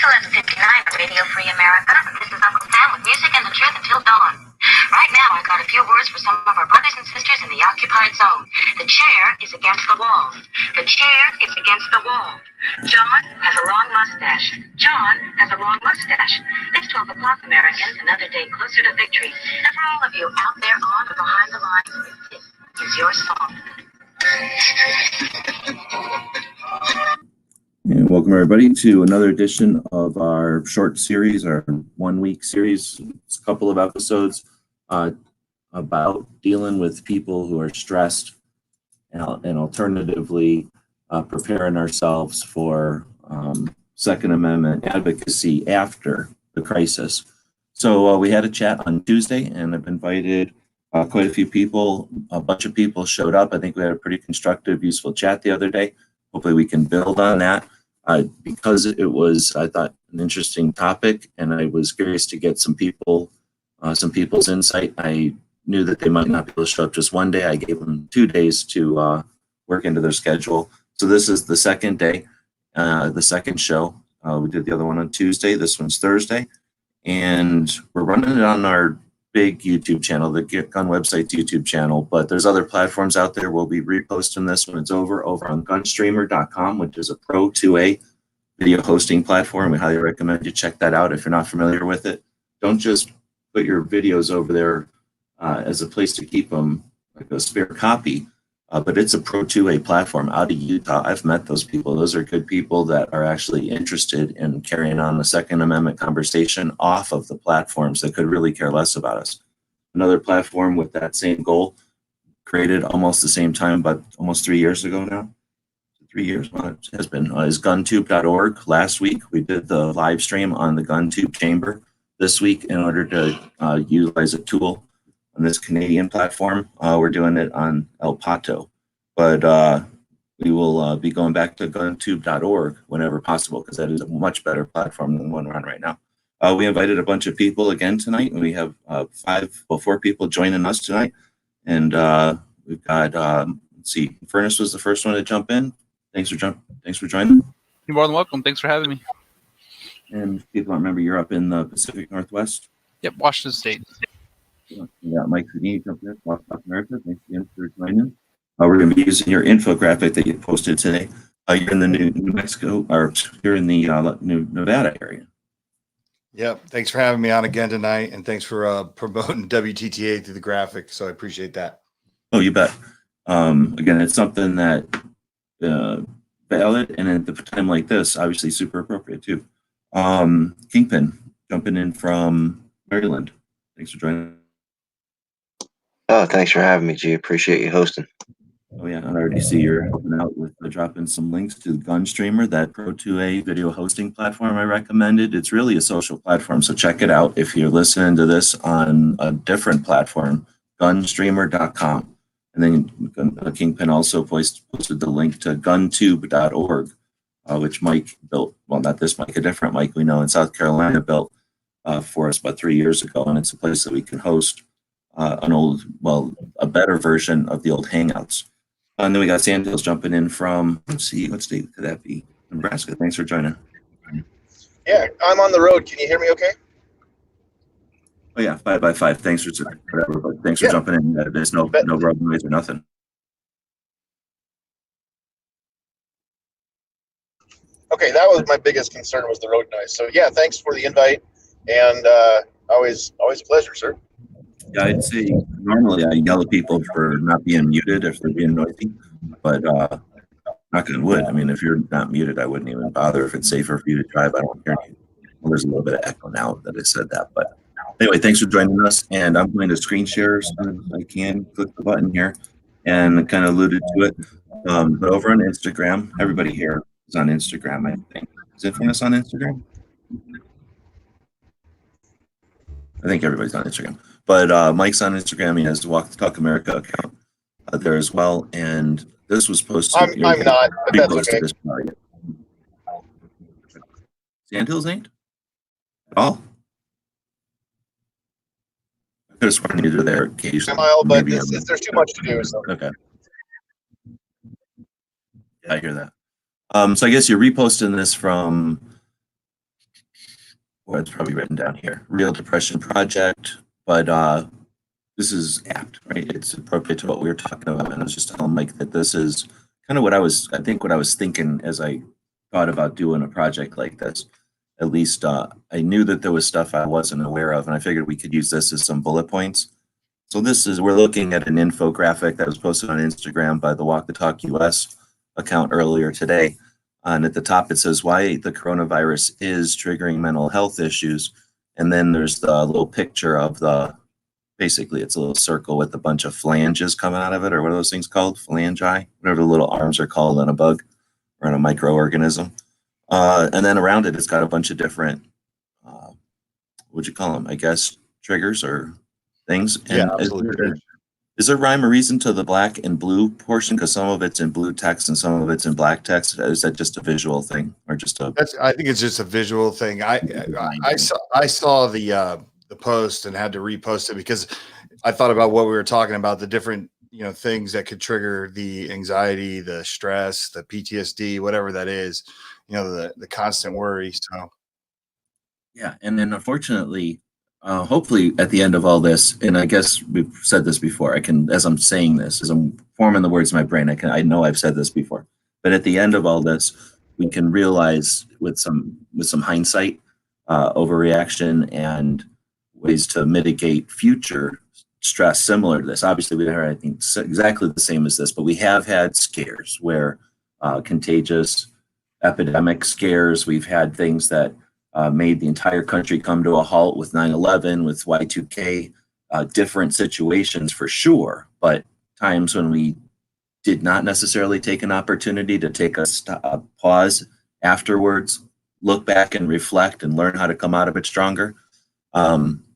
11:59 for Radio Free America. This is Uncle Sam with music and the truth until dawn. Right now, I've got a few words for some of our brothers and sisters in the occupied zone. The chair is against the wall. The chair is against the wall. John has a long mustache. John has a long mustache. It's 12 o'clock, Americans, another day closer to victory. And for all of you out there on or behind the lines, this is your song. And welcome everybody to another edition of our short series, our 1 week series. It's a couple of episodes about dealing with people who are stressed and alternatively preparing ourselves for Second Amendment advocacy after the crisis. So we had a chat on Tuesday, and I've invited quite a few people. A bunch of people showed up. I think we had a pretty constructive, useful chat the other day. Hopefully we can build on that. Because it was, I thought, an interesting topic, and I was curious to get some people's insight. I knew that they might not be able to show up just one day. I gave them 2 days to work into their schedule. So this is the second day, the second show. We did the other one on Tuesday. This one's Thursday. And we're running it on our big YouTube channel, the Get Gun website's YouTube channel, but there's other platforms out there. We'll be reposting this when it's over on gunstreamer.com, which is a Pro 2A video hosting platform. We highly recommend you check that out if you're not familiar with it. Don't just put your videos over there as a place to keep them, like a spare copy, but it's a Pro 2A platform out of Utah. I've met those people. Those are good people that are actually interested in carrying on the Second Amendment conversation off of the platforms that could really care less about us. Another platform with that same goal, created almost the same time, but almost 3 years ago now. 3 years, well, it has been, is guntube.org. Last week, we did the live stream on the GunTube chamber. This week, in order to utilize a tool on this Canadian platform, we're doing it on El Pato, but we will be going back to guntube.org whenever possible, because that is a much better platform than the one we're on right now. We invited a bunch of people again tonight, and we have 4 people joining us tonight, and we've got let's see, Furnace was the first one to jump in. Thanks for joining. You're more than welcome. Thanks for having me. And if people don't remember, you're up in the Pacific Northwest. Yep, Washington State. We got Mike Feeney up there, South America. Thanks again for joining. We're going to be using your infographic that you posted today. You're in the New Mexico, or you're in the New Nevada area. Yep. Thanks for having me on again tonight, and thanks for promoting WTTA through the graphic. So I appreciate that. Oh, you bet. Again, it's something that valid, and at a time like this, obviously super appropriate too. Kingpin jumping in from Maryland. Thanks for joining. Oh, thanks for having me, G. Appreciate you hosting. Oh yeah, I already see you're helping out with dropping some links to the GunStreamer, that Pro 2A video hosting platform I recommended. It's really a social platform, so check it out if you're listening to this on a different platform, gunstreamer.com. And then Kingpin also posted the link to guntube.org, which Mike built. Well, not this Mike, a different Mike we know in South Carolina built for us about 3 years ago. And it's a place that we can host a better version of the old Hangouts. And then we got Sandhills jumping in from, let's see, what state could that be? Nebraska. Thanks for joining. Yeah, I'm on the road. Can you hear me okay? Oh yeah, 5x5. Thanks for whatever, but thanks for jumping in. There's no road noise or nothing. Okay, that was my biggest concern, was the road noise. So yeah, thanks for the invite, and always a pleasure, sir. Yeah, I'd say normally I yell at people for not being muted if they're being noisy, but knock on wood. I mean, if you're not muted, I wouldn't even bother. If it's safer for you to drive, I don't care. Well, there's a little bit of echo now that I said that, but anyway, thanks for joining us. And I'm going to screen share as soon as I can. Click the button here, and kind of alluded to it. But over on Instagram, everybody here is on Instagram, I think. Is Infamous on Instagram? I think everybody's on Instagram. But Mike's on Instagram. He has the Walk the Talk America account there as well. And this was posted. I'm not, but that's okay. This Sandhills ain't? At all? I could have sworn you were there occasionally. But there's too much to do. So. Okay. Yeah, I hear that. So I guess you're reposting this from Or it's probably written down here, Real Depression Project, but this is apt, right? It's appropriate to what we were talking about. And I was just telling Mike that this is kind of what I was thinking as I thought about doing a project like this. At least I knew that there was stuff I wasn't aware of, and I figured we could use this as some bullet points. So we're looking at an infographic that was posted on Instagram by the Walk the Talk US account earlier today. And at the top, it says why the coronavirus is triggering mental health issues. And then there's the little picture of basically it's a little circle with a bunch of flanges coming out of it, or what are those things called? Phalangi, whatever the little arms are called on a bug or on a microorganism. And then around it, it's got a bunch of different, what'd you call them? I guess triggers or things. And Yeah, absolutely. is there rhyme or reason to the black and blue portion? Because some of it's in blue text and some of it's in black text. Is that just a visual thing or just a? I think it's just a visual thing. I saw the post and had to repost it because I thought about what we were talking about, the different things that could trigger the anxiety, the stress, the PTSD, whatever that is, the constant worry. So Yeah, and then unfortunately, hopefully at the end of all this, and I guess we've said this before, as I'm saying this, as I'm forming the words in my brain, I know I've said this before, but at the end of all this, we can realize with some hindsight, overreaction and ways to mitigate future stress similar to this. Obviously, we don't have anything exactly the same as this, but we have had scares where contagious epidemic scares. We've had things that made the entire country come to a halt with 9/11, with Y2K, different situations for sure, but times when we did not necessarily take an opportunity to take a pause afterwards, look back and reflect and learn how to come out of it stronger.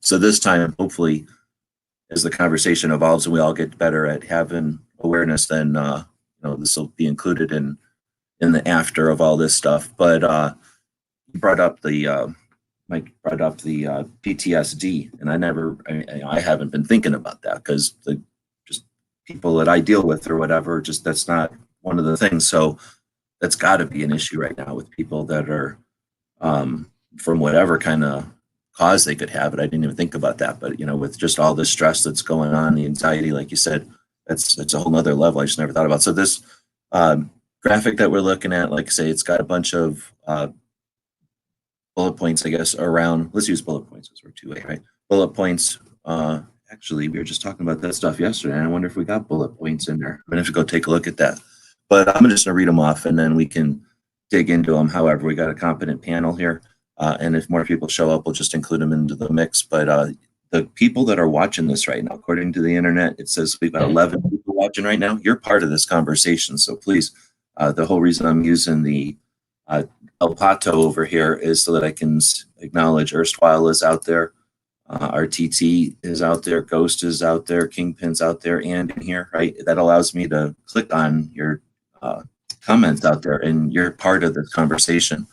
So this time, hopefully, as the conversation evolves and we all get better at having awareness, then this will be included in the after of all this stuff. But Mike brought up the PTSD, and I haven't been thinking about that because just people that I deal with or whatever, just that's not one of the things. So that's got to be an issue right now with people that are from whatever kind of cause they could have it. I didn't even think about that, but with just all the stress that's going on, the anxiety, like you said, it's a whole nother level. I just never thought about. So this graphic that we're looking at, like I say, it's got a bunch of bullet points, I guess, around, let's use bullet points as we're 2A, right? Bullet points. Actually, we were just talking about that stuff yesterday, and I wonder if we got bullet points in there. I'm going to have to go take a look at that. But I'm just going to read them off, and then we can dig into them. However, we got a competent panel here, and if more people show up, we'll just include them into the mix. But the people that are watching this right now, according to the internet, it says we've got 11 people watching right now. You're part of this conversation, so please, the whole reason I'm using the El Pato over here is so that I can acknowledge Erstwhile is out there, RTT is out there, Ghost is out there, Kingpin's out there, and in here, right? That allows me to click on your comments out there, and you're part of this conversation.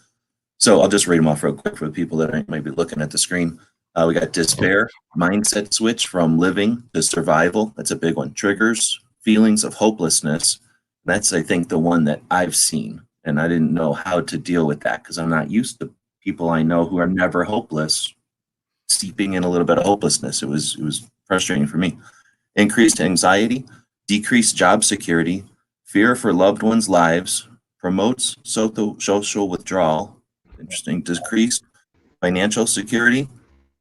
So I'll just read them off real quick for the people that might be looking at the screen. We got despair, mindset switch from living to survival. That's a big one. Triggers, feelings of hopelessness. That's, I think, the one that I've seen. And I didn't know how to deal with that because I'm not used to people I know who are never hopeless, seeping in a little bit of hopelessness. It was frustrating for me. Increased anxiety, decreased job security, fear for loved ones' lives, promotes social withdrawal. Interesting. Decreased financial security,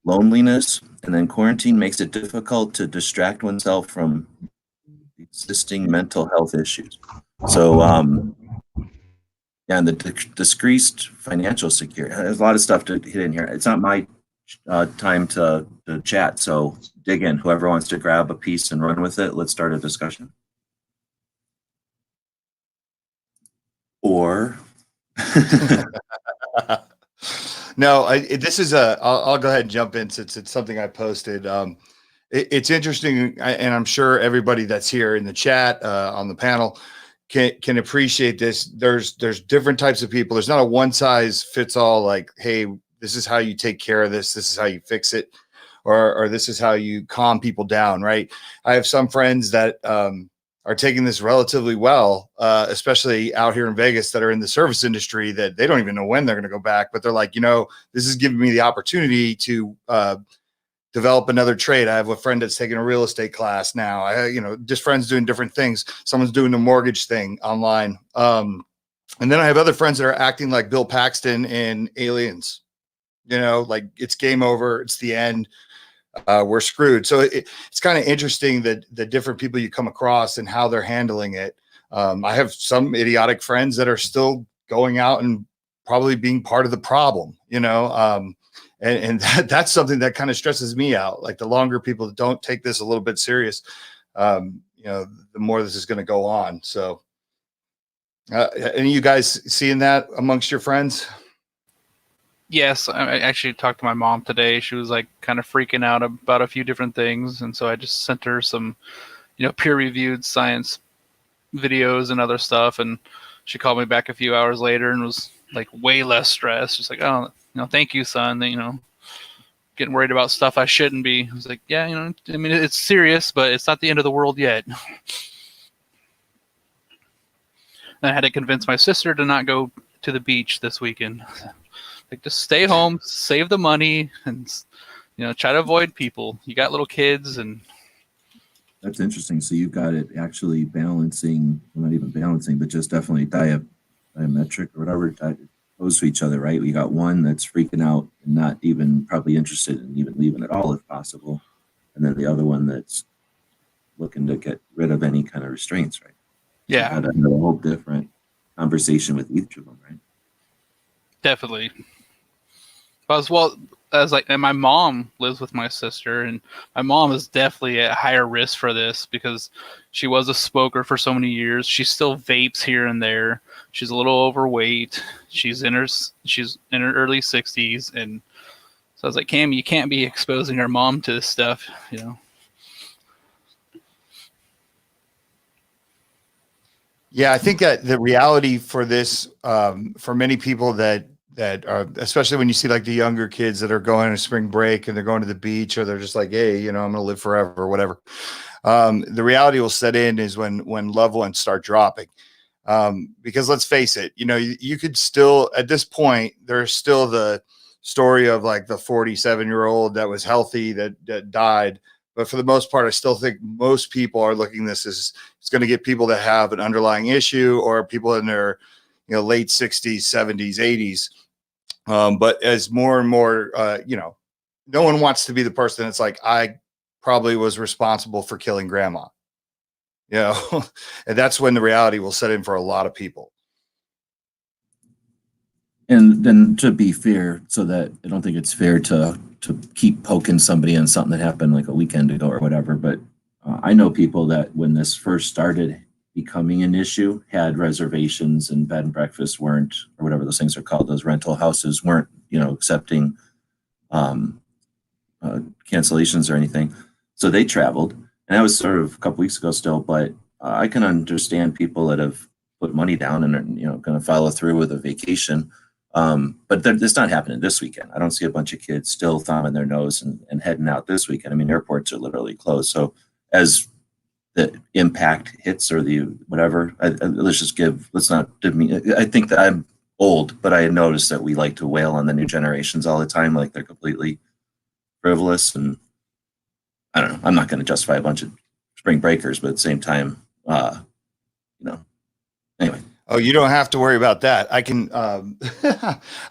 loneliness, and then quarantine makes it difficult to distract oneself from existing mental health issues. So, yeah, and the decreased financial security. There's a lot of stuff to hit in here. It's not my time to chat, so dig in. Whoever wants to grab a piece and run with it, let's start a discussion. Or no, this is I'll go ahead and jump in since it's something I posted. It's interesting, and I'm sure everybody that's here in the chat on the panel can appreciate this. There's different types of people. There's not a one size fits all, like, hey, this is how you take care of this. This is how you fix it, or this is how you calm people down, right? I have some friends that are taking this relatively well, especially out here in Vegas that are in the service industry that they don't even know when they're going to go back. But they're like, this is giving me the opportunity to develop another trade. I have a friend that's taking a real estate class now. Just friends doing different things. Someone's doing the mortgage thing online. And then I have other friends that are acting like Bill Paxton in Aliens, like it's game over. It's the end. We're screwed. So it's kind of interesting that the different people you come across and how they're handling it. I have some idiotic friends that are still going out and probably being part of the problem, and that's something that kind of stresses me out. Like the longer people don't take this a little bit serious, the more this is going to go on. So any of you guys seeing that amongst your friends? Yes, I actually talked to my mom today. She was like kind of freaking out about a few different things, and so I just sent her some, peer-reviewed science videos and other stuff, and she called me back a few hours later and was like way less stressed. Just like, oh, thank you, son. Getting worried about stuff I shouldn't be. I was like, yeah, it's serious, but it's not the end of the world yet. And I had to convince my sister to not go to the beach this weekend. Like, just stay home, save the money, and try to avoid people. You got little kids, and That's interesting. So you've got it actually balancing, well, not even balancing, but just definitely diametric or whatever, opposed to each other, right? You got one that's freaking out and not even probably interested in even leaving at all if possible, and then the other one that's looking to get rid of any kind of restraints, right? yeah, So you got to have a whole different conversation with each of them, right? definitely. And my mom lives with my sister, and my mom is definitely at higher risk for this because she was a smoker for so many years. She still vapes here and there. She's a little overweight. She's in her early 60s, and so I was like, Cam, you can't be exposing our mom to this stuff, Yeah, I think that the reality for this, for many people that are, especially when you see like the younger kids that are going to spring break and they're going to the beach, or they're just like, hey, I'm going to live forever or whatever. The reality will set in is when loved ones start dropping. Because let's face it, you could still, at this point, there's still the story of like the 47-year-old that was healthy that died. But for the most part, I still think most people are looking at this as it's going to get people that have an underlying issue or people in their late 60s, 70s, 80s. But as more and more, no one wants to be the person that's like, I probably was responsible for killing grandma. And that's when the reality will set in for a lot of people. And then to be fair, so that I don't think it's fair to keep poking somebody on something that happened like a weekend ago or whatever. But I know people that when this first started becoming an issue had reservations and bed and breakfast weren't, or whatever those things are called, those rental houses weren't, accepting cancellations or anything. So they traveled, and that was sort of a couple weeks ago still. But I can understand people that have put money down and are, going to follow through with a vacation. But it's not happening this weekend. I don't see a bunch of kids still thumbing their nose and heading out this weekend. I mean, airports are literally closed. So as the impact hits or the whatever, let's not give me, I think that I'm old, but I noticed that we like to wail on the new generations all the time, like they're completely frivolous. And I don't know, I'm not going to justify a bunch of spring breakers, but at the same time, anyway. Oh, you don't have to worry about that. I can, I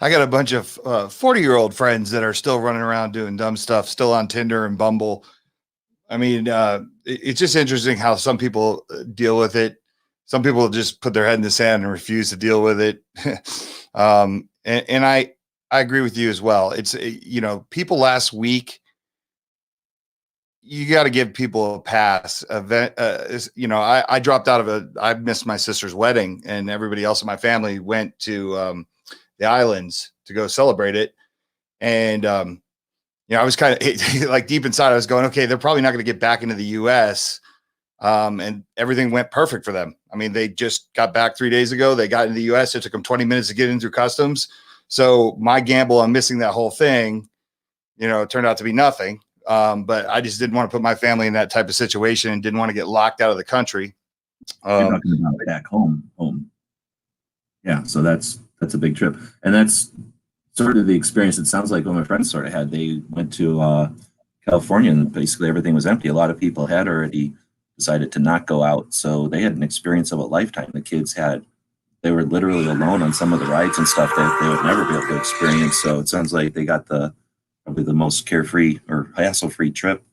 got a bunch of 40-year-old friends that are still running around doing dumb stuff, still on Tinder and Bumble. I mean, it's just interesting how some people deal with it. Some people just put their head in the sand and refuse to deal with it. And I agree with you as well. It's, people last week, you got to give people a pass. I dropped out of I missed my sister's wedding, and everybody else in my family went to the islands to go celebrate it. And, I was kind of like deep inside, I was going, okay, they're probably not going to get back into the US. And everything went perfect for them. I mean, they just got back 3 days ago. They got into the US. It took them 20 minutes to get in through customs. So my gamble on missing that whole thing, turned out to be nothing. But I just didn't want to put my family in that type of situation and didn't want to get locked out of the country. You're talking about back home. Yeah, so that's a big trip, and that's sort of the experience. It sounds like what my friends sort of had. They went to California, and basically everything was empty. A lot of people had already decided to not go out, so they had an experience of a lifetime. The kids they were literally alone on some of the rides and stuff that they would never be able to experience. So it sounds like they got probably the most carefree or hassle-free trip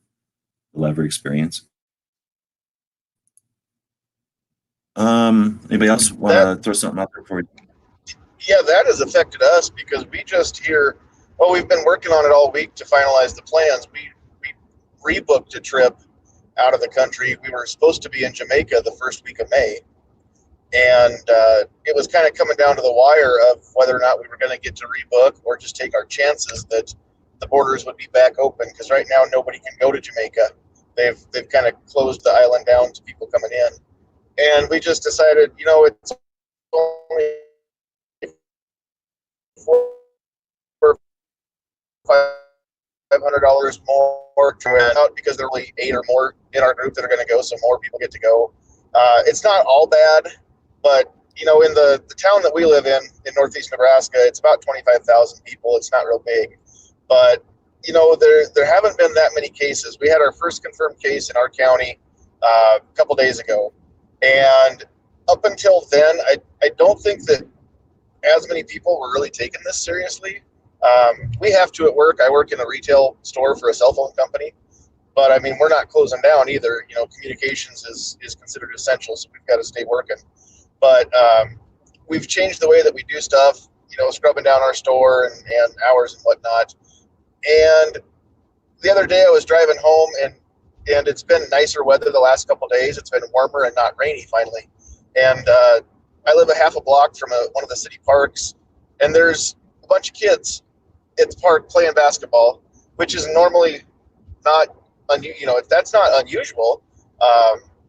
they'll ever experience. Anybody else want to throw something out there for you? Yeah, that has affected us because we just hear, well, we've been working on it all week to finalize the plans. We rebooked a trip out of the country. We were supposed to be in Jamaica the first week of May. And it was kind of coming down to the wire of whether or not we were going to get to rebook or just take our chances that the borders would be back open. Because right now nobody can go to Jamaica. They've kind of closed the island down to people coming in. And we just decided, it's only $500 more to out because there are only 8 or more in our group that are going to go, so more people get to go. It's not all bad, but in the town that we live in northeast Nebraska, it's about 25,000 people. It's not real big, but there haven't been that many cases. We had our first confirmed case in our county a couple days ago, and up until then, I don't think that as many people were really taking this seriously. We have to at work. I work in a retail store for a cell phone company, but I mean, we're not closing down either. Communications is considered essential, so we've got to stay working. But we've changed the way that we do stuff, scrubbing down our store and hours and whatnot. And the other day I was driving home and it's been nicer weather the last couple of days. It's been warmer and not rainy finally. And I live a half a block from one of the city parks, and there's a bunch of kids at the park playing basketball, which is normally not, that's not unusual.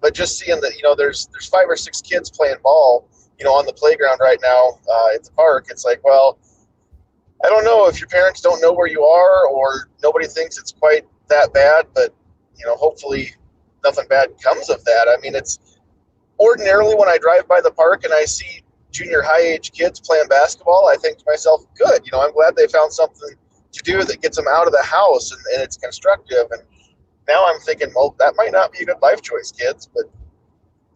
But just seeing that, there's 5 or 6 kids playing ball, on the playground right now at the park. It's like, well, I don't know if your parents don't know where you are or nobody thinks it's quite that bad, but hopefully nothing bad comes of that. I mean, it's ordinarily when I drive by the park and I see junior high age kids playing basketball, I think to myself, good, I'm glad they found something to do that gets them out of the house and it's constructive. And now I'm thinking, well, that might not be a good life choice, kids, but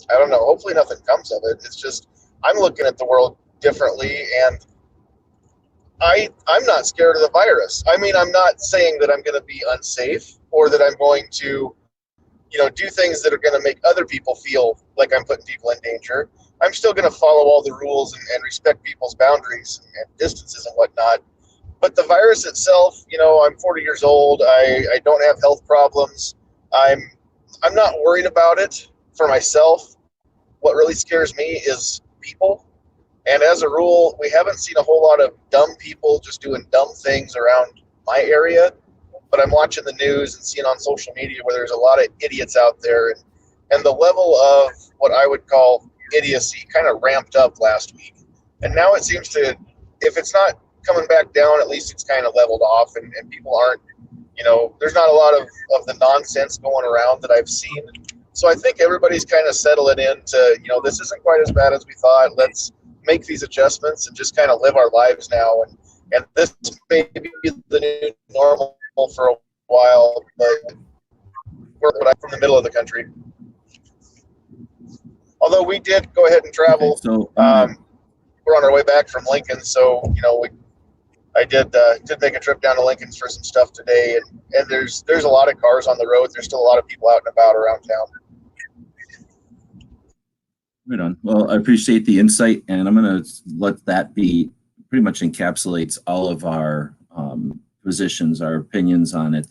I don't know. Hopefully nothing comes of it. It's just, I'm looking at the world differently, and I'm not scared of the virus. I mean, I'm not saying that I'm going to be unsafe or that I'm going to, do things that are going to make other people feel like I'm putting people in danger. I'm still going to follow all the rules and respect people's boundaries and distances and whatnot. But the virus itself, I'm 40 years old. I don't have health problems. I'm not worried about it for myself. What really scares me is people. And as a rule, we haven't seen a whole lot of dumb people just doing dumb things around my area. But I'm watching the news and seeing on social media where there's a lot of idiots out there. And the level of what I would call idiocy kind of ramped up last week. And now it seems to, if it's not coming back down, at least it's kind of leveled off. And people aren't, there's not a lot of the nonsense going around that I've seen. So I think everybody's kind of settling into, this isn't quite as bad as we thought. Let's make these adjustments and just kind of live our lives now. And this may be the new normal for a while, but we're from the middle of the country. Although we did go ahead and travel. Okay, so we're on our way back from Lincoln, so I did make a trip down to Lincoln for some stuff today, and there's a lot of cars on the road. There's still a lot of people out and about around town. Right on. Well, I appreciate the insight, and I'm going to let that be pretty much encapsulates all of our positions, our opinions on it.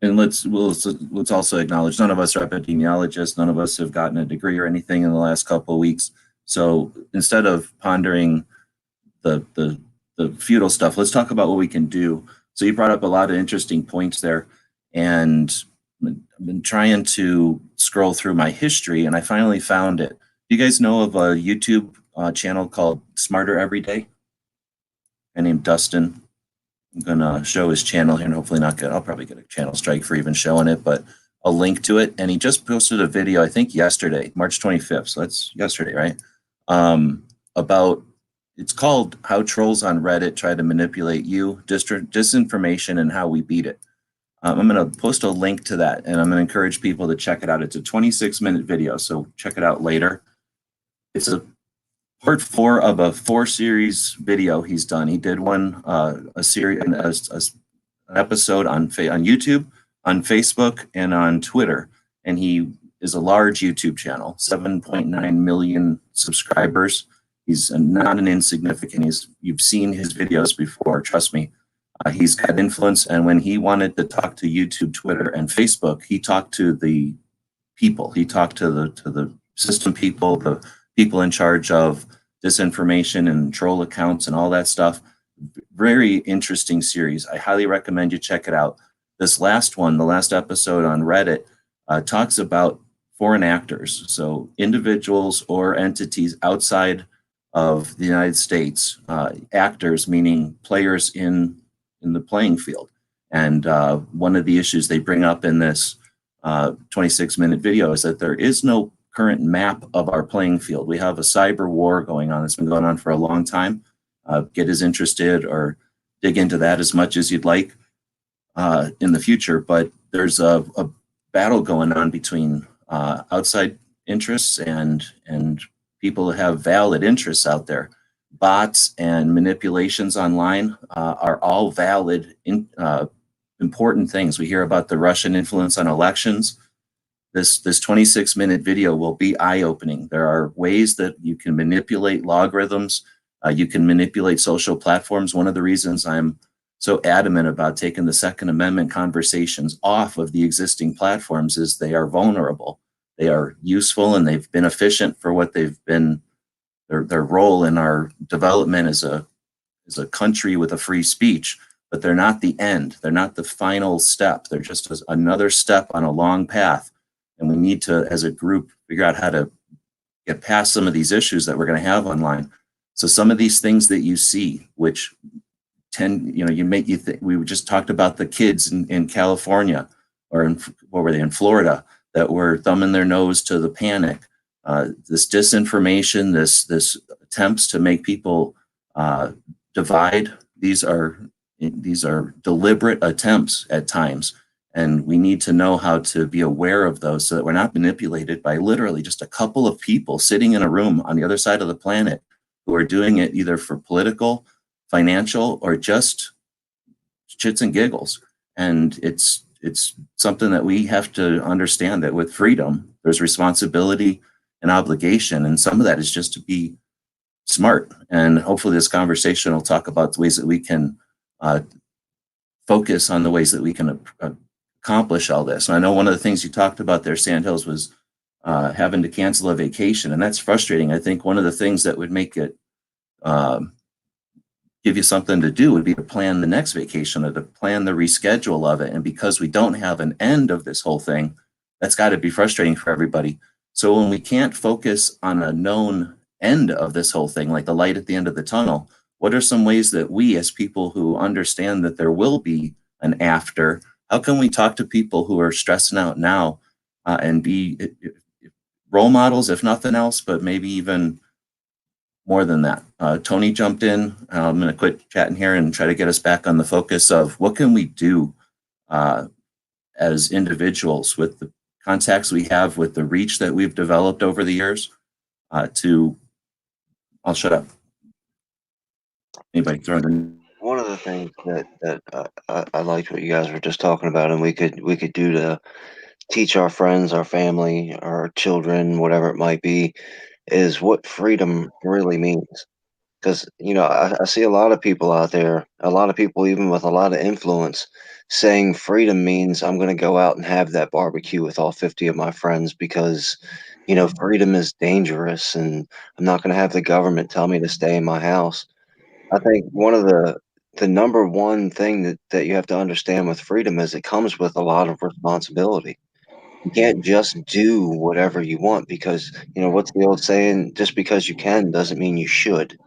And let's also acknowledge none of us are epidemiologists. None of us have gotten a degree or anything in the last couple of weeks. So instead of pondering the futile stuff, let's talk about what we can do. So you brought up a lot of interesting points there, and I've been trying to scroll through my history, and I finally found it. You guys know of a YouTube channel called Smarter Every Day? A guy named Dustin. I'm gonna show his channel here, and hopefully not get. I'll probably get a channel strike for even showing it, but a link to it, and he just posted a video, I think yesterday, March 25th. So that's yesterday, right? About it's called "How Trolls on Reddit Try to Manipulate You: Disinformation and How We Beat It." I'm going to post a link to that, and I'm going to encourage people to check it out. It's a 26-minute video, so check it out later. It's a part 4 of a 4-series video he's done. He did one, a series, an episode on YouTube, on Facebook, and on Twitter. And he is a large YouTube channel, 7.9 million subscribers. He's not an insignificant. You've seen his videos before, trust me. He's got influence, and when he wanted to talk to YouTube, Twitter, and Facebook, he talked to the people. He talked to the system people, the people in charge of disinformation and troll accounts and all that stuff. Very interesting series. I highly recommend you check it out. This last one, the last episode on Reddit, talks about foreign actors, so individuals or entities outside of the United States, actors meaning players in the playing field. And one of the issues they bring up in this 26-minute video is that there is no current map of our playing field. We have a cyber war going on. It's been going on for a long time. Get as interested or dig into that as much as you'd like in the future. But there's a battle going on between outside interests and people who have valid interests out there. Bots and manipulations online are all valid, important things. We hear about the Russian influence on elections. This 26-minute video will be eye-opening. There are ways that you can manipulate logarithms. You can manipulate social platforms. One of the reasons I'm so adamant about taking the Second Amendment conversations off of the existing platforms is they are vulnerable. They are useful and they've been efficient for what they've been, their role in our development as a country with a free speech, but they're not the end. They're not the final step. They're just another step on a long path. And we need to, as a group, figure out how to get past some of these issues that we're going to have online. So some of these things that you see, which you make you think, we just talked about the kids in California, or what were they, in Florida, that were thumbing their nose to the panic. This disinformation, this attempts to make people divide. These are deliberate attempts at times, and we need to know how to be aware of those so that we're not manipulated by literally just a couple of people sitting in a room on the other side of the planet who are doing it either for political, financial, or just shits and giggles. And it's something that we have to understand, that with freedom, there's responsibility and obligation. And some of that is just to be smart. And hopefully this conversation will talk about the ways that we can focus on the ways that we can accomplish all this. And I know one of the things you talked about there, Sandhills, was having to cancel a vacation. And that's frustrating. I think one of the things that would make it give you something to do would be to plan the next vacation or to plan the reschedule of it. And because we don't have an end of this whole thing, that's got to be frustrating for everybody. So when we can't focus on a known end of this whole thing, like the light at the end of the tunnel, what are some ways that we, as people who understand that there will be an after, how can we talk to people who are stressing out now and be role models, if nothing else, but maybe even more than that? Toni jumped in. I'm going to quit chatting here and try to get us back on the focus of what can we do as individuals with the contacts we have, with the reach that we've developed over the years I'll shut up. Anybody throwing in? One of the things that I liked what you guys were just talking about, and we could do to teach our friends, our family, our children, whatever it might be, is what freedom really means. Because I see a lot of people out there, a lot of people even with a lot of influence, saying freedom means I'm going to go out and have that barbecue with all 50 of my friends because freedom is dangerous, and I'm not going to have the government tell me to stay in my house. I think one of the number one thing that you have to understand with freedom is it comes with a lot of responsibility. You can't just do whatever you want because, what's the old saying? Just because you can doesn't mean you should.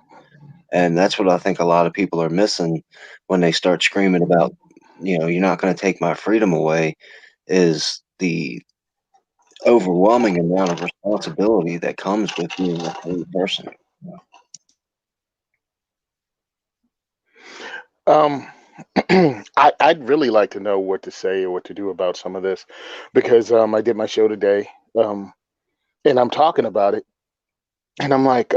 And that's what I think a lot of people are missing when they start screaming about, you're not going to take my freedom away, is the overwhelming amount of responsibility that comes with being a free person. I'd really like to know what to say or what to do about some of this because I did my show today, and I'm talking about it, and I'm like,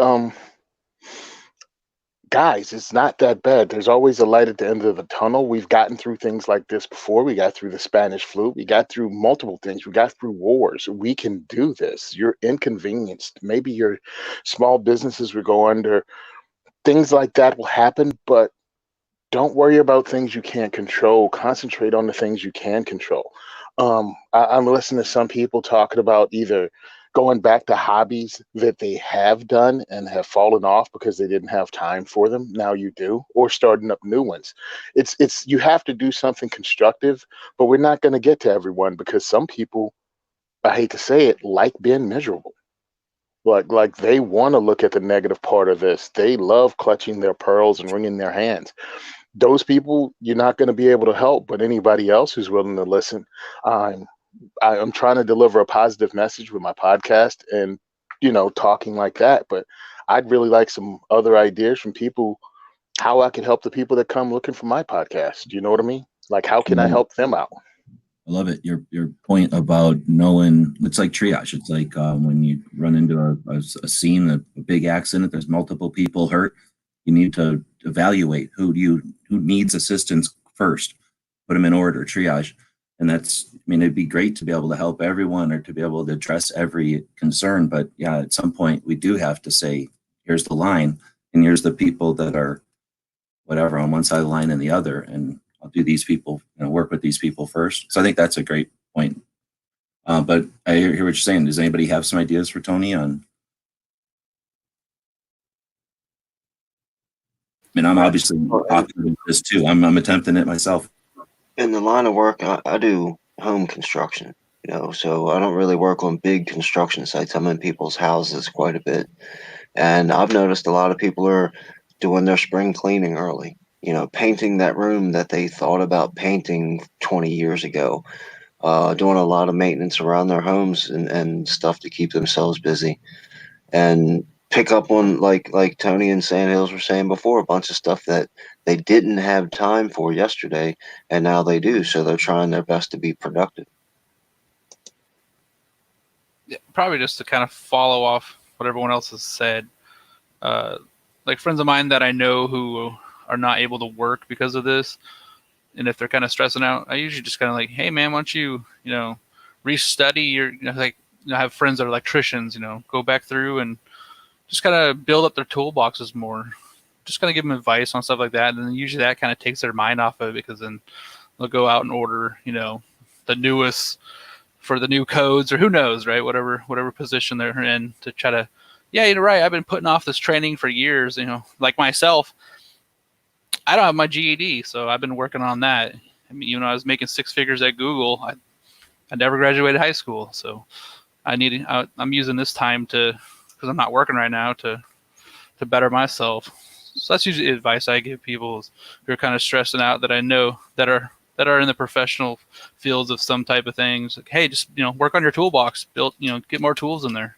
guys, it's not that bad. There's always a light at the end of the tunnel. We've gotten through things like this before. We got through the Spanish flu. We got through multiple things. We got through wars. We can do this. You're inconvenienced. Maybe your small businesses will go under. Things like that will happen, but don't worry about things you can't control. Concentrate on the things you can control. I'm listening to some people talking about either going back to hobbies that they have done and have fallen off because they didn't have time for them. Now you do, or starting up new ones. It's you have to do something constructive, but we're not going to get to everyone because some people, I hate to say it, like being miserable. Like they want to look at the negative part of this. They love clutching their pearls and wringing their hands. Those people you're not going to be able to help, but anybody else who's willing to listen. I'm I'm trying to deliver a positive message with my podcast and talking like that. But I'd really like some other ideas from people how I can help the people that come looking for my podcast. Do you know what I mean? Like how can I help them out? I love it. Your point about knowing it's like triage. It's like when you run into a scene, a big accident. There's multiple people hurt. You need to evaluate who needs assistance first. Put them in order, triage, and that's. I mean, it'd be great to be able to help everyone or to be able to address every concern. But yeah, at some point we do have to say, here's the line, and here's the people that are whatever on one side of the line and the other, and I'll do these people, work with these people first. So I think that's a great point. But I hear what you're saying. Does anybody have some ideas for Toni on? I mean, I'm obviously doing this too. I'm attempting it myself. In the line of work, I do home construction, so I don't really work on big construction sites. I'm in people's houses quite a bit. And I've noticed a lot of people are doing their spring cleaning early, painting that room that they thought about painting 20 years ago, doing a lot of maintenance around their homes and stuff to keep themselves busy. And pick up on, like Toni and Sandhills were saying before, a bunch of stuff that they didn't have time for yesterday, and now they do. So they're trying their best to be productive. Yeah, probably just to kind of follow off what everyone else has said. Like friends of mine that I know who are not able to work because of this, and if they're kind of stressing out, I usually just kind of like, hey man, why don't you, restudy your, I have friends that are electricians, go back through and just kind of build up their toolboxes more. Just kind of give them advice on stuff like that, and then usually that kind of takes their mind off of it because then they'll go out and order, the newest for the new codes or who knows, right? Whatever position they're in to try to. Yeah, you're right. I've been putting off this training for years. Like myself, I don't have my GED, so I've been working on that. I mean, I was making six figures at Google. I never graduated high school, so I'm using this time because I'm not working right now to better myself. So that's usually the advice I give people who are kind of stressing out that I know that are in the professional fields of some type of things. Like, hey, just work on your toolbox, get more tools in there.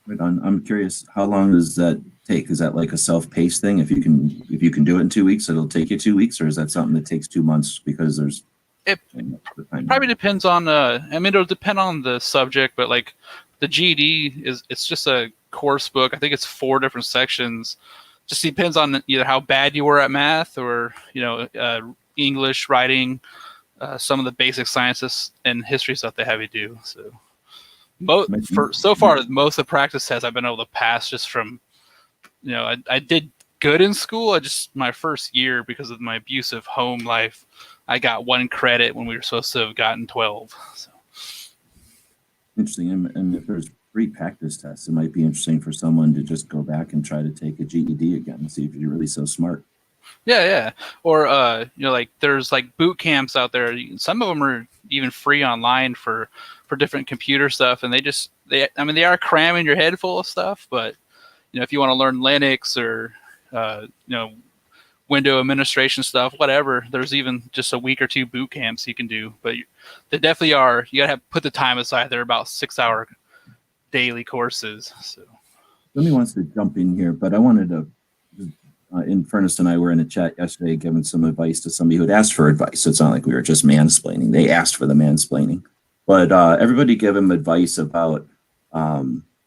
Right on. I'm curious, how long does that take? Is that like a self-paced thing? If you can do it in 2 weeks, it'll take you 2 weeks, or is that something that takes 2 months because there's it probably depends on it'll depend on the subject, but like the GED it's just a course book. I think it's 4 different sections. Just depends on either how bad you were at math or English, writing, some of the basic sciences and history stuff they have you do. So so far, most of the practice tests I've been able to pass just from, I did good in school. My first year, because of my abusive home life, I got 1 credit when we were supposed to have gotten 12. So. Interesting. And if there's free practice tests, it might be interesting for someone to just go back and try to take a GED again and see if you're really so smart. Yeah. Or, like there's like boot camps out there. Some of them are even free online for different computer stuff. And they are cramming your head full of stuff, but if you want to learn Linux or, window administration stuff, whatever. There's even just a week or two boot camps you can do, but they definitely are. You gotta put the time aside. They're about 6-hour daily courses. So Somebody wants to jump in here, but I wanted to. In Furnace and I were in a chat yesterday giving some advice to somebody who had asked for advice. So it's not like we were just mansplaining. They asked for the mansplaining, but everybody gave him advice about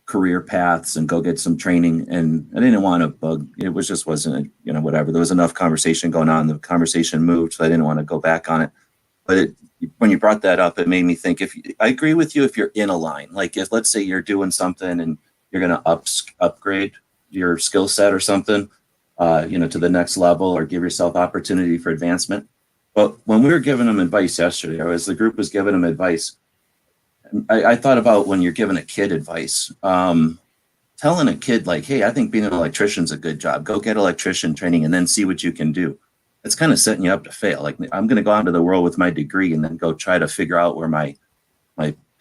career paths and go get some training. And I didn't want to bug. It was just wasn't, whatever. There was enough conversation going on. The conversation moved, so I didn't want to go back on it. But when you brought that up, it made me think, I agree with you if you're in a line. Like if, let's say you're doing something and you're going to upgrade your skill set or something, to the next level or give yourself opportunity for advancement. But when we were giving them advice yesterday, or as the group was giving them advice, I thought about when you're giving a kid advice, telling a kid like, hey, I think being an electrician's a good job. Go get electrician training and then see what you can do. It's kind of setting you up to fail. Like I'm going to go out into the world with my degree and then go try to figure out where my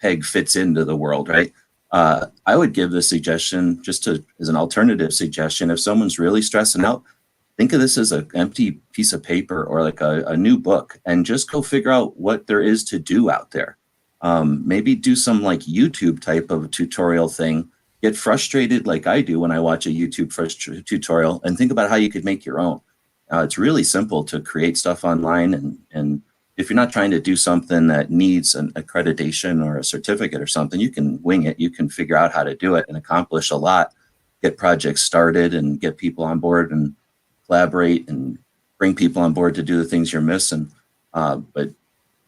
peg fits into the world, right? I would give the suggestion as an alternative suggestion. If someone's really stressing out, think of this as an empty piece of paper or like a new book and just go figure out what there is to do out there. Maybe do some like YouTube type of tutorial thing. Get frustrated like I do when I watch a YouTube tutorial and think about how you could make your own. It's really simple to create stuff online, and if you're not trying to do something that needs an accreditation or a certificate or something, you can wing it. You can figure out how to do it and accomplish a lot, get projects started and get people on board and collaborate and bring people on board to do the things you're missing. I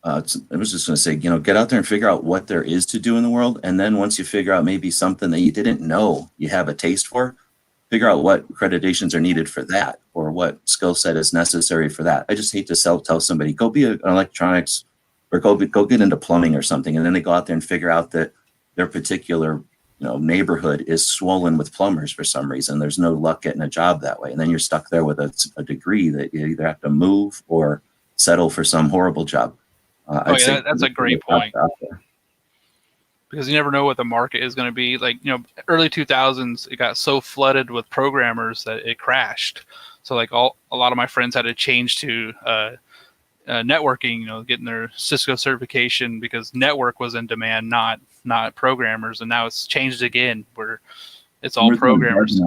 was just going to say, get out there and figure out what there is to do in the world. And then once you figure out maybe something that you didn't know you have a taste for, figure out what accreditations are needed for that or what skill set is necessary for that. I just hate to tell somebody, go be an electronics or go get into plumbing or something. And then they go out there and figure out that their particular neighborhood is swollen with plumbers for some reason. There's no luck getting a job that way. And then you're stuck there with a degree that you either have to move or settle for some horrible job. That's a great point. Because you never know what the market is going to be. Like, early 2000s, it got so flooded with programmers that it crashed. So like a lot of my friends had to change to networking, getting their Cisco certification because network was in demand, not programmers. And now it's changed again where it's all programmers.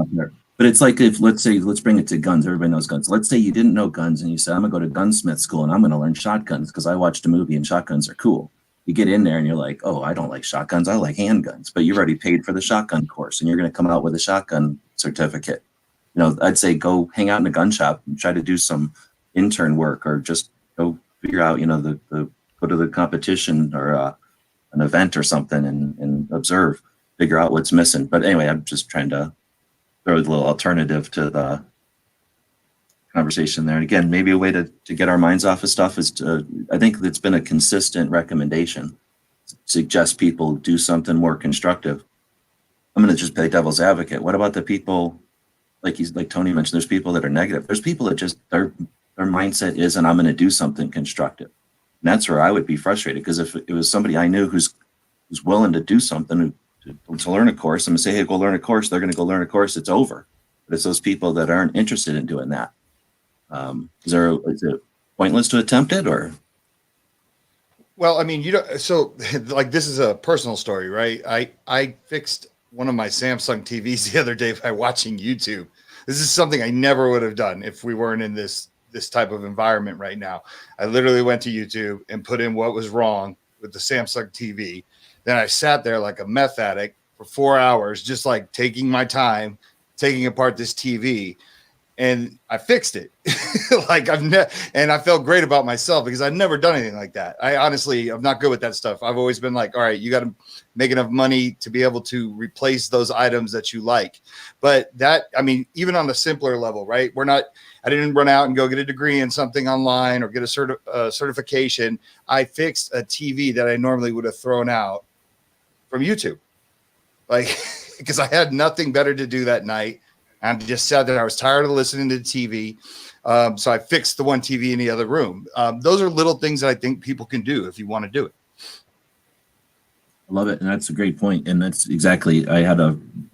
But it's like let's bring it to guns. Everybody knows guns. Let's say you didn't know guns and you said, I'm going to go to gunsmith school and I'm going to learn shotguns because I watched a movie and shotguns are cool. You get in there and you're like, oh, I don't like shotguns. I like handguns. But you've already paid for the shotgun course and you're going to come out with a shotgun certificate. I'd say go hang out in a gun shop and try to do some intern work or just go figure out, go to the competition or an event or something and observe, figure out what's missing. But anyway, I'm just trying to throw a little alternative to the conversation there. And again, maybe a way to get our minds off of stuff is I think it's been a consistent recommendation, suggest people do something more constructive. I'm going to just play devil's advocate. What about the people, like Toni mentioned, there's people that are negative. There's people that just, their mindset is, and I'm going to do something constructive. And that's where I would be frustrated, because if it was somebody I knew who's willing to do something, to learn a course, I'm going to say, hey, go learn a course. They're going to go learn a course. It's over. But it's those people that aren't interested in doing that. Is it pointless to attempt it, or? Well, I mean, so like this is a personal story, right? I fixed one of my Samsung TVs the other day by watching YouTube. This is something I never would have done if we weren't in this type of environment right now. I literally went to YouTube and put in what was wrong with the Samsung TV. Then I sat there like a meth addict for 4 hours, just like taking my time, taking apart this TV. And I fixed it. And I felt great about myself because I've never done anything like that. I'm not good with that stuff. I've always been like, all right, you got to make enough money to be able to replace those items that you like. But even on the simpler level, right? I didn't run out and go get a degree in something online or get a certification. I fixed a TV that I normally would have thrown out from YouTube. Because I had nothing better to do that night. I just sat there. I was tired of listening to the TV. So I fixed the one TV in the other room. Those are little things that I think people can do if you want to do it. I love it. And that's a great point. And that's exactly, I had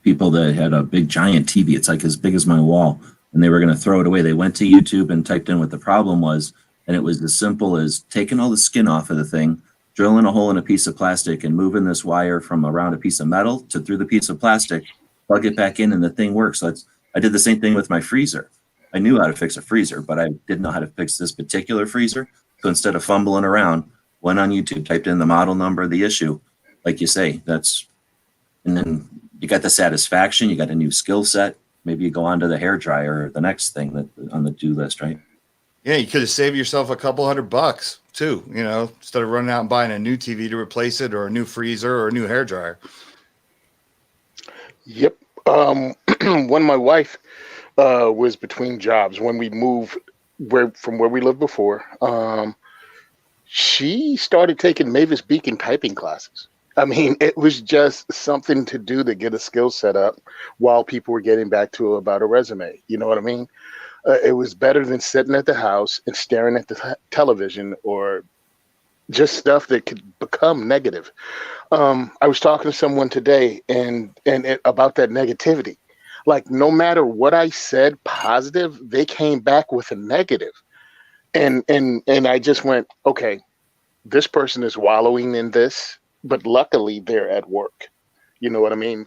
people that had a big giant TV. It's like as big as my wall. and they were going to throw it away. They went to YouTube and typed in what the problem was, and it was as simple as taking all the skin off of the thing, drilling a hole in a piece of plastic, and moving this wire from around a piece of metal to through the piece of plastic, plug it back in, and the thing works. So I did the same thing with my freezer. I knew how to fix a freezer, but I didn't know how to fix this particular freezer. So instead of fumbling around, went on YouTube, typed in the model number, the issue, like you say, and then you got the satisfaction, you got a new skill set. Maybe you go on to the hair dryer or the next thing that on the do list, right? Yeah, you could have saved yourself a couple $100 too, instead of running out and buying a new TV to replace it, or a new freezer, or a new hair dryer. Yep. When my wife was between jobs, when we moved from where we lived before, she started taking Mavis Beacon typing classes. I mean, it was just something to do to get a skill set up while people were getting back to her about a resume. You know what I mean? It was better than sitting at the house and staring at the television, or just stuff that could become negative. I was talking to someone today about that negativity. Like, no matter what I said positive, they came back with a negative. And I just went, okay, this person is wallowing in this, but luckily they're at work. You know what I mean?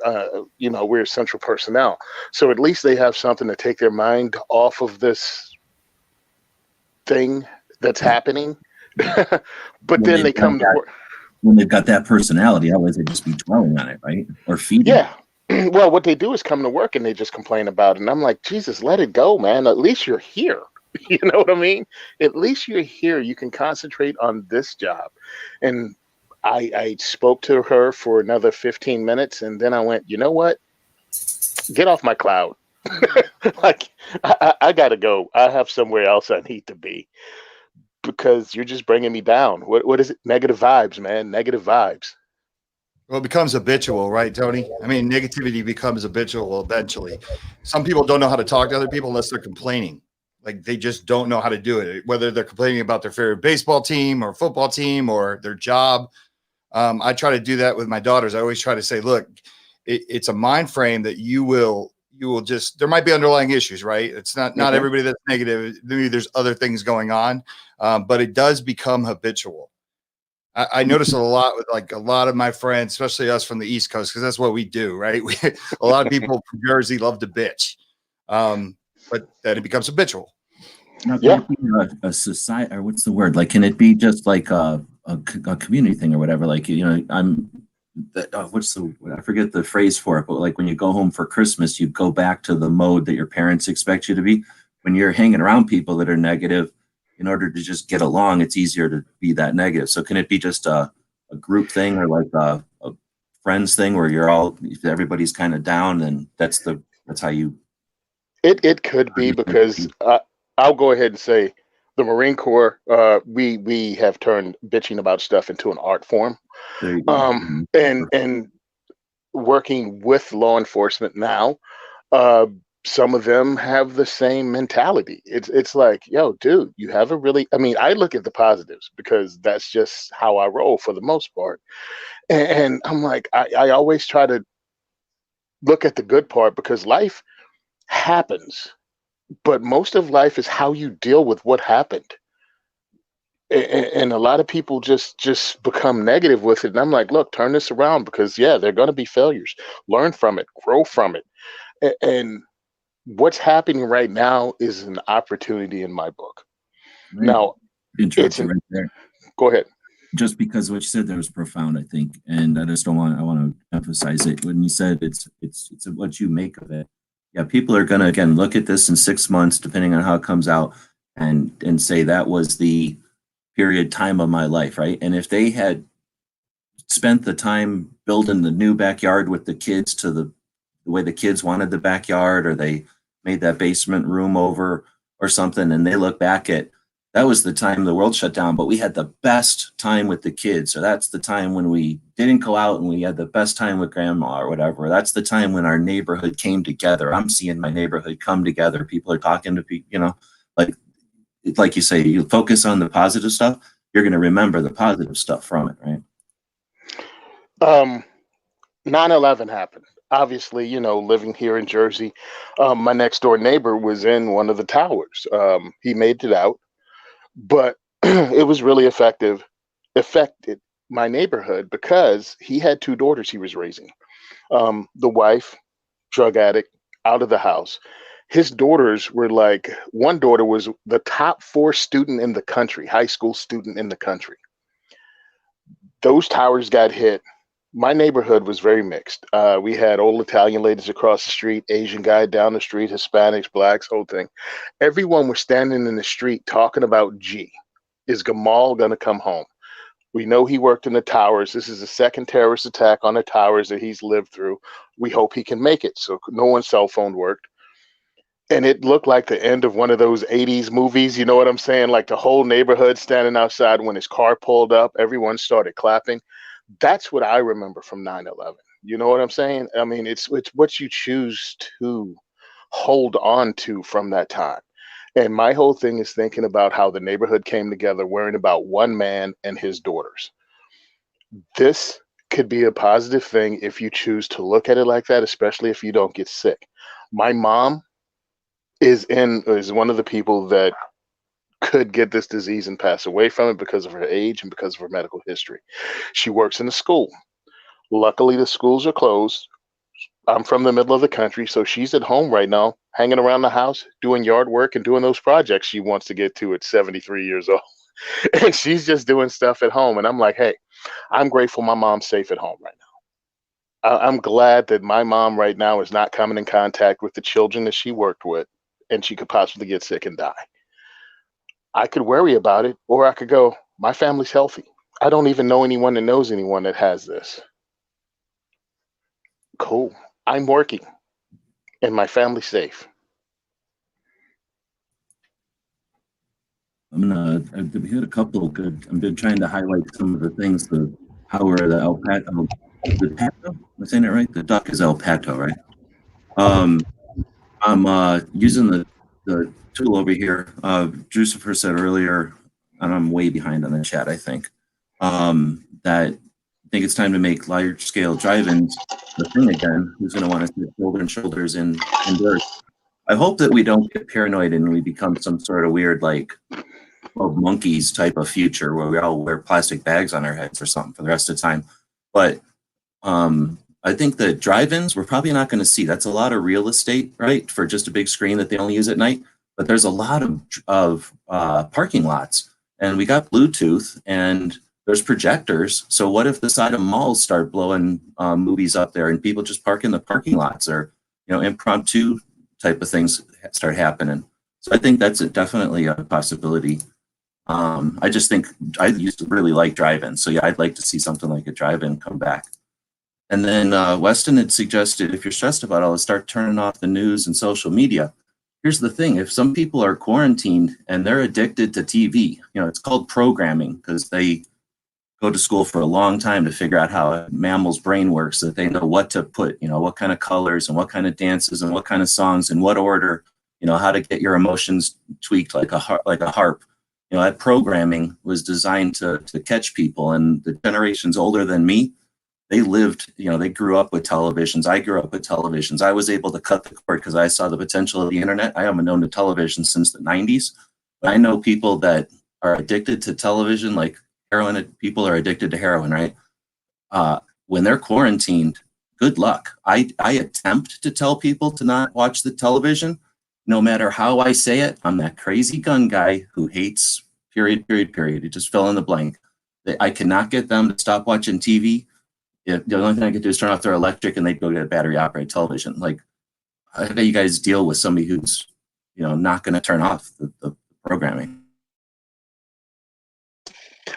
We're essential personnel. So at least they have something to take their mind off of this thing that's happening. But then they come to work. When they've got that personality, otherwise they'd just be dwelling on it, right? Or feeding. Yeah. Well, what they do is come to work and they just complain about it. And I'm like, Jesus, let it go, man. At least you're here. You know what I mean? At least you're here. You can concentrate on this job. And I spoke to her for another 15 minutes, and then I went, you know what? Get off my cloud. Like, I got to go. I have somewhere else I need to be, because you're just bringing me down. What is it? Negative vibes, man. Negative vibes. Well, it becomes habitual, right, Tony? I mean, negativity becomes habitual eventually. Some people don't know how to talk to other people unless they're complaining. Like, they just don't know how to do it, whether they're complaining about their favorite baseball team or football team or their job. I try to do that with my daughters. I always try to say, look, it's a mind frame that you will just, there might be underlying issues, right? It's not everybody that's negative. Maybe there's other things going on, but it does become habitual. I notice it a lot with like a lot of my friends, especially us from the East Coast, because that's what we do, right? A lot of people from Jersey love to bitch, but then it becomes habitual. Now, can it be a society, or what's the word? Like, can it be just like a community thing or whatever? Like, I forget the phrase for it, but like when you go home for Christmas, you go back to the mode that your parents expect you to be. When you're hanging around people that are negative, in order to just get along, it's easier to be that negative. So can it be just a group thing, or like a friends thing where if everybody's kind of down, then that's how you. It could be, because I'll go ahead and say the Marine Corps, we have turned bitching about stuff into an art form. There you go. And working with law enforcement now, some of them have the same mentality. It's like, yo, dude, you have I look at the positives, because that's just how I roll for the most part. And I'm like, I always try to look at the good part, because life happens, but most of life is how you deal with what happened. And a lot of people just become negative with it. And I'm like, look, turn this around, because they're going to be failures. Learn from it, grow from it. And what's happening right now is an opportunity in my book. Right. Now, interrupt you right there. Go ahead. Just because what you said there was profound, I think, and I want to emphasize it when you said it's what you make of it. Yeah, people are going to, again, look at this in 6 months, depending on how it comes out, and say that was the period time of my life, right? And if they had spent the time building the new backyard with the kids to the way the kids wanted the backyard, or they made that basement room over or something, and they look back at, that was the time the world shut down, but we had the best time with the kids. So that's the time when we didn't go out and we had the best time with grandma or whatever. That's the time when our neighborhood came together. I'm seeing my neighborhood come together. People are talking to people, like you say, you focus on the positive stuff, you're going to remember the positive stuff from it, right? 9/11 happened. obviously, living here in Jersey, my next door neighbor was in one of the towers. He made it out, but it was really affected my neighborhood because he had two daughters he was raising. The wife, drug addict, out of the house. His daughters were like, one daughter was the top four student in the country, high school student in the country. Those towers got hit. My neighborhood was very mixed. We had old Italian ladies across the street, Asian guy down the street, Hispanics, blacks, whole thing. Everyone was standing in the street talking about, gee, is Gamal going to come home? We know he worked in the towers. This is the second terrorist attack on the towers that he's lived through. We hope he can make it. So no one's cell phone worked. And it looked like the end of one of those 80s movies. You know what I'm saying? Like the whole neighborhood standing outside when his car pulled up, everyone started clapping. That's what I remember from 9/11. You know what I'm saying? I mean, it's what you choose to hold on to from that time. And my whole thing is thinking about how the neighborhood came together, worrying about one man and his daughters. This could be a positive thing if you choose to look at it like that, especially if you don't get sick. My mom is one of the people that could get this disease and pass away from it because of her age and because of her medical history. She works in a school. Luckily, the schools are closed. I'm from the middle of the country, so she's at home right now, hanging around the house, doing yard work and doing those projects she wants to get to at 73 years old. And she's just doing stuff at home. And I'm like, hey, I'm grateful my mom's safe at home right now. I'm glad that my mom right now is not coming in contact with the children that she worked with, and she could possibly get sick and die. I could worry about it, or I could go, my family's healthy. I don't even know anyone that knows anyone that has this. Cool. I'm working and my family's safe. We had a couple of good. I've been trying to highlight some of the things. How are the the pato? Am I saying it right? The duck is El Pato, right? I'm using the tool over here. Drusifer said earlier, and I'm way behind on the chat, I think, that I think it's time to make large scale drive-ins the thing again. Who's going to want to sit shoulder and shoulders in dirt? I hope that we don't get paranoid and we become some sort of weird, like, 12 monkeys type of future where we all wear plastic bags on our heads or something for the rest of the time. But I think the drive-ins we're probably not going to see. That's a lot of real estate, right, for just a big screen that they only use at night. But there's a lot of parking lots, and we got Bluetooth and there's projectors. So what if the side of malls start blowing movies up there and people just park in the parking lots, or impromptu type of things start happening? So I think that's definitely a possibility. I just think I used to really like drive-ins. So yeah, I'd like to see something like a drive-in come back. And then Weston had suggested, if you're stressed about all this, start turning off the news and social media. Here's the thing: if some people are quarantined and they're addicted to TV, it's called programming because they go to school for a long time to figure out how a mammal's brain works, so that they know what to put, what kind of colors and what kind of dances and what kind of songs in what order, how to get your emotions tweaked like a harp. That programming was designed to catch people, and the generations older than me, they lived, they grew up with televisions. I grew up with televisions. I was able to cut the cord because I saw the potential of the internet. I haven't known the television since the 90s. But I know people that are addicted to television, like heroin. People are addicted to heroin, right? When they're quarantined, good luck. I attempt to tell people to not watch the television. No matter how I say it, I'm that crazy gun guy who hates period. It just fill in the blank. I cannot get them to stop watching TV. The only thing I could do is turn off their electric and they'd go get a battery operated television. Like, how do you guys deal with somebody who's, not going to turn off the programming?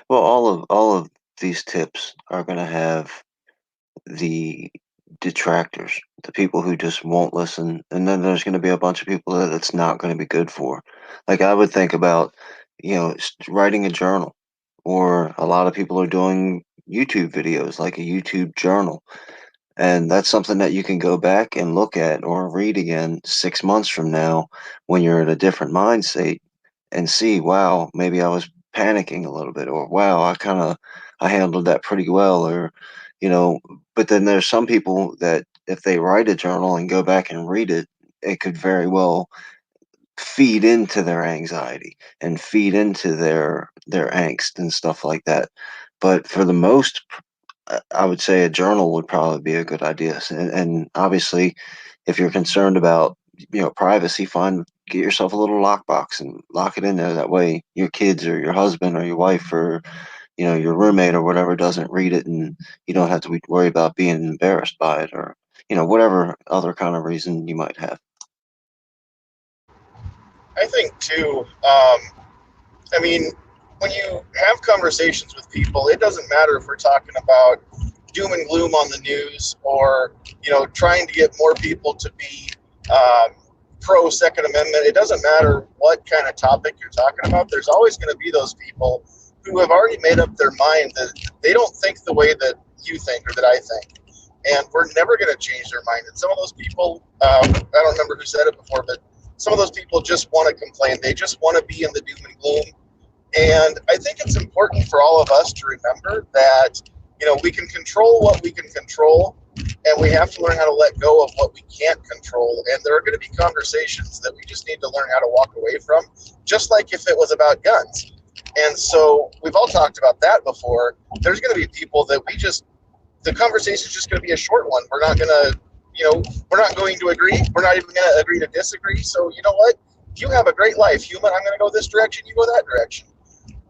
Well, all of these tips are going to have the detractors, the people who just won't listen, and then there's going to be a bunch of people that it's not going to be good for. Like, I would think about, writing a journal, or a lot of people are doing YouTube videos, like a YouTube journal. And that's something that you can go back and look at or read again 6 months from now when you're in a different mind state and see, wow, maybe I was panicking a little bit, or wow, I handled that pretty well, or, but then there's some people that if they write a journal and go back and read it, it could very well feed into their anxiety and feed into their angst and stuff like that. But for the most, I would say a journal would probably be a good idea. And obviously, if you're concerned about privacy, get yourself a little lockbox and lock it in there. That way, your kids or your husband or your wife or your roommate or whatever doesn't read it, and you don't have to worry about being embarrassed by it, or whatever other kind of reason you might have. I think too. I mean, when you have conversations with people, it doesn't matter if we're talking about doom and gloom on the news, or trying to get more people to be pro Second Amendment. It doesn't matter what kind of topic you're talking about. There's always going to be those people who have already made up their mind that they don't think the way that you think or that I think, and we're never going to change their mind. And some of those people, I don't remember who said it before, but some of those people just want to complain. They just want to be in the doom and gloom. And I think it's important for all of us to remember that, we can control what we can control, and we have to learn how to let go of what we can't control. And there are going to be conversations that we just need to learn how to walk away from, just like if it was about guns. And so we've all talked about that before. There's going to be people that the conversation is just going to be a short one. We're not going to, we're not going to agree. We're not even going to agree to disagree. So you know what? You have a great life, human. I'm going to go this direction. You go that direction.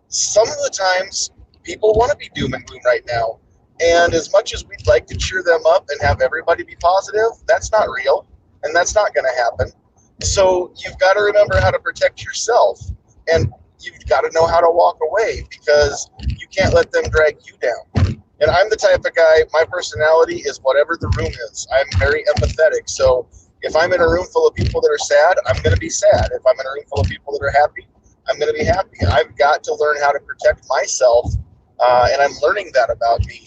Some of the times people want to be doom and gloom right now. And as much as we'd like to cheer them up and have everybody be positive, that's not real. And that's not going to happen. So you've got to remember how to protect yourself. And you've got to know how to walk away, because you can't let them drag you down. And I'm the type of guy, my personality is whatever the room is. I'm very empathetic. So if I'm in a room full of people that are sad, I'm going to be sad. If I'm in a room full of people that are happy, I'm going to be happy. I've got to learn how to protect myself, and I'm learning that about me.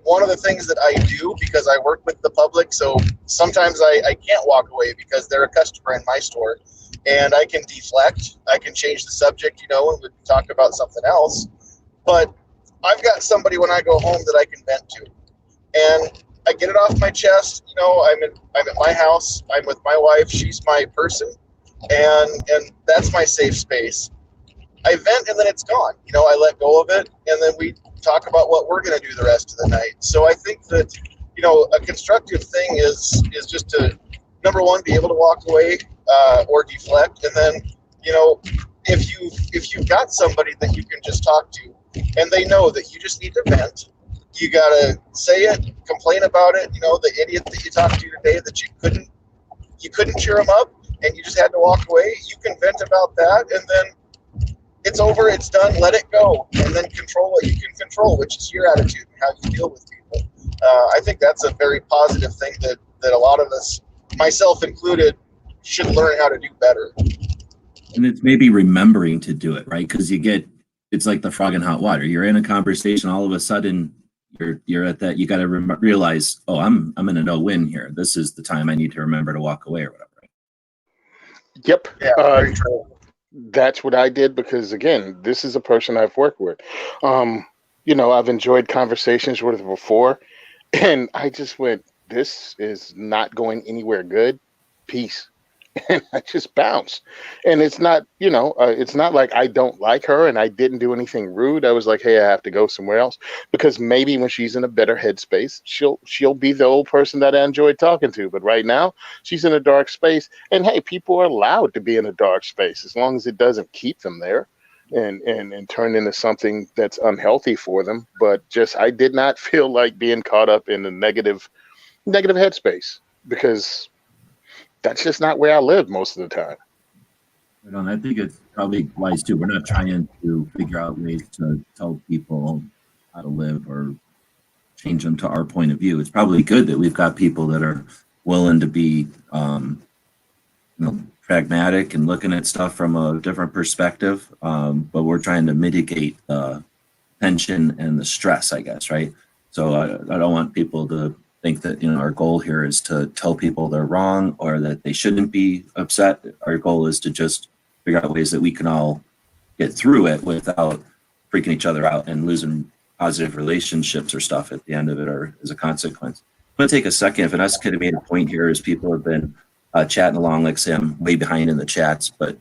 One of the things that I do, because I work with the public, so sometimes I can't walk away because they're a customer in my store, and I can deflect. I can change the subject, and we can talk about something else. But I've got somebody when I go home that I can vent to, and I get it off my chest. I'm at my house. I'm with my wife. She's my person, and that's my safe space. I vent, and then it's gone. I let go of it, and then we talk about what we're going to do the rest of the night. So I think that a constructive thing is just to, number one, be able to walk away or deflect, and then if you've got somebody that you can just talk to, and they know that you just need to vent, you got to say it, complain about it. The idiot that you talked to today that you couldn't cheer him up, and you just had to walk away. You can vent about that, and then it's over, it's done, let it go, and then control what you can control, which is your attitude and how you deal with people. I think that's a very positive thing that a lot of us, myself included, should learn how to do better. And it's maybe remembering to do it, right? Because it's like the frog in hot water. You're in a conversation, all of a sudden you're at that, you got to realize, oh, I'm in a no-win here. This is the time I need to remember to walk away or whatever. Yep. Yeah, very true. That's what I did, because again, this is a person I've worked with. I've enjoyed conversations with her before, and I just went, this is not going anywhere good. Peace. And I just bounced. And it's not, it's not like I don't like her and I didn't do anything rude. I was like, hey, I have to go somewhere else, because maybe when she's in a better headspace, she'll be the old person that I enjoyed talking to. But right now she's in a dark space, and hey, people are allowed to be in a dark space as long as it doesn't keep them there and turn into something that's unhealthy for them. But just, I did not feel like being caught up in the negative headspace, because that's just not where I live most of the time. I think it's probably wise too. We're not trying to figure out ways to tell people how to live or change them to our point of view. It's probably good that we've got people that are willing to be, pragmatic and looking at stuff from a different perspective. But we're trying to mitigate the tension and the stress, I guess, right? So I don't want people to think that our goal here is to tell people they're wrong or that they shouldn't be upset. Our goal is to just figure out ways that we can all get through it without freaking each other out and losing positive relationships or stuff at the end of it, or as a consequence. going to take a second. Vanessa could have made a point here as people have been chatting along. Like say I'm way behind in the chats, but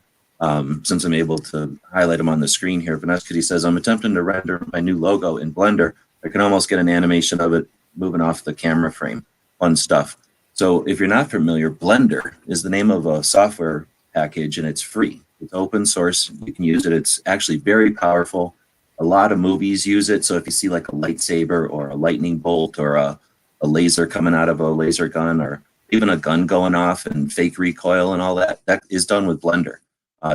since I'm able to highlight them on the screen here, Vanessa Kitty says, I'm attempting to render my new logo in Blender. I can almost get an animation of it moving off the camera frame. Fun stuff. So if you're not familiar, Blender is the name of a software package, and it's free. It's open source. You can use it. It's actually very powerful. A lot of movies use it. So if you see like a lightsaber or a lightning bolt or a laser coming out of a laser gun or even a gun going off and fake recoil and all that, that is done with Blender.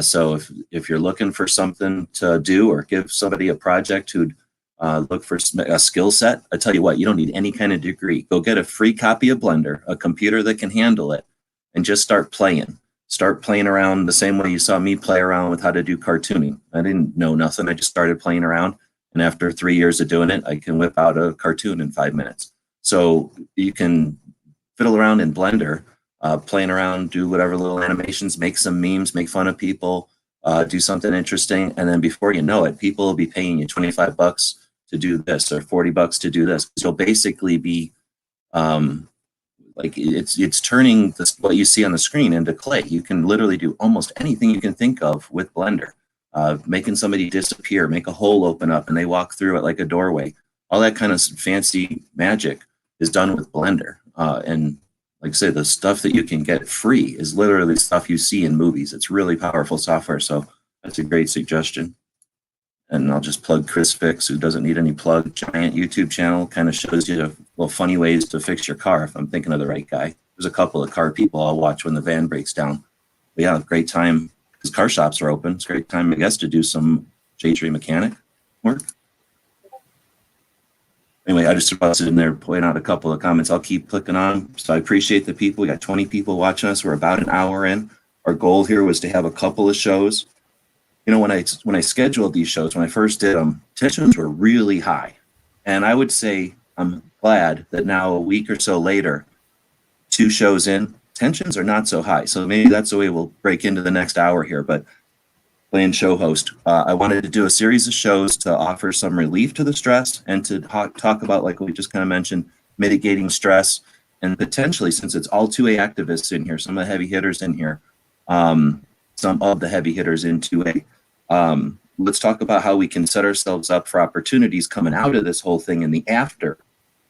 So if you're looking for something to do or give somebody a project who'd look for a skill set, I tell you what, you don't need any kind of degree. Go get a free copy of Blender, a computer that can handle it, and just start playing. Start playing around the same way you saw me play around with how to do cartooning. I didn't know nothing. I just started playing around. And after 3 years of doing it, I can whip out a cartoon in 5 minutes. So you can fiddle around in Blender, playing around, do whatever little animations, make some memes, make fun of people, do something interesting. And then before you know it, people will be paying you $25 to do this or $40 to do this. You'll basically be like it's turning this, what you see on the screen into clay. You can literally do almost anything you can think of with Blender. Making somebody disappear, make a hole open up and they walk through it like a doorway. All that kind of fancy magic is done with Blender. And like I said, the stuff that you can get free is literally stuff you see in movies. It's really powerful software. So that's a great suggestion. And I'll just plug Chris Fix, who doesn't need any plug. Giant YouTube channel, kind of shows you little funny ways to fix your car if I'm thinking of the right guy. There's a couple of car people I'll watch when the van breaks down. But yeah, great time because car shops are open. It's a great time, I guess, to do some J-Tree mechanic work. Anyway, I just busted in there, point out a couple of comments. I'll keep clicking on. So I appreciate the people. We got 20 people watching us. We're about an hour in. Our goal here was to have a couple of shows. You know, when I scheduled these shows, when I first did them, tensions were really high. And I would say I'm glad that now a week or so later, 2 shows in, tensions are not so high. So maybe that's the way we'll break into the next hour here. But playing show host, I wanted to do a series of shows to offer some relief to the stress and to talk about, like we just kind of mentioned, mitigating stress and potentially, since it's all 2A activists in here, some of the heavy hitters in here, some of the heavy hitters in 2A. Let's talk about how we can set ourselves up for opportunities coming out of this whole thing in the after,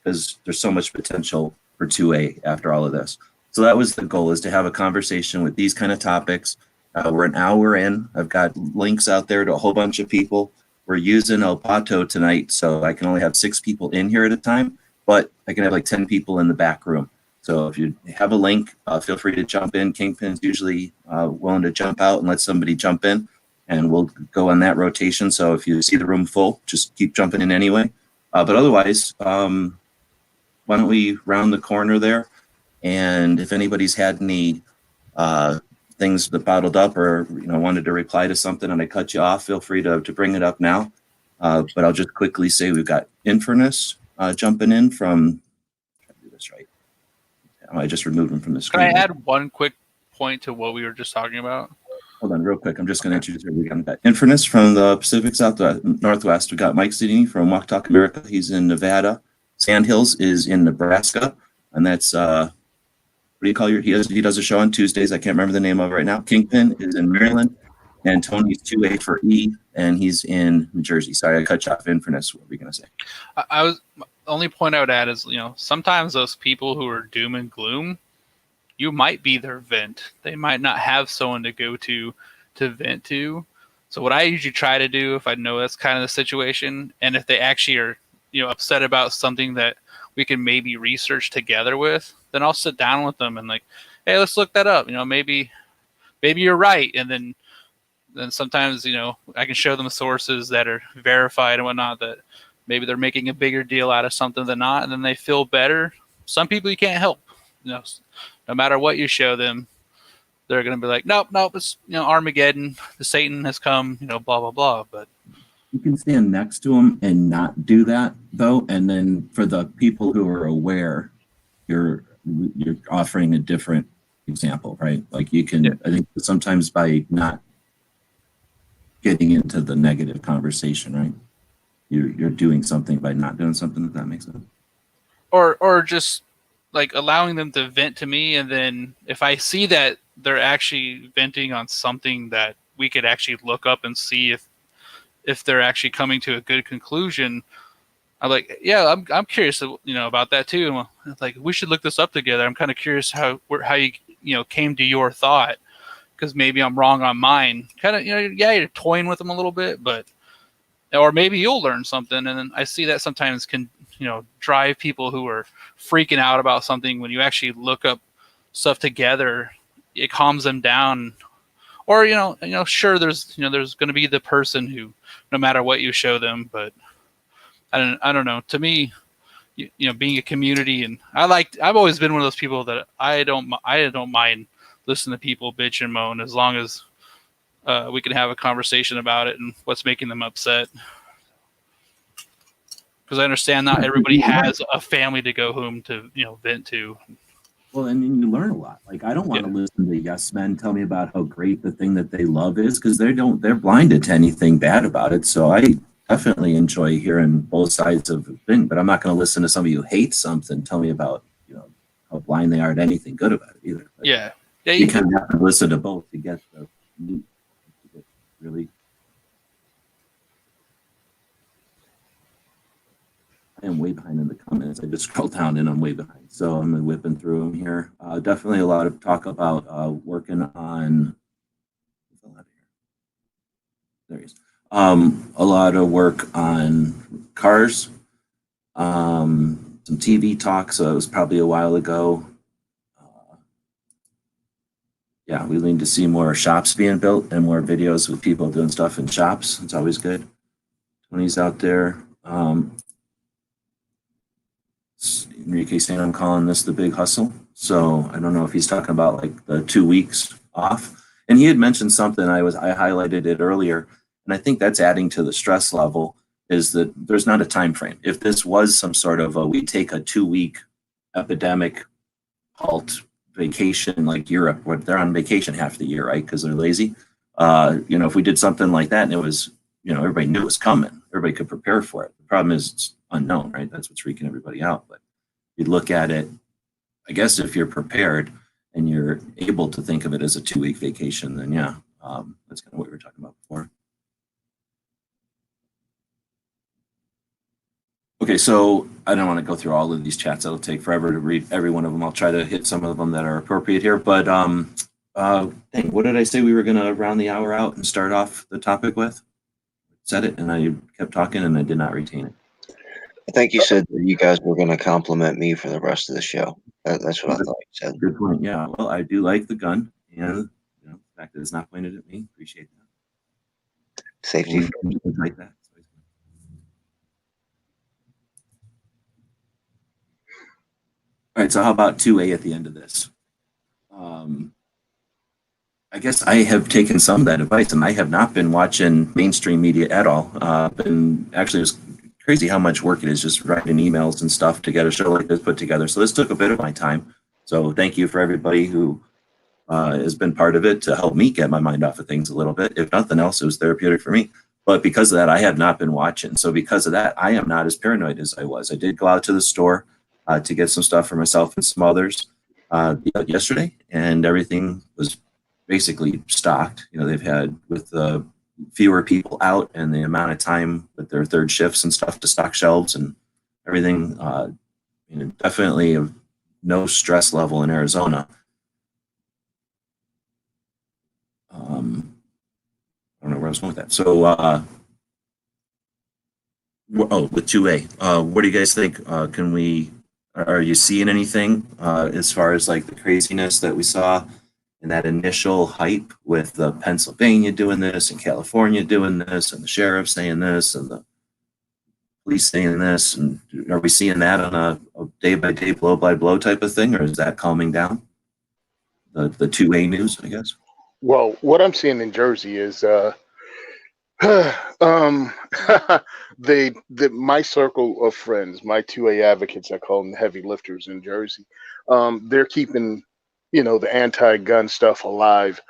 because there's so much potential for 2A after all of this. So that was the goal, is to have a conversation with these kind of topics. We're an hour in. I've got links out there to a whole bunch of people. We're using El Pato tonight, so I can only have 6 people in here at a time, but I can have like 10 people in the back room. So if you have a link, feel free to jump in. Kingpin's usually willing to jump out and let somebody jump in, and we'll go on that rotation. So if you see the room full, just keep jumping in anyway. But otherwise, why don't we round the corner there? And if anybody's had any things that bottled up or wanted to reply to something and I cut you off, feel free to bring it up now. But I'll just quickly say we've got Infernus jumping in from, try to do this right. I just removed him from the screen. Can I add one quick point to what we were just talking about? Hold on real quick. I'm just going to introduce everybody. We've got Infernus from the Pacific Northwest. We've got Mike Sidney from Walk Talk America. He's in Nevada. Sandhills is in Nebraska. And that's, what do you call he does a show on Tuesdays. I can't remember the name of it right now. Kingpin is in Maryland. And Tony's 2A for E, and he's in New Jersey. Sorry, I cut you off. Infernus. What were you going to say? The only point I would add is, sometimes those people who are doom and gloom, you might be their vent. They might not have someone to go to vent to. So what I usually try to do, if I know that's kind of the situation, and if they actually are, upset about something that we can maybe research together with, then I'll sit down with them and like, hey, let's look that up. Maybe you're right. And then sometimes, I can show them sources that are verified and whatnot, that maybe they're making a bigger deal out of something than not, and then they feel better. Some people you can't help. No matter what you show them, they're going to be like, nope, it's Armageddon, the Satan has come, blah blah blah. But you can stand next to them and not do that though, and then for the people who are aware, you're offering a different example, right? Like you can, yeah. I think sometimes by not getting into the negative conversation, right? You're doing something by not doing something, if that makes sense. Or just like allowing them to vent to me, and then if I see that they're actually venting on something that we could actually look up and see if they're actually coming to a good conclusion, I'm like, yeah, I'm curious, about that too. And like, we should look this up together. I'm kind of curious how you came to your thought, because maybe I'm wrong on mine. Kind of, yeah, you're toying with them a little bit, but or maybe you'll learn something. And then I see that sometimes can, drive people who are freaking out about something. When you actually look up stuff together, it calms them down. Or, sure, there's going to be the person who, no matter what you show them, but I don't know. To me, being a community, and I've always been one of those people that I don't mind listening to people bitch and moan, as long as we can have a conversation about it and what's making them upset. Because I understand not everybody has a family to go home to, vent to. Well, and then you learn a lot. Like, I don't want to listen to yes men tell me about how great the thing that they love is, because they're blinded to anything bad about it. So I definitely enjoy hearing both sides of the thing, but I'm not going to listen to somebody who hates something tell me about, how blind they are at anything good about it either. But yeah, you kind of have to listen to both to get really. I am way behind in the comments. I just scrolled down and I'm way behind. So I'm whipping through them here. Definitely a lot of talk about working on. There he is. A lot of work on cars. Some TV talk. So it was probably a while ago. Yeah, we need to see more shops being built and more videos with people doing stuff in shops. It's always good. Tony's out there. Enrique saying I'm calling this the big hustle. So I don't know if he's talking about like the 2 weeks off. And he had mentioned something, I highlighted it earlier, and I think that's adding to the stress level, is that there's not a time frame. If this was some sort of we take a 2-week epidemic halt vacation like Europe, where they're on vacation half the year, right? Because they're lazy. If we did something like that and it was, everybody knew it was coming, everybody could prepare for it. The problem is it's unknown, right? That's what's freaking everybody out. But you look at it, I guess if you're prepared and you're able to think of it as a 2-week vacation, then yeah, that's kind of what we were talking about before. Okay, so I don't want to go through all of these chats. That'll take forever to read every one of them. I'll try to hit some of them that are appropriate here. But what did I say we were going to round the hour out and start off the topic with? Said it, and I kept talking, and I did not retain it. I think you said that you guys were going to compliment me for the rest of the show. That's what I thought you said. Good point. Yeah. Well, I do like the gun, and the fact that it's not pointed at me. Appreciate that. Safety. Like that. All right. So how about 2A at the end of this? I guess I have taken some of that advice, and I have not been watching mainstream media at all. Actually, it was crazy how much work it is just writing emails and stuff to get a show like this put together. So this took a bit of my time. So thank you for everybody who has been part of it to help me get my mind off of things a little bit. If nothing else, it was therapeutic for me. But because of that, I have not been watching. So because of that, I am not as paranoid as I was. I did go out to the store to get some stuff for myself and some others yesterday, and everything was basically stocked. They've had, with fewer people out and the amount of time with their third shifts and stuff to stock shelves and everything, definitely no stress level in Arizona. I don't know where I was going with that. So, with 2A, what do you guys think? Are you seeing anything as far as like the craziness that we saw in that initial hype with Pennsylvania doing this and California doing this and the sheriff saying this and the police saying this? And are we seeing that on a day-by-day, blow-by-blow type of thing, or is that calming down? The 2A news, I guess. Well, what I'm seeing in Jersey is my circle of friends, my 2A advocates, I call them heavy lifters in Jersey, they're keeping the anti-gun stuff alive,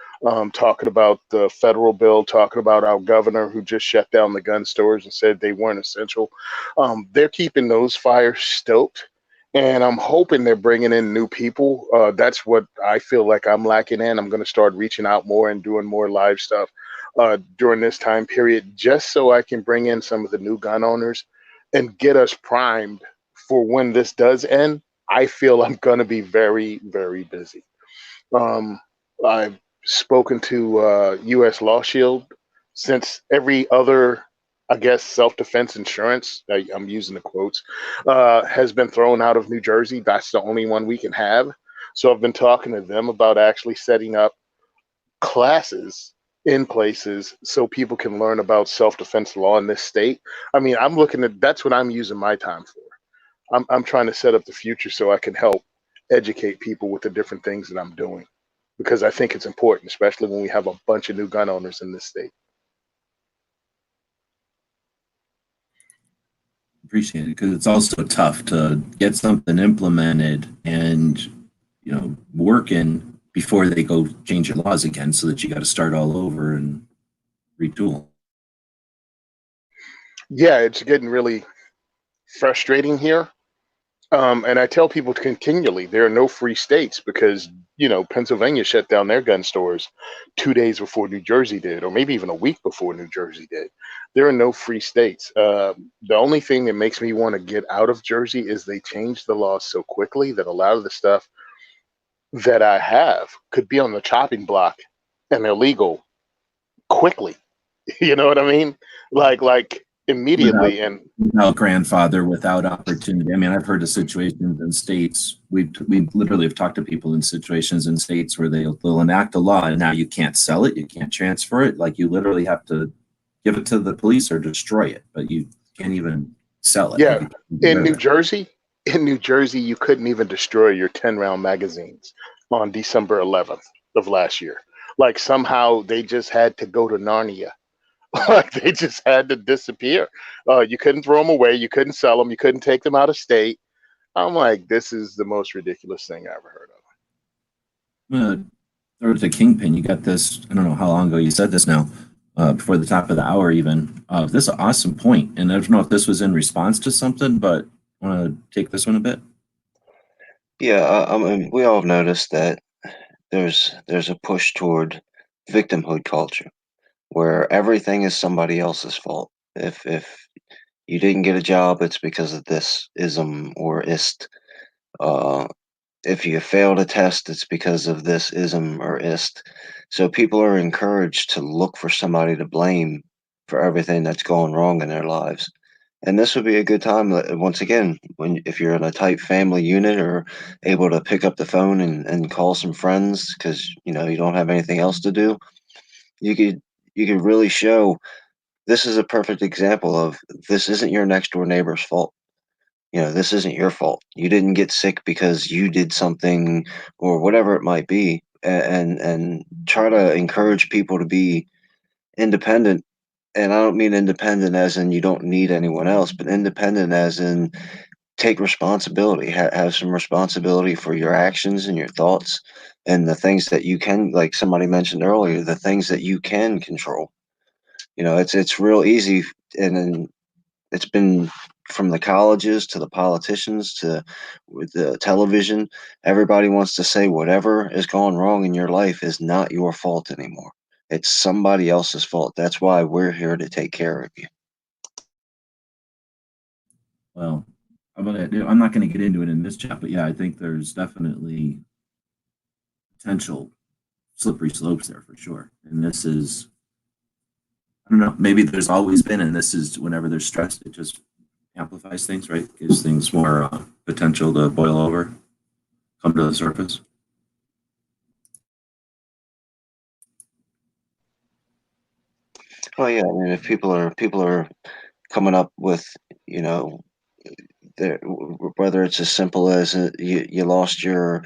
talking about the federal bill, talking about our governor who just shut down the gun stores and said they weren't essential. They're keeping those fires stoked, And I'm hoping they're bringing in new people. That's what I feel like I'm lacking in. I'm going to start reaching out more and doing more live stuff during this time period, just so I can bring in some of the new gun owners and get us primed for when this does end. I feel I'm going to be very, very busy. Um, I've spoken to U.S. Law Shield since every other, I guess, self-defense insurance, I'm using the quotes, has been thrown out of New Jersey. That's the only one we can have. So I've been talking to them about actually setting up classes in places so people can learn about self-defense law in this state. I mean, I'm looking at that's what I'm using my time for. I'm trying to set up the future so I can help educate people with the different things that I'm doing because I think it's important, especially when we have a bunch of new gun owners in this state. Appreciate it, because it's also tough to get something implemented and working before they go change your laws again, so that you got to start all over and retool. Yeah, it's getting really frustrating here. And I tell people continually there are no free states because, Pennsylvania shut down their gun stores 2 days before New Jersey did, or maybe even a week before New Jersey did. There are no free states. The only thing that makes me want to get out of Jersey is they changed the laws so quickly that a lot of the stuff that I have could be on the chopping block and illegal quickly. You know what I mean? Like Without, immediately. And without grandfather, without opportunity. I mean, I've heard of situations in states. We literally have talked to people in situations in states where they'll enact a law, and now you can't sell it, you can't transfer it. Like, you literally have to give it to the police or destroy it, but you can't even sell it. yeah, Like, in New Jersey, you couldn't even destroy your 10-round magazines on December 11th of last year. Like somehow they just had to go to Narnia. Like they just had to disappear. You couldn't throw them away. You couldn't sell them. You couldn't take them out of state. I'm like, this is the most ridiculous thing I ever heard of. Throw it to Kingpin. You got this. I don't know how long ago you said this now, before the top of the hour even. This is an awesome point, and I don't know if this was in response to something, but I want to take this one a bit. Yeah, I mean, we all have noticed that there's a push toward victimhood culture where everything is somebody else's fault. If you didn't get a job, it's because of this ism or ist. Uh, if you failed a test, it's because of this ism or ist. So people are encouraged to look for somebody to blame for everything that's going wrong in their lives. And this would be a good time, once again, when if you're in a tight family unit or able to pick up the phone and call some friends because you don't have anything else to do, you could really show this is a perfect example of this isn't your next door neighbor's fault. This isn't your fault. You didn't get sick because you did something or whatever it might be, and try to encourage people to be independent. And I don't mean independent as in you don't need anyone else, but independent as in take responsibility, have some responsibility for your actions and your thoughts and the things that you can, like somebody mentioned earlier, the things that you can control. It's real easy, and then it's been from the colleges to the politicians to with the television. Everybody wants to say whatever is going wrong in your life is not your fault anymore. It's somebody else's fault. That's why we're here to take care of you. Well, I'm not gonna get into it in this chat, but yeah, I think there's definitely potential slippery slopes there for sure. And this is, I don't know, maybe there's always been, and this is whenever they're stressed, it just amplifies things, right? Gives things more potential to boil over, come to the surface. Well, yeah, I mean, if people are coming up with, you know, whether it's as simple as you lost your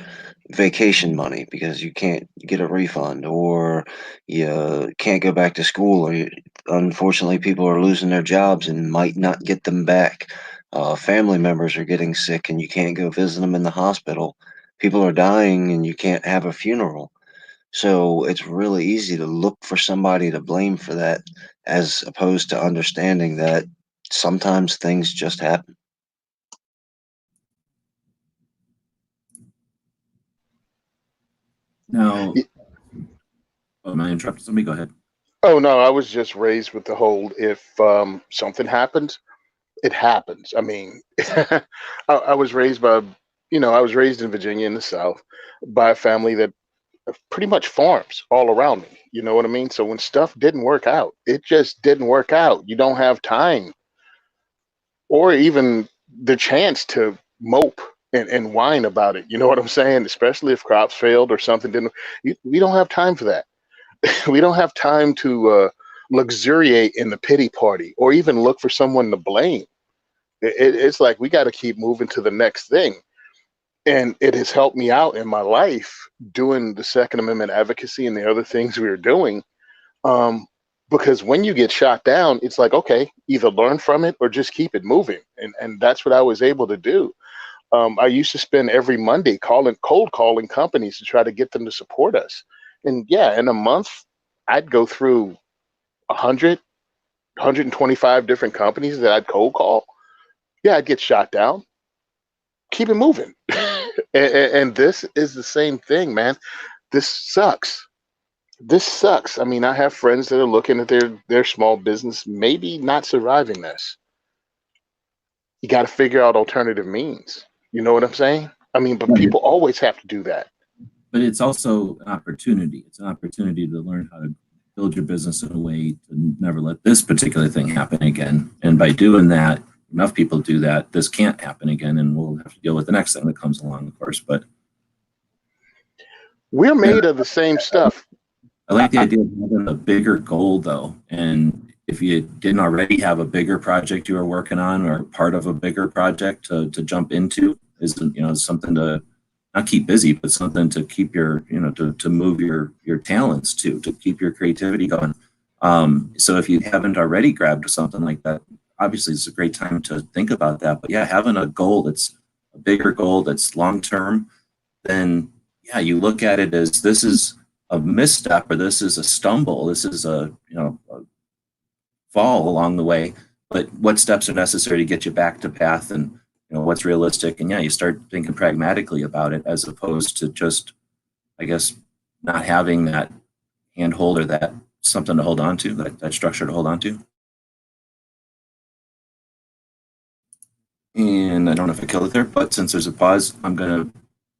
vacation money because you can't get a refund, or you can't go back to school, or unfortunately people are losing their jobs and might not get them back. Family members are getting sick and you can't go visit them in the hospital. People are dying and you can't have a funeral. So it's really easy to look for somebody to blame for that, as opposed to understanding that sometimes things just happen. Now, am I interrupting somebody? Go ahead. Oh no, I was just raised with the whole if something happens, it happens. I mean, I was raised by, I was raised in Virginia in the South by a family that pretty much farms all around me. You know what I mean? So when stuff didn't work out, it just didn't work out. You don't have time or even the chance to mope and whine about it. You know what I'm saying? Especially if crops failed or something didn't. We don't have time for that. We don't have time to luxuriate in the pity party or even look for someone to blame. It's like we got to keep moving to the next thing. And it has helped me out in my life doing the Second Amendment advocacy and the other things we were doing. Because when you get shot down, it's like, okay, either learn from it or just keep it moving. And that's what I was able to do. I used to spend every Monday cold calling companies to try to get them to support us. And yeah, in a month, I'd go through 100, 125 different companies that I'd cold call. Yeah, I'd get shot down. Keep it moving. And this is the same thing, man. This sucks. This sucks. I mean, I have friends that are looking at their small business, maybe not surviving this. You got to figure out alternative means. You know what I'm saying? I mean, but people always have to do that. But it's also an opportunity. It's an opportunity to learn how to build your business in a way to never let this particular thing happen again. And by doing that, enough people do that, this can't happen again, and we'll have to deal with the next thing that comes along, of course. But we're made of the same stuff. I like the idea of having a bigger goal, though. And if you didn't already have a bigger project you were working on or part of a bigger project to jump into, is something to not keep busy, but something to keep your, to move your talents to keep your creativity going. So if you haven't already grabbed something like that, obviously it's a great time to think about that. But yeah, having a goal that's a bigger goal that's long term, then yeah, you look at it as this is a misstep or this is a stumble, this is a fall along the way, but what steps are necessary to get you back to path, and what's realistic. And yeah, you start thinking pragmatically about it as opposed to just, I guess, not having that handhold or that something to hold on to, that structure to hold on to. And I don't know if I killed it there, but since there's a pause, I'm going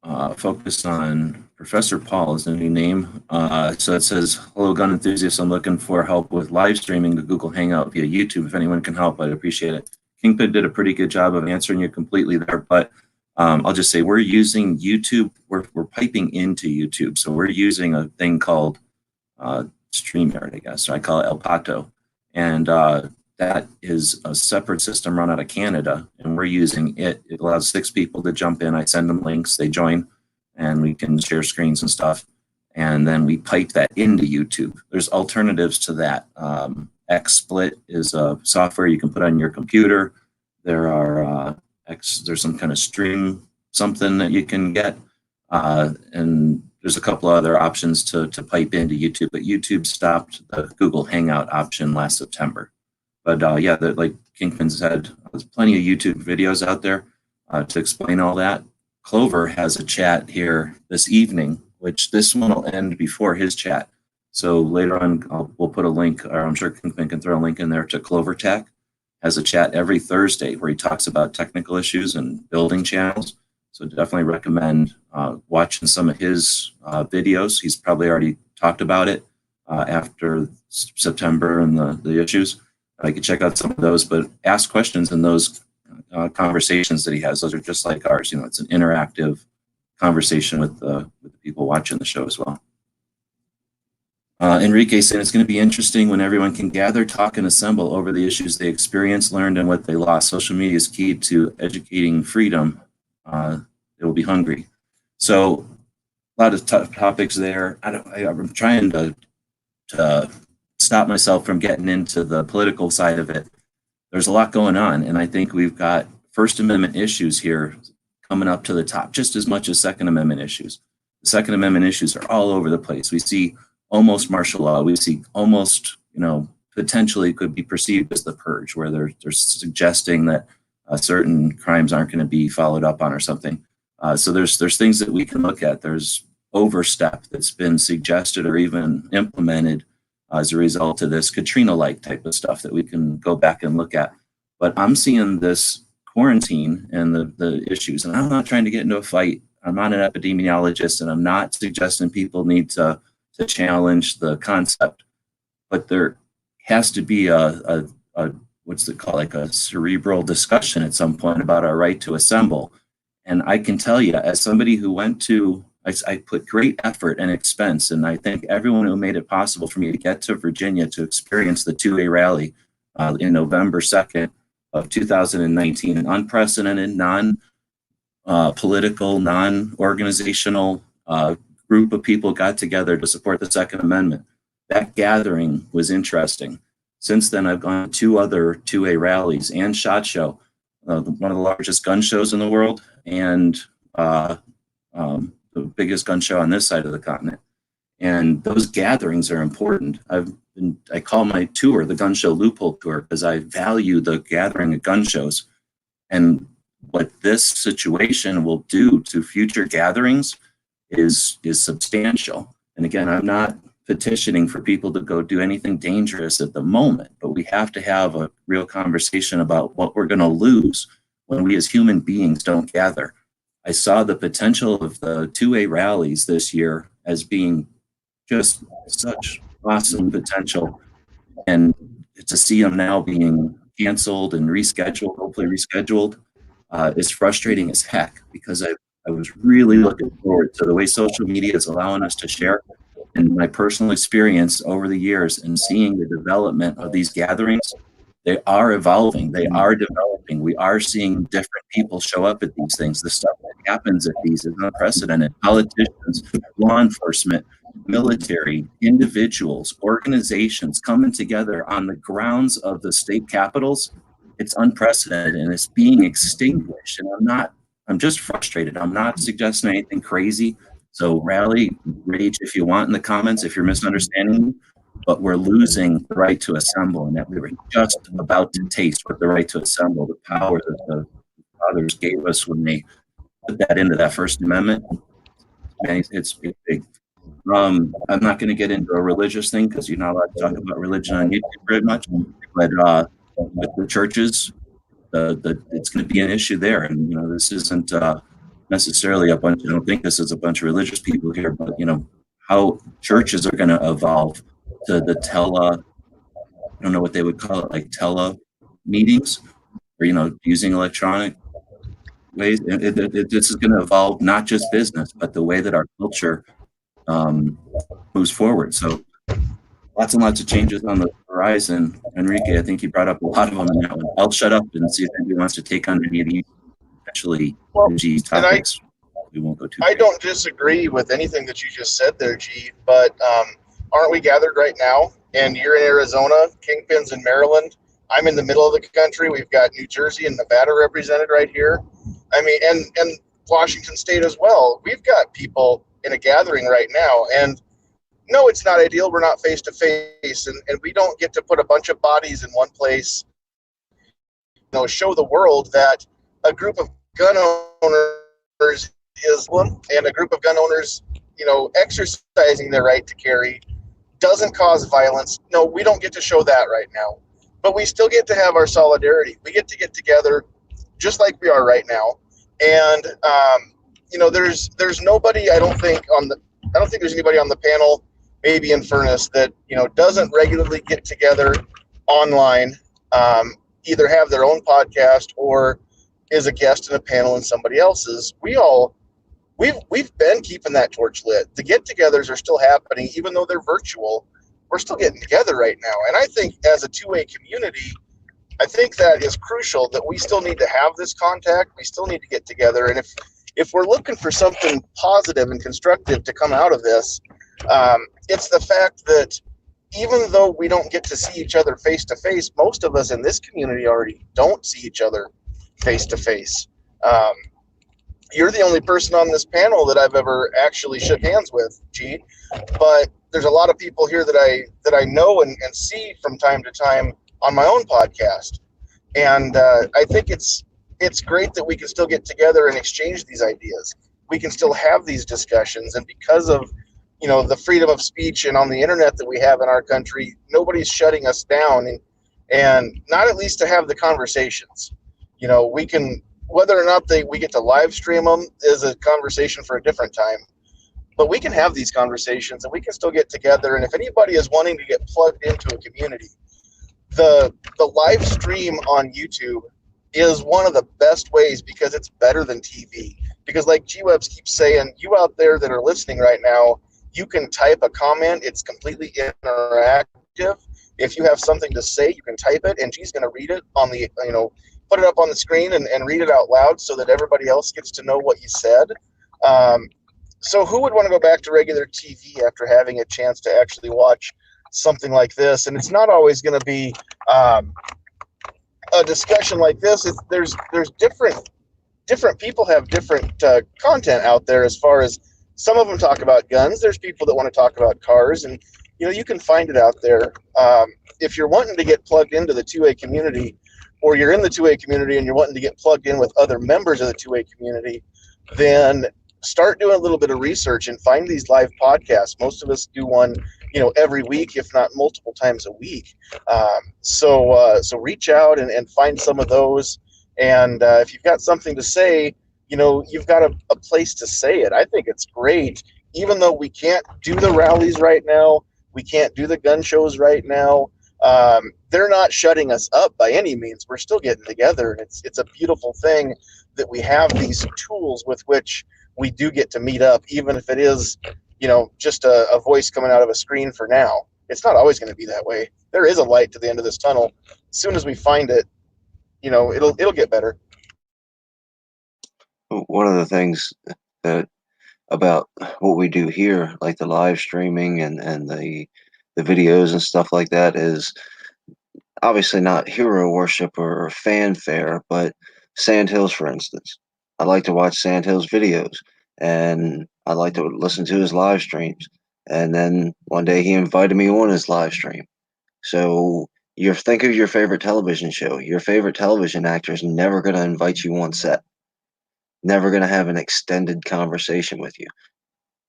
to focus on Professor Paul is the new name. So it says, hello, gun enthusiasts. I'm looking for help with live streaming the Google Hangout via YouTube. If anyone can help, I'd appreciate it. Kingpin did a pretty good job of answering you completely there, but I'll just say we're using YouTube. We're piping into YouTube. So we're using a thing called StreamYard, I guess. I call it El Pato. And that is a separate system run out of Canada, and we're using it. It allows 6 people to jump in. I send them links, they join, and we can share screens and stuff. And then we pipe that into YouTube. There's alternatives to that. XSplit is a software you can put on your computer. There are there's some kind of stream something that you can get, and there's a couple other options to pipe into YouTube. But YouTube stopped the Google Hangout option last September. But yeah, like Kingpin said, there's plenty of YouTube videos out there to explain all that. Clover has a chat here this evening, which this one will end before his chat. So later on, we'll put a link, or I'm sure Kingpin can throw a link in there to Clover Tech. Has a chat every Thursday where he talks about technical issues and building channels. So definitely recommend watching some of his videos. He's probably already talked about it after September and the issues. I could check out some of those, but ask questions in those conversations that he has. Those are just like ours. It's an interactive conversation with the people watching the show as well. Enrique saying it's going to be interesting when everyone can gather, talk, and assemble over the issues they experienced, learned, and what they lost. Social media is key to educating freedom. They will be hungry. So a lot of tough topics there. I'm trying to stop myself from getting into the political side of it. There's a lot going on, and I think we've got First Amendment issues here coming up to the top just as much as Second Amendment issues. The Second Amendment issues are all over the place. We see almost martial law. We see almost, potentially could be perceived as the purge, where they're suggesting that certain crimes aren't going to be followed up on or something. So there's things that we can look at. There's overstep that's been suggested or even implemented as a result of this Katrina-like type of stuff that we can go back and look at. But I'm seeing this quarantine and the issues, and I'm not trying to get into a fight. I'm not an epidemiologist, and I'm not suggesting people need to challenge the concept, but there has to be a what's it called, like a cerebral discussion at some point about our right to assemble. And I can tell you, as somebody who went to, I put great effort and expense, and I thank everyone who made it possible for me to get to Virginia to experience the 2A rally in November 2nd of 2019, an unprecedented, non-political, non-organizational group of people got together to support the Second Amendment. That gathering was interesting. Since then, I've gone to 2 other 2A rallies and SHOT Show, one of the largest gun shows in the world, and the biggest gun show on this side of the continent. And those gatherings are important. I call my tour the Gun Show Loophole Tour because I value the gathering at gun shows. And what this situation will do to future gatherings is substantial. And again, I'm not petitioning for people to go do anything dangerous at the moment, but we have to have a real conversation about what we're going to lose when we as human beings don't gather. I saw the potential of the 2A rallies this year as being just such awesome potential, and to see them now being canceled and rescheduled, hopefully rescheduled, is frustrating as heck, because I was really looking forward to the way social media is allowing us to share, and my personal experience over the years and seeing the development of these gatherings. They are evolving, they are developing. We are seeing different people show up at these things. The stuff that happens at these is unprecedented. Politicians, law enforcement, military, individuals, organizations coming together on the grounds of the state capitals. It's unprecedented, and it's being extinguished. And I'm just frustrated. I'm not suggesting anything crazy. So rally, rage if you want in the comments if you're misunderstanding me, but we're losing the right to assemble, and that we were just about to taste what the right to assemble, the power that the fathers gave us when they put that into that First Amendment. Man, it's big. I'm not going to get into a religious thing because you're not allowed to talk about religion on YouTube very much, but with the churches, it's going to be an issue there. And, this isn't necessarily I don't think this is a bunch of religious people here, but, how churches are going to evolve to the I don't know what they would call it, like tele meetings, or, using electronic ways. This is going to evolve not just business, but the way that our culture moves forward. So lots and lots of changes on the horizon. Enrique, I think you brought up a lot of them in that one. I'll shut up and see if anybody wants to take on any of these actually G topics. We won't go too I don't disagree with anything that you just said there, G, but aren't we gathered right now? And you're in Arizona, Kingpin's in Maryland. I'm in the middle of the country. We've got New Jersey and Nevada represented right here. I mean, and Washington State as well. We've got people in a gathering right now. And no, it's not ideal. We're not face to face, and we don't get to put a bunch of bodies in one place. Show the world that a group of gun owners is one, and a group of gun owners, exercising their right to carry doesn't cause violence. No, we don't get to show that right now, but we still get to have our solidarity. We get together just like we are right now. And, there's nobody, I don't think there's anybody on the panel, maybe in Furnace, that, doesn't regularly get together online, either have their own podcast or is a guest in a panel in somebody else's. We've been keeping that torch lit. The get-togethers are still happening, even though they're virtual. We're still getting together right now. And I think as a 2A community, I think that is crucial, that we still need to have this contact. We still need to get together. And if we're looking for something positive and constructive to come out of this, it's the fact that even though we don't get to see each other face to face, most of us in this community already don't see each other face to face. You're the only person on this panel that I've ever actually shook hands with, G. But there's a lot of people here that I know and see from time to time on my own podcast. And I think it's great that we can still get together and exchange these ideas. we can still have these discussions. And because of, the freedom of speech and on the internet that we have in our country, nobody's shutting us down, and not at least to have the conversations. We can, whether or not we get to live stream them is a conversation for a different time. But we can have these conversations and we can still get together. And if anybody is wanting to get plugged into a community, the live stream on YouTube is one of the best ways, because it's better than TV. Because like G-Webs keeps saying, you out there that are listening right now, you can type a comment. It's completely interactive. If you have something to say, you can type it, and she's going to read it on the, put it up on the screen and read it out loud so that everybody else gets to know what you said. So who would want to go back to regular TV after having a chance to actually watch something like this? And it's not always going to be a discussion like this. There's different people have different content out there. As far as some of them talk about guns, there's people that want to talk about cars, and you can find it out there. If you're wanting to get plugged into the 2A community, or you're in the 2A community and you're wanting to get plugged in with other members of the 2A community, then start doing a little bit of research and find these live podcasts. Most of us do one, every week, if not multiple times a week. So reach out and find some of those. And if you've got something to say, you've got a place to say it. I think it's great. Even though we can't do the rallies right now, we can't do the gun shows right now, they're not shutting us up by any means. We're still getting together, and it's a beautiful thing that we have these tools with which we do get to meet up, even if it is, just a voice coming out of a screen for now. It's not always going to be that way. There is a light to the end of this tunnel. As soon as we find it, it'll get better. One of the things that about what we do here, like the live streaming and the videos and stuff like that, is obviously not hero worship or fanfare, but Sandhills, for instance. I like to watch Sandhills videos, and I like to listen to his live streams. And then one day he invited me on his live stream. So think of your favorite television show. Your favorite television actor is never going to invite you on set. Never going to have an extended conversation with you.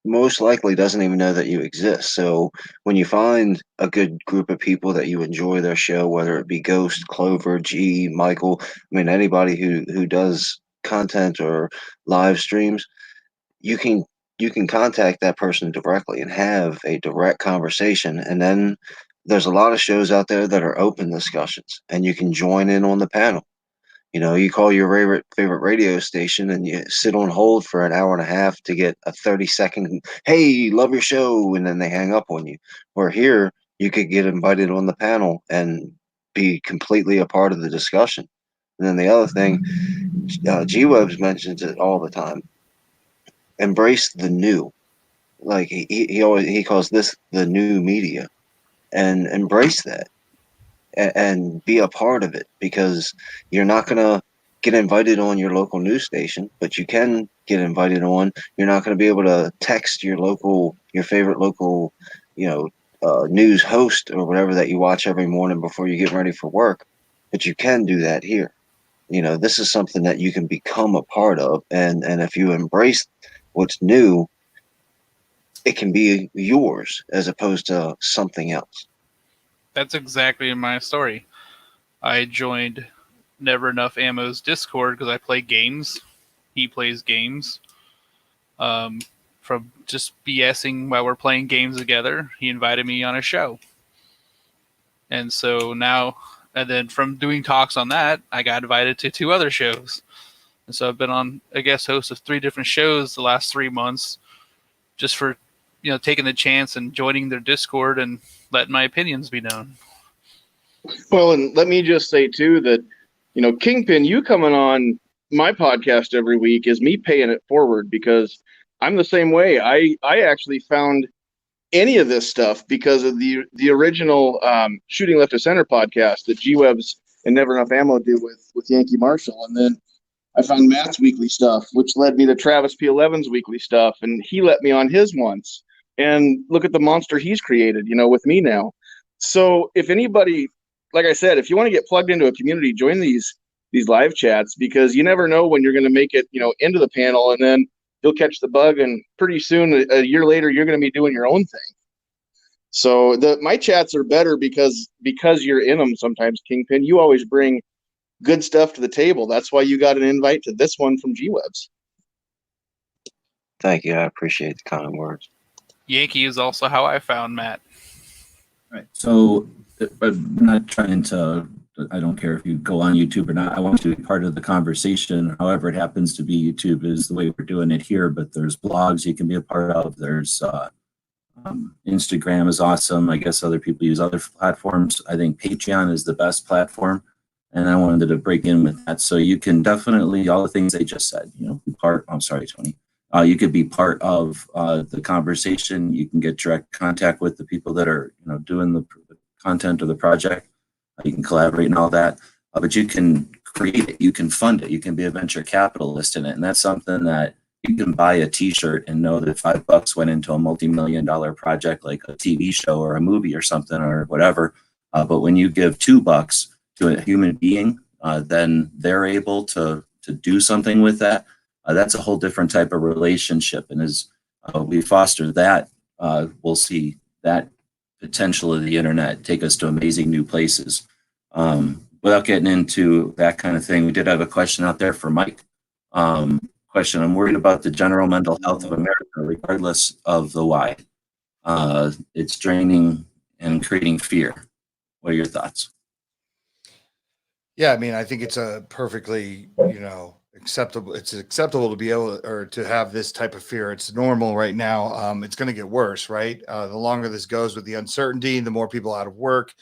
Most likely doesn't even know that you exist. So when you find a good group of people that you enjoy their show, whether it be Ghost, Clover, G, Michael, anybody who does content or live streams, you can contact that person directly and have a direct conversation. And then there's a lot of shows out there that are open discussions, and you can join in on the panel. You call your favorite radio station and you sit on hold for an hour and a half to get a 30-second, hey, love your show, and then they hang up on you. Or here, you could get invited on the panel and be completely a part of the discussion. And then the other thing, G-Webs mentions it all the time. Embrace the new. Like he calls this the new media, and embrace that. And be a part of it, because you're not going to get invited on your local news station, but you can get invited on. You're not going to be able to text your favorite local, news host or whatever that you watch every morning before you get ready for work, but you can do that here. This is something that you can become a part of, and if you embrace what's new, it can be yours as opposed to something else. That's exactly my story. I joined Never Enough Ammo's Discord because I play games. He plays games. From just BSing while we're playing games together, he invited me on a show. And so now, and then from doing talks on that, I got invited to 2 other shows. And so I've been on a guest host of 3 different shows the last 3 months, just for taking the chance and joining their Discord and letting my opinions be known. Well, and let me just say too that, Kingpin, you coming on my podcast every week is me paying it forward, because I'm the same way. I actually found any of this stuff because of the original Shooting Left of Center podcast that G-Webs and Never Enough Ammo do with Yankee Marshall. And then I found Matt's weekly stuff, which led me to Travis P11's weekly stuff, and he let me on his once. And look at the monster he's created, with me now. So if anybody, like I said, if you want to get plugged into a community, join these live chats, because you never know when you're going to make it, into the panel. And then you'll catch the bug, and pretty soon, a year later, you're going to be doing your own thing. So my chats are better because you're in them sometimes, Kingpin. You always bring good stuff to the table. That's why you got an invite to this one from G-Webs. Thank you. I appreciate the kind words. Yankee is also how I found Matt. Right. So I'm not trying to, I don't care if you go on YouTube or not. I want you to be part of the conversation. However it happens to be, YouTube is the way we're doing it here, but there's blogs you can be a part of. There's Instagram is awesome. I guess other people use other platforms. I think Patreon is the best platform. And I wanted to break in with that. So you can definitely, all the things they just said, I'm sorry, Tony. You could be part of the conversation. You can get direct contact with the people that are, doing the content of the project. You can collaborate and all that. But you can create it. You can fund it. You can be a venture capitalist in it. And that's something that you can buy a T-shirt and know that $5 went into a multi-million-dollar project like a TV show or a movie or something or whatever. But when you give $2 to a human being, then they're able to do something with that. That's a whole different type of relationship. And as we foster that, we'll see that potential of the internet take us to amazing new places. Without getting into that kind of thing, we did have a question out there for Mike. Question, I'm worried about the general mental health of America, regardless of the why. It's draining and creating fear. What are your thoughts? Yeah, I mean, I think it's a perfectly, acceptable. It's acceptable to be able or to have this type of fear. It's normal right now. It's going to get worse, right? The longer this goes with the uncertainty, the more people out of work.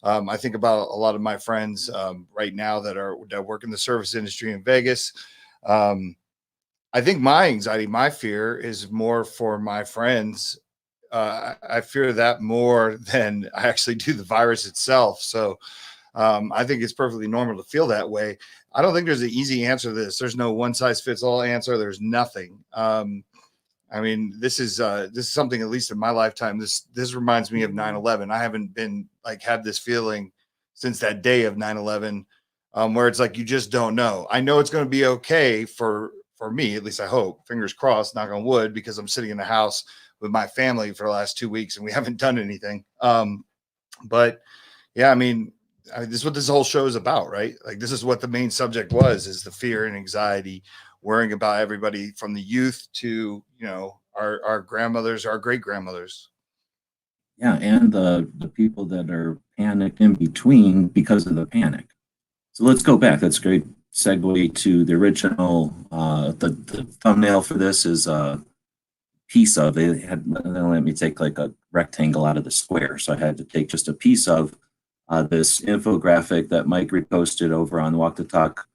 I think about a lot of my friends right now that work in the service industry in Vegas. I think my anxiety, my fear is more for my friends. I fear that more than I actually do the virus itself. So I think it's perfectly normal to feel that way. I don't think there's an easy answer to this. There's no one size fits all answer. There's nothing. I mean, this is something, at least in my lifetime, this reminds me of 9/11. I haven't been had this feeling since that day of 9/11, where it's like, you just don't know. I know it's going to be okay for me, at least I hope, fingers crossed, knock on wood, because I'm sitting in the house with my family for the last 2 weeks and we haven't done anything. But yeah, I mean, this is what this whole show is about, right? Like, this is what the main subject was, is the fear and anxiety, worrying about everybody from the youth to, our grandmothers, our great grandmothers. Yeah, and the people that are panicked in between because of the panic. So let's go back. That's a great segue to the original. The thumbnail for this is a piece of. They let me take like a rectangle out of the square, so I had to take just a piece of this infographic that Mike reposted over on Walk the Talk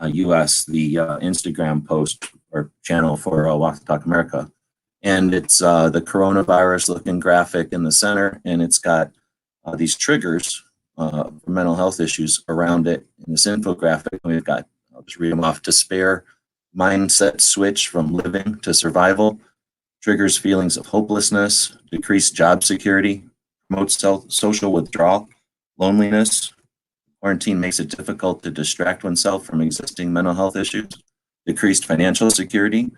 US, the Instagram post or channel for Walk the Talk America. And it's the coronavirus looking graphic in the center, and it's got these triggers for mental health issues around it in this infographic. We've got, I'll just read them off: despair, mindset switch from living to survival, triggers feelings of hopelessness, decreased job security, promotes social withdrawal, loneliness, quarantine makes it difficult to distract oneself from existing mental health issues, decreased financial security,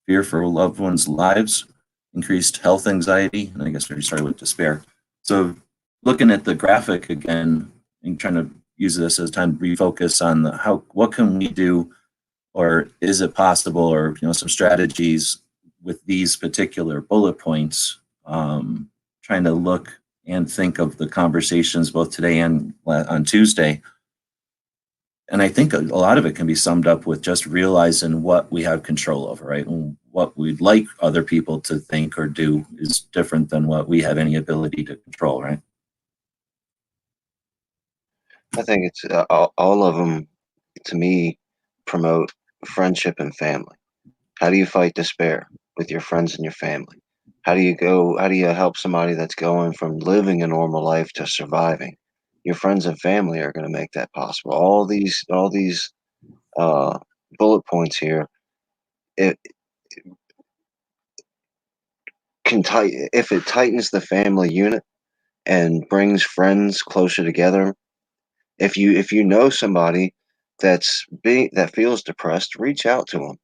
fear for loved ones' lives, increased health anxiety, and I guess we started with despair. So looking at the graphic again and trying to use this as time to refocus on what can we do, or is it possible, or some strategies with these particular bullet points, trying to look and think of the conversations both today and on Tuesday. And I think a lot of it can be summed up with just realizing what we have control over, right? And what we'd like other people to think or do is different than what we have any ability to control, right? I think it's all of them, to me, promote friendship and family. How do you fight despair with your friends and your family? How do you help somebody that's going from living a normal life to surviving? Your friends and family are going to make that possible. All these bullet points here, it if it tightens the family unit and brings friends closer together. If you know somebody that feels depressed, reach out to them.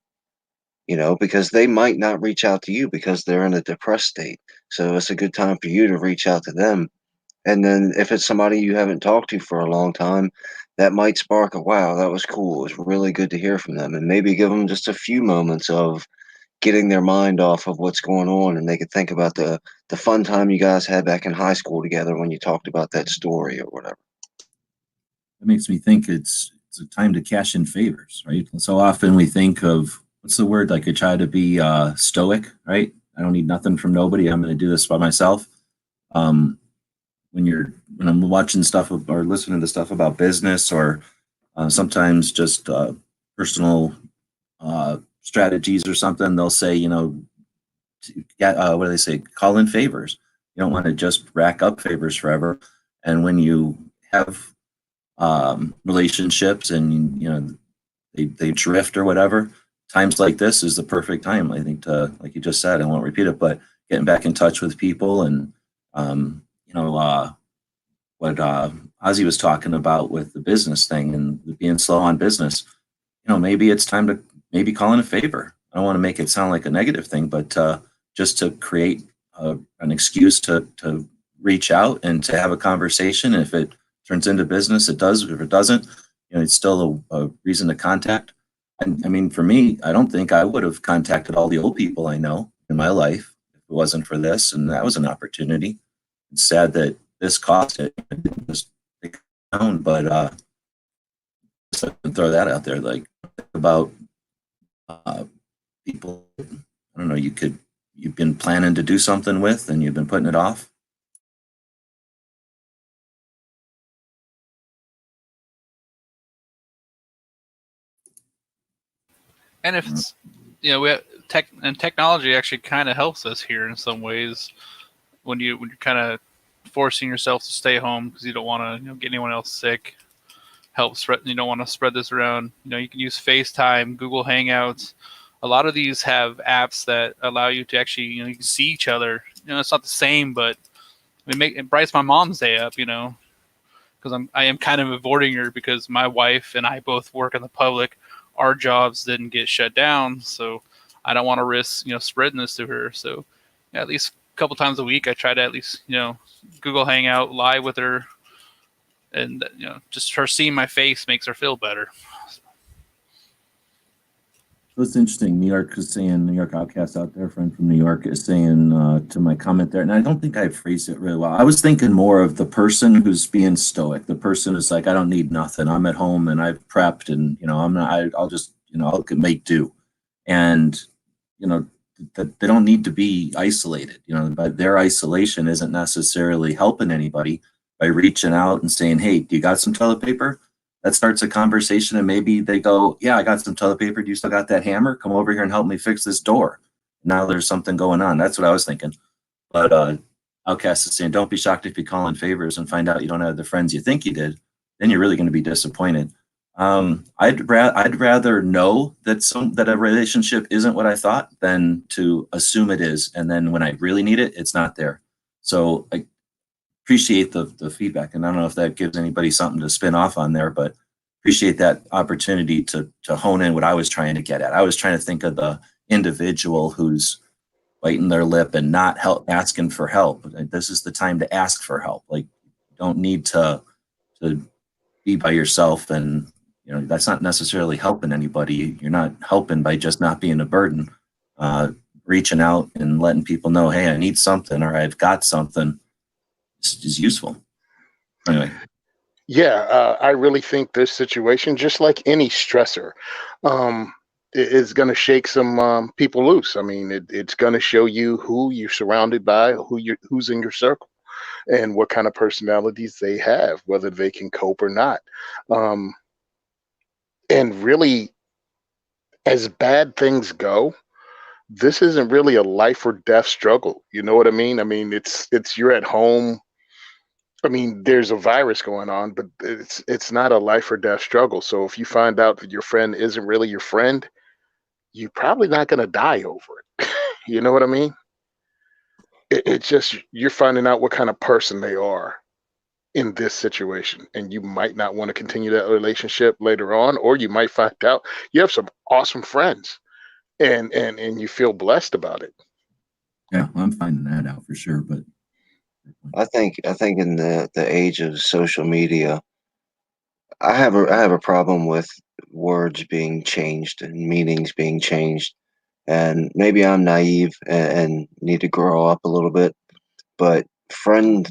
because they might not reach out to you because they're in a depressed state. So it's a good time for you to reach out to them. And then if it's somebody you haven't talked to for a long time, that might spark a wow, that was cool. It was really good to hear from them. And maybe give them just a few moments of getting their mind off of what's going on, and they could think about the fun time you guys had back in high school together when you talked about that story or whatever. It makes me think it's a time to cash in favors, right? So often we think of, what's the word? Like I try to be stoic, right? I don't need nothing from nobody. I'm going to do this by myself. When I'm watching stuff or listening to stuff about business, or sometimes just personal strategies or something, they'll say, what do they say? Call in favors. You don't want to just rack up favors forever. And when you have relationships and they drift or whatever, times like this is the perfect time, I think, to, like you just said, I won't repeat it, but getting back in touch with people. And what Ozzy was talking about with the business thing and being slow on business, maybe it's time to maybe call in a favor. I don't want to make it sound like a negative thing, but just to create an excuse to reach out and to have a conversation. And if it turns into business, it does. If it doesn't, it's still a reason to contact. And I mean, for me, I don't think I would have contacted all the old people I know in my life if it wasn't for this. And that was an opportunity. It's sad that this cost it. I didn't just take it down, but just throw that out there. Like, about people, I don't know, you've been planning to do something with and you've been putting it off. And if it's, we have technology actually kind of helps us here in some ways when you're kind of forcing yourself to stay home because you don't want to get anyone else sick. Help spread. You don't want to spread this around. You can use FaceTime, Google Hangouts. A lot of these have apps that allow you to actually, you can see each other. It's not the same, but it brightens my mom's day up. Because I am kind of avoiding her because my wife and I both work in the public. Our jobs didn't get shut down, so I don't want to risk spreading this to her. So at least a couple times a week, I try to at least Google Hangout live with her, and just her seeing my face makes her feel better. So it's interesting. New York Outcast out there, friend from New York, is saying to my comment there, and I don't think I phrased it really well. I was thinking more of the person who's being stoic. The person who's like, I don't need nothing. I'm at home and I've prepped, and I'm not. I'll just I'll make do, and that they don't need to be isolated. But their isolation isn't necessarily helping anybody by reaching out and saying, hey, do you got some toilet paper? That starts a conversation, and maybe they go, yeah, I got some toilet paper. Do you still got that hammer? Come over here and help me fix this door. Now there's something going on. That's what I was thinking. But Outcast is saying, don't be shocked if you call in favors and find out you don't have the friends you think you did. Then you're really going to be disappointed. I'd rather know that a relationship isn't what I thought than to assume it is. And then when I really need it, it's not there. So I appreciate the feedback, and I don't know if that gives anybody something to spin off on there, but appreciate that opportunity to hone in what I was trying to get at. I was trying to think of the individual who's biting their lip and not asking for help. This is the time to ask for help. Like, you don't need to be by yourself, and that's not necessarily helping anybody. You're not helping by just not being a burden. Reaching out and letting people know, hey, I need something, or I've got something, is useful. Anyway. Yeah, I really think this situation, just like any stressor, is going to shake some people loose. I mean, it's going to show you who you're surrounded by, who's in your circle, and what kind of personalities they have, whether they can cope or not. And really, as bad things go, this isn't really a life or death struggle. You know what I mean? I mean, it's you're at home. I mean, there's a virus going on, but it's not a life or death struggle. So if you find out that your friend isn't really your friend, you're probably not going to die over it. You know what I mean? It's just you're finding out what kind of person they are in this situation, and you might not want to continue that relationship later on, or you might find out you have some awesome friends and you feel blessed about it. Yeah, I'm finding that out for sure. But I think in the age of social media, I have a problem with words being changed and meanings being changed. And maybe I'm naive and need to grow up a little bit, but friend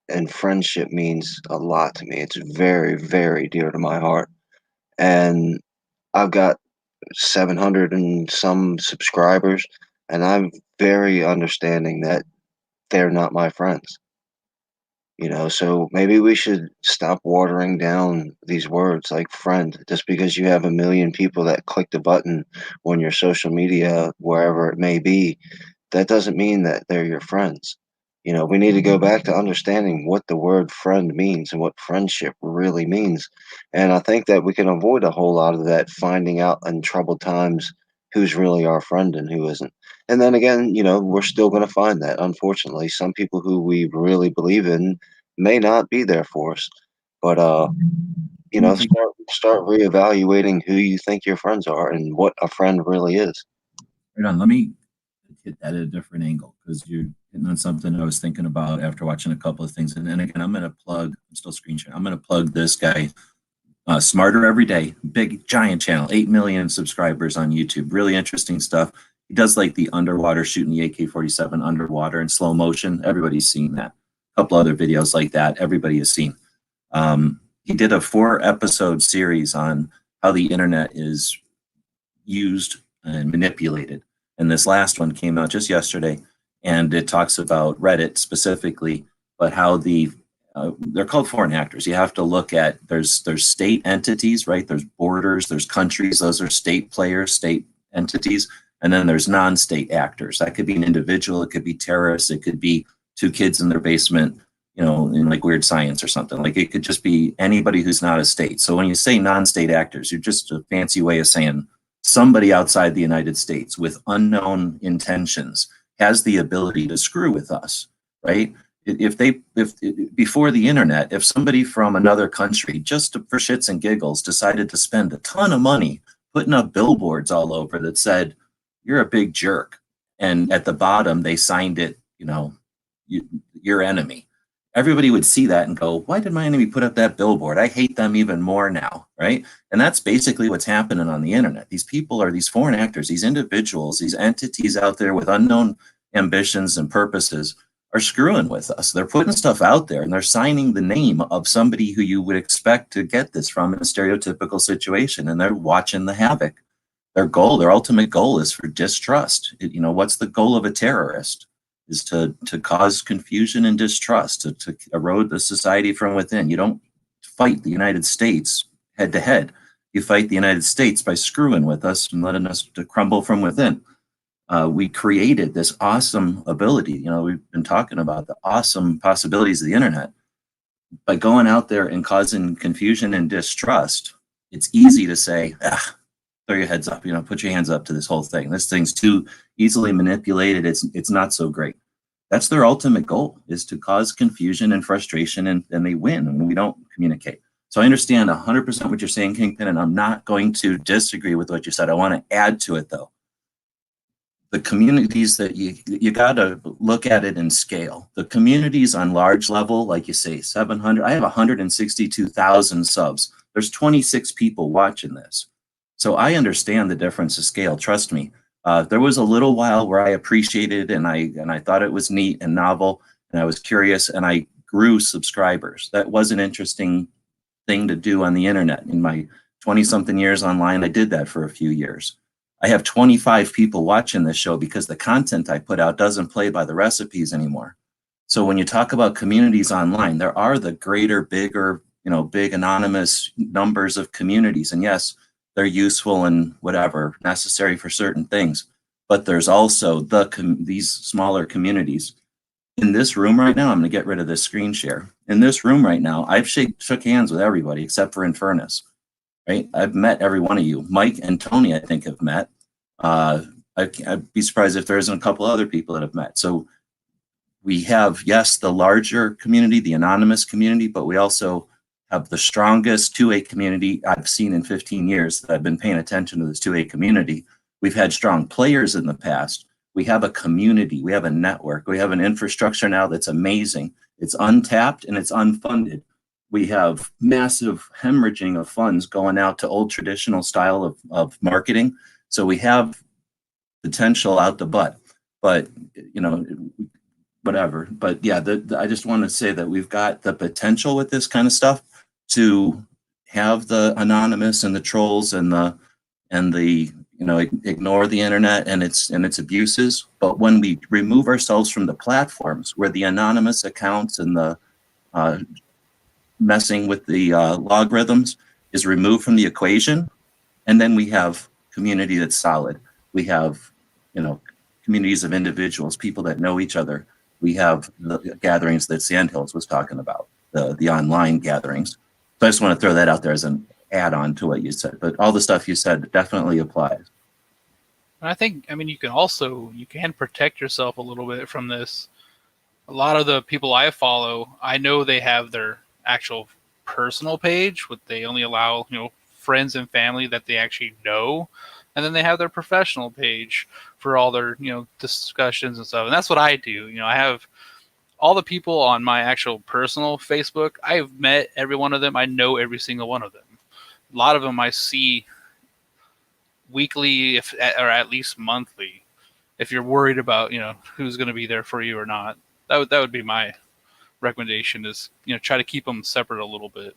and friendship means a lot to me. It's very, very dear to my heart. And I've got 700 and some subscribers, and I'm very understanding that they're not my friends. So maybe we should stop watering down these words like friend just because you have a million people that click the button on your social media, wherever it may be. That doesn't mean that they're your friends. We need to go back to understanding what the word friend means and what friendship really means. And I think that we can avoid a whole lot of that finding out in troubled times who's really our friend and who isn't. And then again, we're still going to find that, unfortunately. Some people who we really believe in may not be there for us. But start reevaluating who you think your friends are and what a friend really is. right on. Let me hit that at a different angle because you're hitting on something I was thinking about after watching a couple of things. And then again, I'm still screen sharing. I'm going to plug this guy, Smarter Every Day, big, giant channel, 8 million subscribers on YouTube. Really interesting stuff. He does like the underwater shooting the AK-47 underwater in slow motion. Everybody's seen that. A couple other videos like that. Everybody has seen. He did a 4-episode series on how the internet is used and manipulated. And this last one came out just yesterday, and it talks about Reddit specifically, but how they're called foreign actors. You have to look at there's state entities, right? There's borders, there's countries. Those are state players, state entities, and then there's non-state actors. That could be an individual, it could be terrorists, it could be 2 kids in their basement, in like Weird Science or something. Like it could just be anybody who's not a state. So when you say non-state actors, you're just a fancy way of saying somebody outside the United States with unknown intentions has the ability to screw with us, right? If before the internet, if somebody from another country just for shits and giggles decided to spend a ton of money putting up billboards all over that said, "You're a big jerk," and at the bottom they signed it, your enemy. Everybody would see that and go, "Why did my enemy put up that billboard? I hate them even more now," right? And that's basically what's happening on the internet. These people are these foreign actors, these individuals, these entities out there with unknown ambitions and purposes are screwing with us. They're putting stuff out there and they're signing the name of somebody who you would expect to get this from in a stereotypical situation, and they're watching the havoc. Their ultimate goal is for distrust. What's the goal of a terrorist? Is to cause confusion and distrust, to erode the society from within. You don't fight the United States head to head. You fight the United States by screwing with us and letting us to crumble from within. We created this awesome ability. We've been talking about the awesome possibilities of the internet. By going out there and causing confusion and distrust, it's easy to say, throw your heads up, put your hands up to this whole thing. This thing's too easily manipulated. It's not so great. That's their ultimate goal, is to cause confusion and frustration, and they win when we don't communicate. So I understand 100% what you're saying, Kingpin, and I'm not going to disagree with what you said. I want to add to it, though. The communities that you got to look at it in scale. The communities on large level, like you say, 700, I have 162,000 subs. There's 26 people watching this. So I understand the difference of scale. Trust me. There was a little while where I appreciated and I thought it was neat and novel, and I was curious, and I grew subscribers. That was an interesting thing to do on the internet. In my 20-something years online, I did that for a few years. I have 25 people watching this show because the content I put out doesn't play by the recipes anymore. So when you talk about communities online, there are the greater, bigger, big anonymous numbers of communities. And yes, they're useful and whatever, necessary for certain things. But there's also these smaller communities. In this room right now, I'm going to get rid of this screen share. In this room right now, I've shook hands with everybody except for Infernus. Right? I've met every one of you. Mike and Toni, I think, have met. I'd be surprised if there isn't a couple other people that have met. So we have, yes, the larger community, the anonymous community, but we also have the strongest 2A community I've seen in 15 years that I've been paying attention to this 2A community. We've had strong players in the past. We have a community. We have a network. We have an infrastructure now that's amazing. It's untapped and it's unfunded. We have massive hemorrhaging of funds going out to old traditional style of marketing. So we have potential out the butt, but whatever. But yeah, I just want to say that we've got the potential with this kind of stuff to have the anonymous and the trolls and the ignore the internet and its abuses. But when we remove ourselves from the platforms where the anonymous accounts and the messing with the logarithms is removed from the equation, and then we have community that's solid. We have, communities of individuals, people that know each other. We have the gatherings that Sandhills was talking about, the online gatherings. So I just want to throw that out there as an add-on to what you said. But all the stuff you said definitely applies. I think, you can protect yourself a little bit from this. A lot of the people I follow, I know they have their actual personal page, what they only allow, friends and family that they actually know. And then they have their professional page for all their, discussions and stuff. And that's what I do. I have all the people on my actual personal Facebook. I've met every one of them. I know every single one of them. A lot of them I see weekly, or at least monthly. If you're worried about, who's going to be there for you or not, that would be my recommendation. Is try to keep them separate a little bit.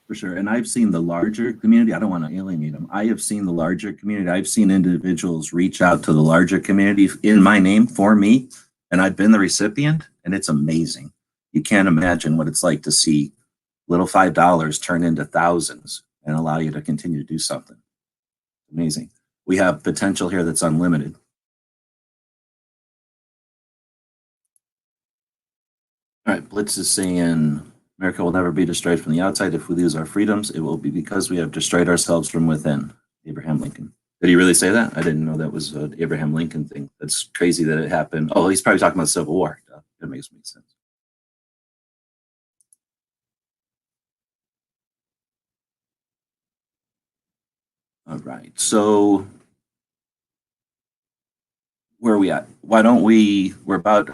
For sure. And I've seen the larger community. I don't want to alienate them. I have seen the larger community. I've seen individuals reach out to the larger community in my name for me, and I've been the recipient, and it's amazing. You can't imagine what it's like to see little $5 turn into thousands and allow you to continue to do something. Amazing. We have potential here that's unlimited. All right, Blitz is saying America will never be destroyed from the outside. If we lose our freedoms, it will be because we have destroyed ourselves from within. Abraham Lincoln. Did he really say that? I didn't know that was an Abraham Lincoln thing. That's crazy that it happened. Oh, he's probably talking about the Civil War. That makes sense. All right, so where are we at? Why don't we're about,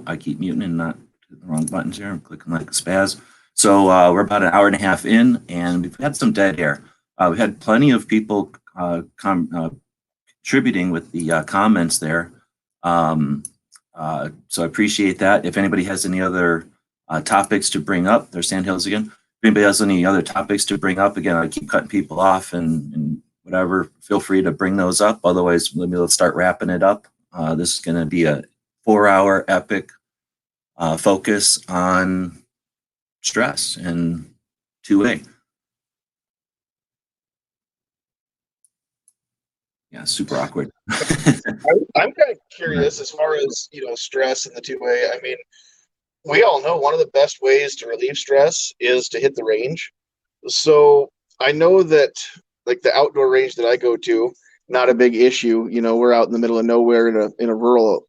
I keep muting and not hitting the wrong buttons here. I'm clicking like a spaz. So we're about an hour and a half in, and we've had some dead air. We've had plenty of people contributing with the comments there. So I appreciate that. If anybody has any other topics to bring up, there's Sandhills again. If anybody has any other topics to bring up, again, I keep cutting people off and whatever, feel free to bring those up. Otherwise, let's start wrapping it up. This is going to be a 4-hour epic focus on stress and 2A. Yeah, super awkward. I'm kind of curious as far as, stress and the 2A. I mean, we all know one of the best ways to relieve stress is to hit the range. So I know that, like, the outdoor range that I go to, not a big issue. We're out in the middle of nowhere in a rural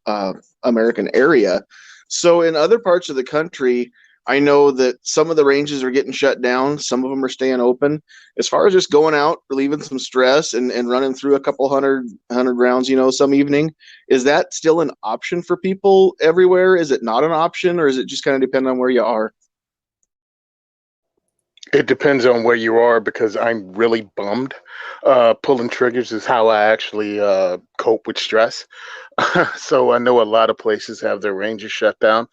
American area. So in other parts of the country, I know that some of the ranges are getting shut down. Some of them are staying open. As far as just going out, relieving some stress and running through a couple hundred rounds, some evening, is that still an option for people everywhere? Is it not an option, or is it just kind of depend on where you are? It depends on where you are, because I'm really bummed. Pulling triggers is how I actually cope with stress. So I know a lot of places have their ranges shut down.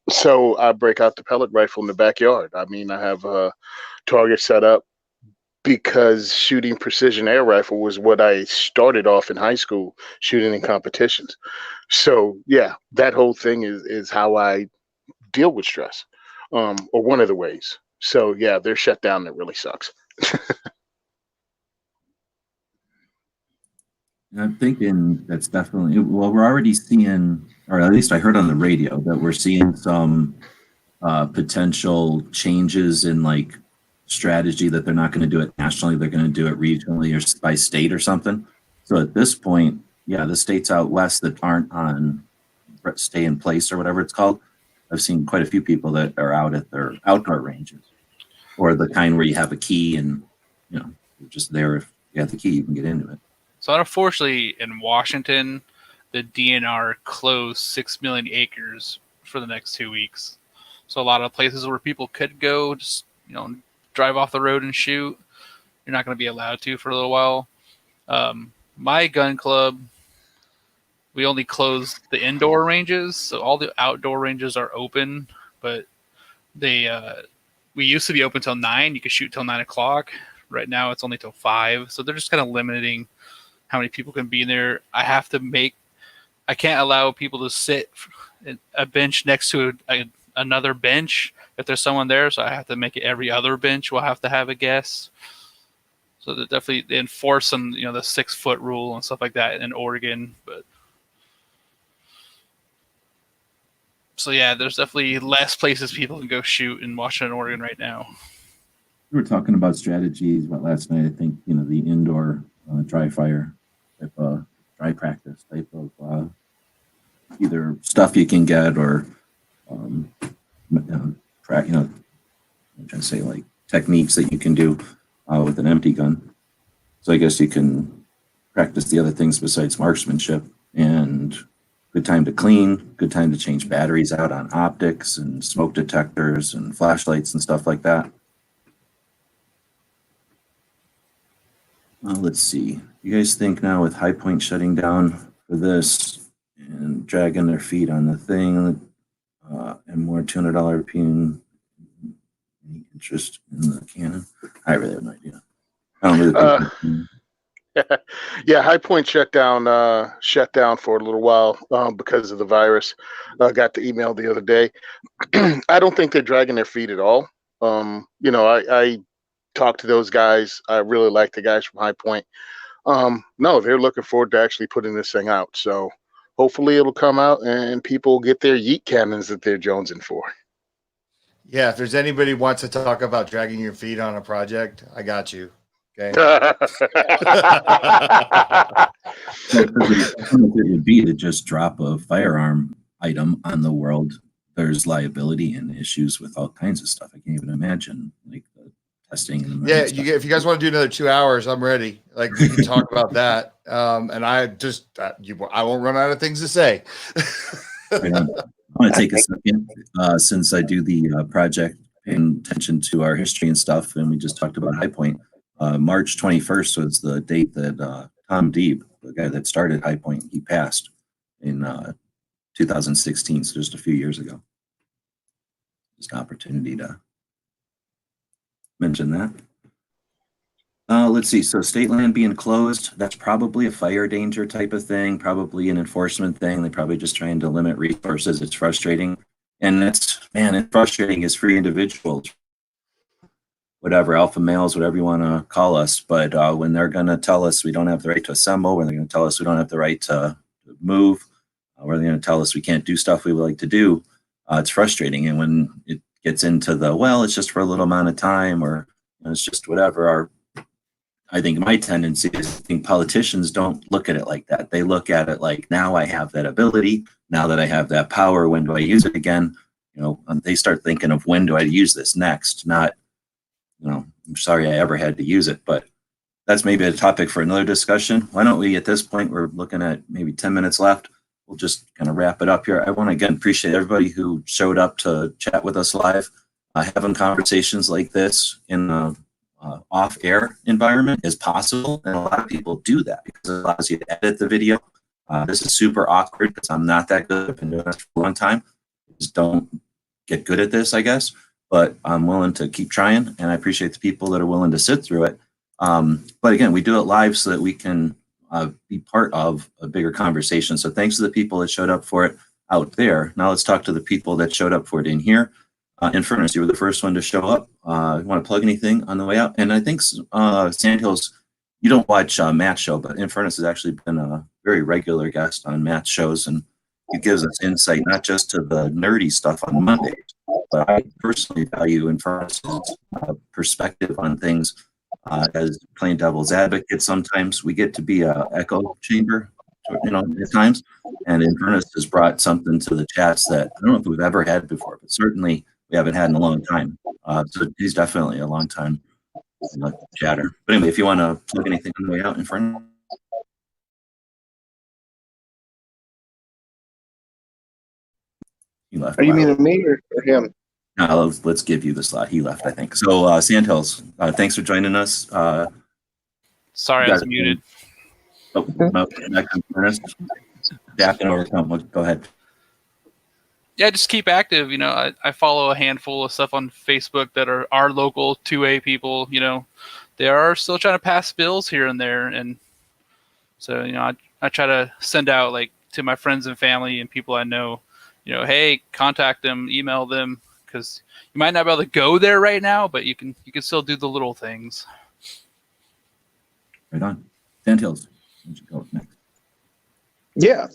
So I break out the pellet rifle in the backyard. I mean, I have a target set up because shooting precision air rifle was what I started off in high school, shooting in competitions. So yeah, that whole thing is how I deal with stress, or one of the ways. So yeah, they're shut down. That really sucks. I'm thinking that's definitely, we're already seeing, or at least I heard on the radio that we're seeing some potential changes in like strategy, that they're not going to do it nationally, they're going to do it regionally or by state or something. So at this point, yeah, the states out west that aren't on stay in place or whatever it's called, I've seen quite a few people that are out at their outdoor ranges, or the kind where you have a key and You're just there. If you have the key, you can get into it. So unfortunately, in Washington, the DNR closed 6 million acres for the next 2 weeks. So a lot of places where people could go, just drive off the road and shoot, you're not going to be allowed to for a little while. My gun club, we only closed the indoor ranges, so all the outdoor ranges are open, but we used to be open till 9. You could shoot till 9 o'clock. Right now it's only till 5, so they're just kind of limiting how many people can be in there. I can't allow people to sit at a bench next to another bench if there's someone there, so I have to make it every other bench will have to have a guest. So they definitely enforce some, the 6-foot rule and stuff like that in Oregon. But so yeah, there's definitely less places people can go shoot in Washington, Oregon right now. We were talking about strategies last night. I think the indoor dry fire type of dry practice type of either stuff you can get or I'm trying to say like techniques that you can do with an empty gun. So I guess you can practice the other things besides marksmanship, and good time to clean, good time to change batteries out on optics and smoke detectors and flashlights and stuff like that. Let's see. You guys think now with High Point shutting down for this and dragging their feet on the thing and more $200 pin, any interest in the cannon? I really have no idea. I don't really think Yeah, High Point shut down for a little while because of the virus. I got the email the other day. I don't think they're dragging their feet at all. I talked to those guys. I really like the guys from High Point. No, they're looking forward to actually putting this thing out. So hopefully it'll come out and people get their yeet cannons that they're jonesing for. Yeah, if there's anybody who wants to talk about dragging your feet on a project, I got you. Okay. it would be to just drop a firearm item on the world. There's liability and issues with all kinds of stuff. I can't even imagine like the testing. And yeah, if you guys want to do another 2 hours, I'm ready. Like we can talk about that. And I just I won't run out of things to say. I want to take a second since I do the project, paying attention to our history and stuff, and we just talked about High Point. March 21st was the date that Tom Deeb, the guy that started High Point, he passed in 2016, so just a few years ago. Just an opportunity to mention that. Let's see. So state land being closed, that's probably a fire danger type of thing, probably an enforcement thing. They're probably just trying to limit resources. It's frustrating. And it's frustrating as free individuals, whatever, alpha males, whatever you want to call us. But when they're going to tell us we don't have the right to assemble, when they're going to tell us we don't have the right to move, when they're going to tell us we can't do stuff we would like to do, it's frustrating. And when it gets into it's just for a little amount of time or it's just whatever, I think my tendency is I think politicians don't look at it like that. They look at it like, now I have that ability. Now that I have that power, when do I use it again? They start thinking of when do I use this next? Not, I'm sorry I ever had to use it, but that's maybe a topic for another discussion. Why don't we, at this point, we're looking at maybe 10 minutes left. We'll just kind of wrap it up here. I want to again appreciate everybody who showed up to chat with us live, having conversations like this in off-air environment is possible, and a lot of people do that because it allows you to edit the video. This is super awkward because I'm not that good. I've been doing this for a long time. Just don't get good at this, I guess, but I'm willing to keep trying, and I appreciate the people that are willing to sit through it. But again, we do it live so that we can be part of a bigger conversation. So thanks to the people that showed up for it out there. Now let's talk to the people that showed up for it in here. Infernus, you were the first one to show up. You want to plug anything on the way out? And I think Sandhills, you don't watch Matt's show, but Infernus has actually been a very regular guest on Matt's shows, and he gives us insight not just to the nerdy stuff on Mondays, but I personally value Infernus's perspective on things as playing devil's advocate. Sometimes we get to be an echo chamber, at times, and Infernus has brought something to the chats that I don't know if we've ever had before, but certainly we haven't had in a long time. So he's definitely a long time chatter. But anyway, if you want to plug anything on the way out in front. He left. Are you meaning me or him? No, let's give you the slot. He left, I think. So, Sandhills, thanks for joining us. Sorry, I was muted. Oh, no, back to Ernest. Jack and overcome. Go ahead. Yeah, just keep active. You know, I follow a handful of stuff on Facebook that are our local 2A people. You know, they are still trying to pass bills here and there. And so, you know, I try to send out like to my friends and family and people I know, you know, hey, contact them, email them, because you might not be able to go there right now, but you can still do the little things. Right on. Sandhills. Go next. Yeah.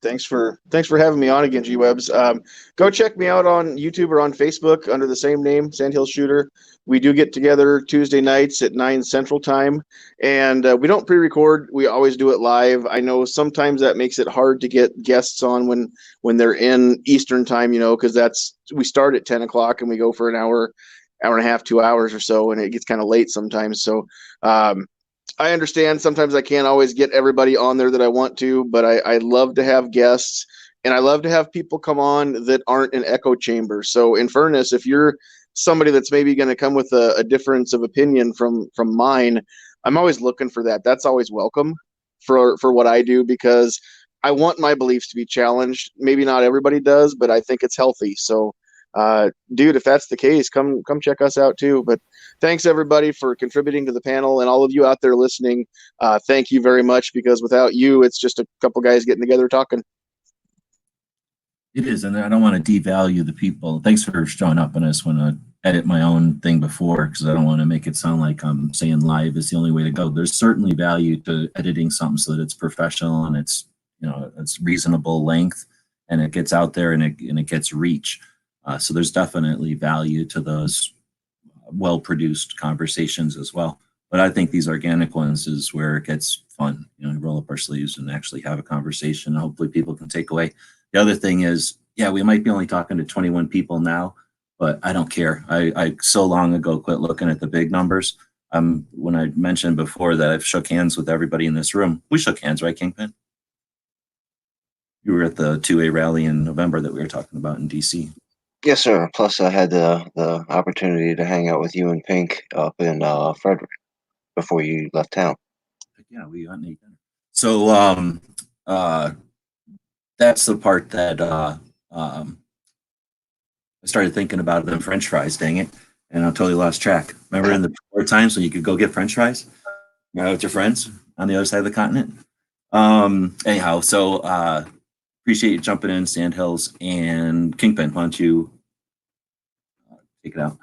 Thanks for having me on again, G-Webs. Go check me out on YouTube or on Facebook under the same name, Sandhill Shooter. We do get together Tuesday nights at 9 Central Time, and we don't pre-record. We always do it live. I know sometimes that makes it hard to get guests on when they're in Eastern Time, you know, because we start at 10 o'clock and we go for an hour and a half, 2 hours or so, and it gets kind of late sometimes. So I understand sometimes I can't always get everybody on there that I want to, but I love to have guests, and I love to have people come on that aren't an echo chamber. So in fairness, if you're somebody that's maybe going to come with a difference of opinion from mine, I'm always looking for that. That's always welcome for what I do, because I want my beliefs to be challenged. Maybe not everybody does, but I think it's healthy. So dude, if that's the case, come check us out too. But thanks everybody for contributing to the panel, and all of you out there listening. Thank you very much, because without you, it's just a couple guys getting together talking. It is, and I don't want to devalue the people. Thanks for showing up, and I just want to edit my own thing before, because I don't want to make it sound like I'm saying live is the only way to go. There's certainly value to editing something so that it's professional and it's, you know, it's reasonable length, and it gets out there and it gets reach. So there's definitely value to those well-produced conversations as well. But I think these organic ones is where it gets fun. You know, roll up our sleeves and actually have a conversation. Hopefully people can take away. The other thing is, yeah, we might be only talking to 21 people now, but I don't care. I so long ago quit looking at the big numbers. When I mentioned before that I've shook hands with everybody in this room. We shook hands, right, Kingpin? You were at the 2A rally in November that we were talking about in DC. Yes, sir. Plus, I had the opportunity to hang out with you and Pink up in Frederick before you left town. Yeah, we got Nate. So that's the part that I started thinking about them French fries. Dang it! And I totally lost track. Remember in the before times when you could go get French fries, you know, with your friends on the other side of the continent. Anyhow, so appreciate you jumping in, Sandhills and Kingpin. Why don't you take it out?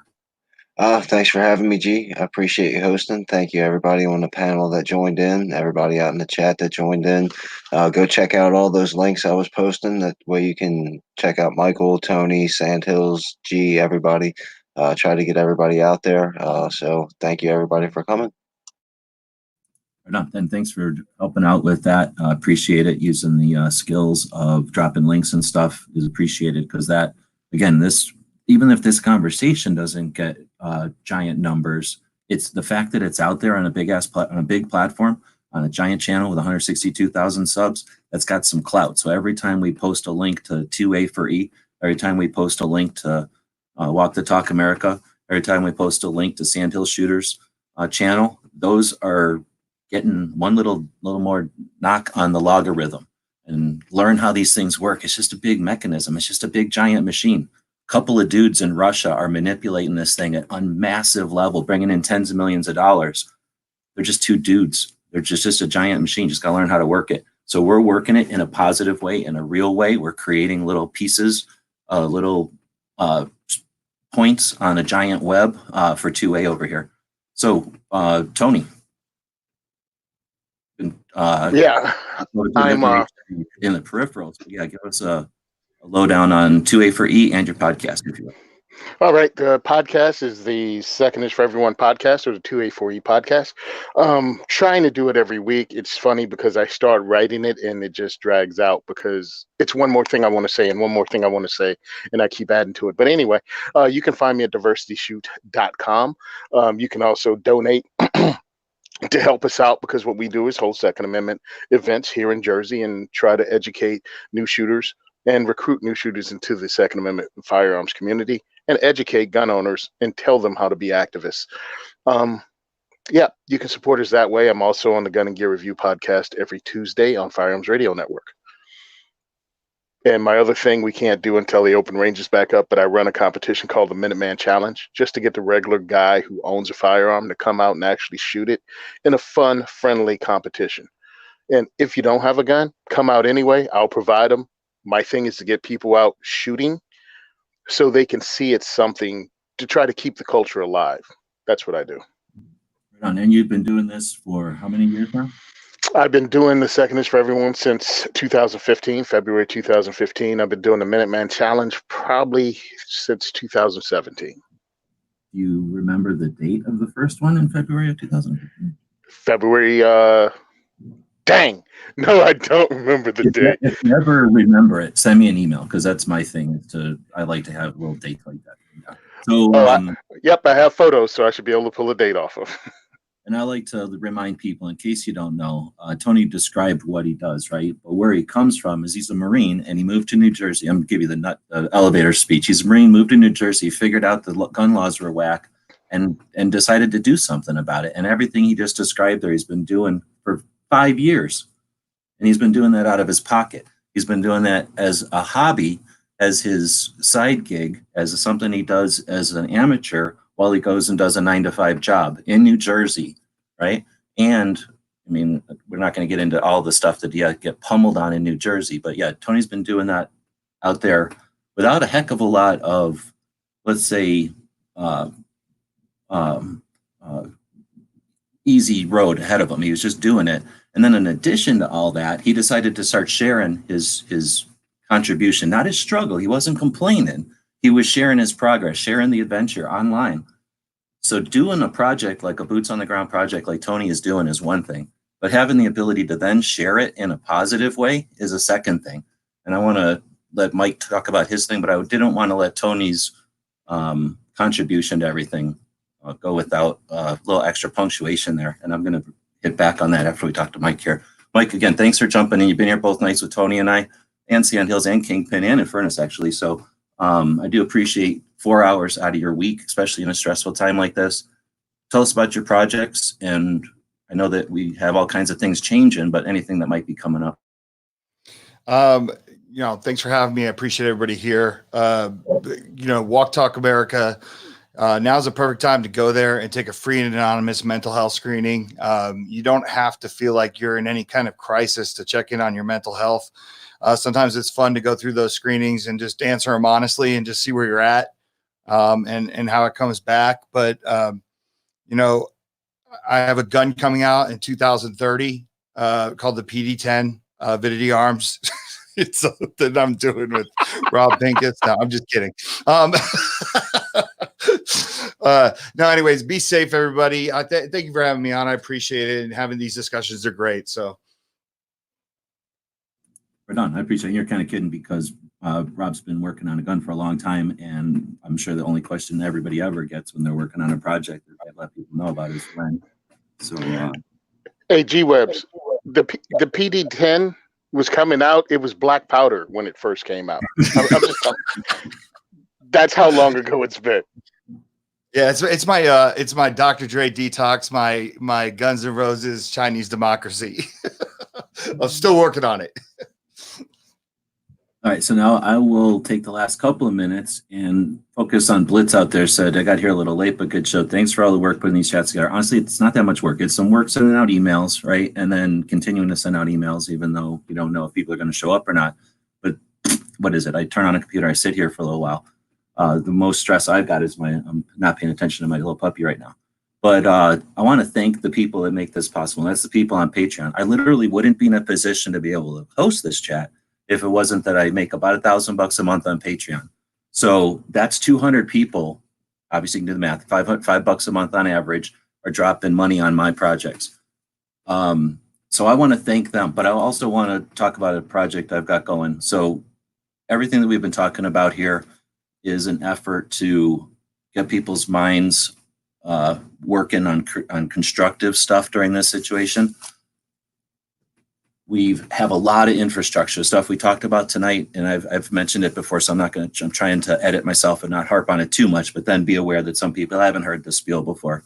Thanks for having me, G. I appreciate you hosting. Thank you, everybody on the panel that joined in, everybody out in the chat that joined in. Go check out all those links I was posting. That way you can check out Michael, Tony, Sandhills, G, everybody. Try to get everybody out there. So thank you, everybody, for coming. And thanks for helping out with that. Appreciate it. Using the skills of dropping links and stuff is appreciated, because that, again, this, even if this conversation doesn't get giant numbers, it's the fact that it's out there on a big on a big platform, on a giant channel with 162,000 subs, that's got some clout. So every time we post a link to 2A for E, every time we post a link to Walk the Talk America, every time we post a link to Sandhill Shooters channel, those are getting one little more knock on the logarithm, and learn how these things work. It's just a big mechanism. It's just a big giant machine. A couple of dudes in Russia are manipulating this thing at a massive level, bringing in tens of millions of dollars. They're just two dudes. They're just a giant machine. Just got to learn how to work it. So we're working it in a positive way, in a real way. We're creating little pieces, little points on a giant web for 2A over here. So Tony. Yeah, I'm in the peripherals. But yeah, give us a lowdown on 2A for E and your podcast, if you will. All right. The podcast is the Second is for Everyone podcast, or the 2A4E podcast. Trying to do it every week. It's funny because I start writing it and it just drags out because it's one more thing I want to say and one more thing I want to say, and I keep adding to it. But anyway, you can find me at diversityshoot.com. You can also donate to help us out because what we do is hold Second Amendment events here in Jersey and try to educate new shooters and recruit new shooters into the Second Amendment firearms community and educate gun owners and tell them how to be activists. Yeah, you can support us that way. I'm also on the Gun and Gear Review podcast every Tuesday on Firearms Radio Network. And my other thing we can't do until the open range is back up, but I run a competition called the Minuteman Challenge just to get the regular guy who owns a firearm to come out and actually shoot it in a fun, friendly competition. And if you don't have a gun, come out anyway. I'll provide them. My thing is to get people out shooting so they can see it's something to try to keep the culture alive. That's what I do. Right on. And you've been doing this for how many years now? I've been doing the Second is for Everyone since 2015, February 2015. I've been doing the Minuteman Challenge probably since 2017. You remember the date of the first one in February of 2015? February, dang. No, I don't remember the date. If you ever remember it, send me an email because that's my thing. I like to have little dates like that. Yeah. So, yep, I have photos, so I should be able to pull a date off of. And I like to remind people, in case you don't know, Tony described what he does, right? But where he comes from is he's a Marine, and he moved to New Jersey. I'm going to give you the elevator speech. He's a Marine, moved to New Jersey, figured out the gun laws were whack, and decided to do something about it. And everything he just described there, he's been doing for 5 years. And he's been doing that out of his pocket. He's been doing that as a hobby, as his side gig, as something he does as an amateur, while he goes and does a 9-to-5 job in New Jersey, right? And I mean, we're not going to get into all the stuff that you get pummeled on in New Jersey, but yeah, Tony's been doing that out there without a heck of a lot of, let's say, easy road ahead of him. He was just doing it. And then in addition to all that, he decided to start sharing his contribution, not his struggle. He wasn't complaining. He was sharing his progress, sharing the adventure online. So doing a project like a boots on the ground project like Tony is doing is one thing, but having the ability to then share it in a positive way is a second thing. And I want to let Mike talk about his thing, but I didn't want to let Tony's contribution to everything go without a little extra punctuation there. And I'm going to hit back on that after we talk to Mike here. Mike, again, thanks for jumping in. You've been here both nights with Tony and I, and Sand Hills and Kingpin and in Furnace, actually. So I do appreciate 4 hours out of your week, especially in a stressful time like this. Tell us about your projects. And I know that we have all kinds of things changing, but anything that might be coming up. Thanks for having me. I appreciate everybody here. Walk Talk America. Now's the perfect time to go there and take a free and anonymous mental health screening. You don't have to feel like you're in any kind of crisis to check in on your mental health. Sometimes it's fun to go through those screenings and just answer them honestly and just see where you're at and how it comes back. But, I have a gun coming out in 2030 called the PD-10 Avidity Arms. It's something I'm doing with Rob Pincus. No, I'm just kidding. No, anyways, be safe, everybody. Thank you for having me on. I appreciate it. And having these discussions are great. So. Right on. I appreciate it. You're kind of kidding because Rob's been working on a gun for a long time. And I'm sure the only question everybody ever gets when they're working on a project that they let people know about is when. So, hey, G-Webs, the PD-10 was coming out. It was black powder when it first came out. That's how long ago it's been. Yeah, it's my Dr. Dre Detox, my Guns N' Roses Chinese Democracy. I'm still working on it. All right, so now I will take the last couple of minutes and focus on Blitz out there. Said I got here a little late, but good show. Thanks for all the work putting these chats together. Honestly, it's not that much work. It's some work sending out emails, right? And then continuing to send out emails, even though you don't know if people are going to show up or not. But what is it? I turn on a computer, I sit here for a little while. The most stress I've got is I'm not paying attention to my little puppy right now. But I want to thank the people that make this possible. And that's the people on Patreon. I literally wouldn't be in a position to be able to host this chat if it wasn't that I make about $1,000 a month on Patreon. So that's 200 people. Obviously, you can do the math. $5 a month on average are dropping money on my projects. So I want to thank them, but I also want to talk about a project I've got going. So everything that we've been talking about here is an effort to get people's minds working on constructive stuff during this situation. We have a lot of infrastructure stuff we talked about tonight, and I've mentioned it before, so I'm trying to edit myself and not harp on it too much, but then be aware that some people haven't heard this spiel before.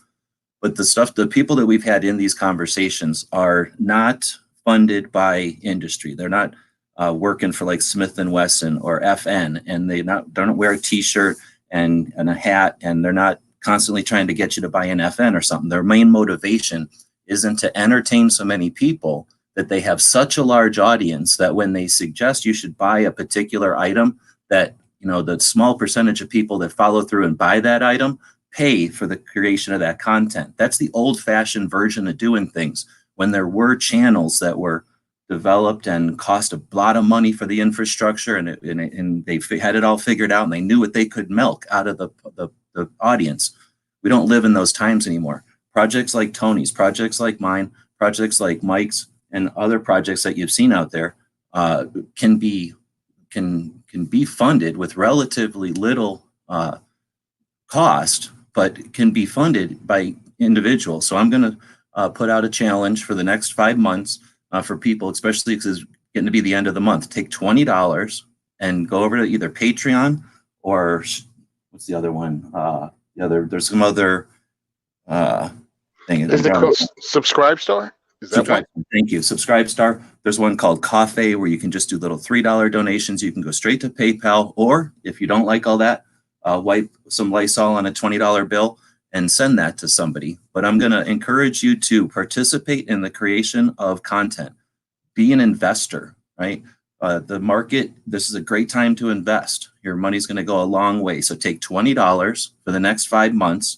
But the people that we've had in these conversations are not funded by industry. They're not working for like Smith & Wesson or FN, and they don't wear a t-shirt and a hat, and they're not constantly trying to get you to buy an FN or something. Their main motivation isn't to entertain so many people that they have such a large audience that when they suggest you should buy a particular item, that, you know, the small percentage of people that follow through and buy that item pay for the creation of that content. That's the old-fashioned version of doing things, when there were channels that were developed and cost a lot of money for the infrastructure, and they had it all figured out, and they knew what they could milk out of the audience. We don't live in those times anymore. Projects like Toni's, projects like mine, projects like Mike's, and other projects that you've seen out there can be funded with relatively little cost, but can be funded by individuals. So I'm going to put out a challenge for the next 5 months for people, especially because it's getting to be the end of the month. Take $20 and go over to either Patreon or what's the other one? There's some other thing. Is it called Subscribe Star? Is that one? Thank you. Subscribe Star. There's one called Coffee where you can just do little $3 donations. You can go straight to PayPal, or if you don't like all that, wipe some Lysol on a $20 bill and send that to somebody. But I'm going to encourage you to participate in the creation of content. Be an investor, right? The market, this is a great time to invest. Your money's going to go a long way. So take $20 for the next 5 months.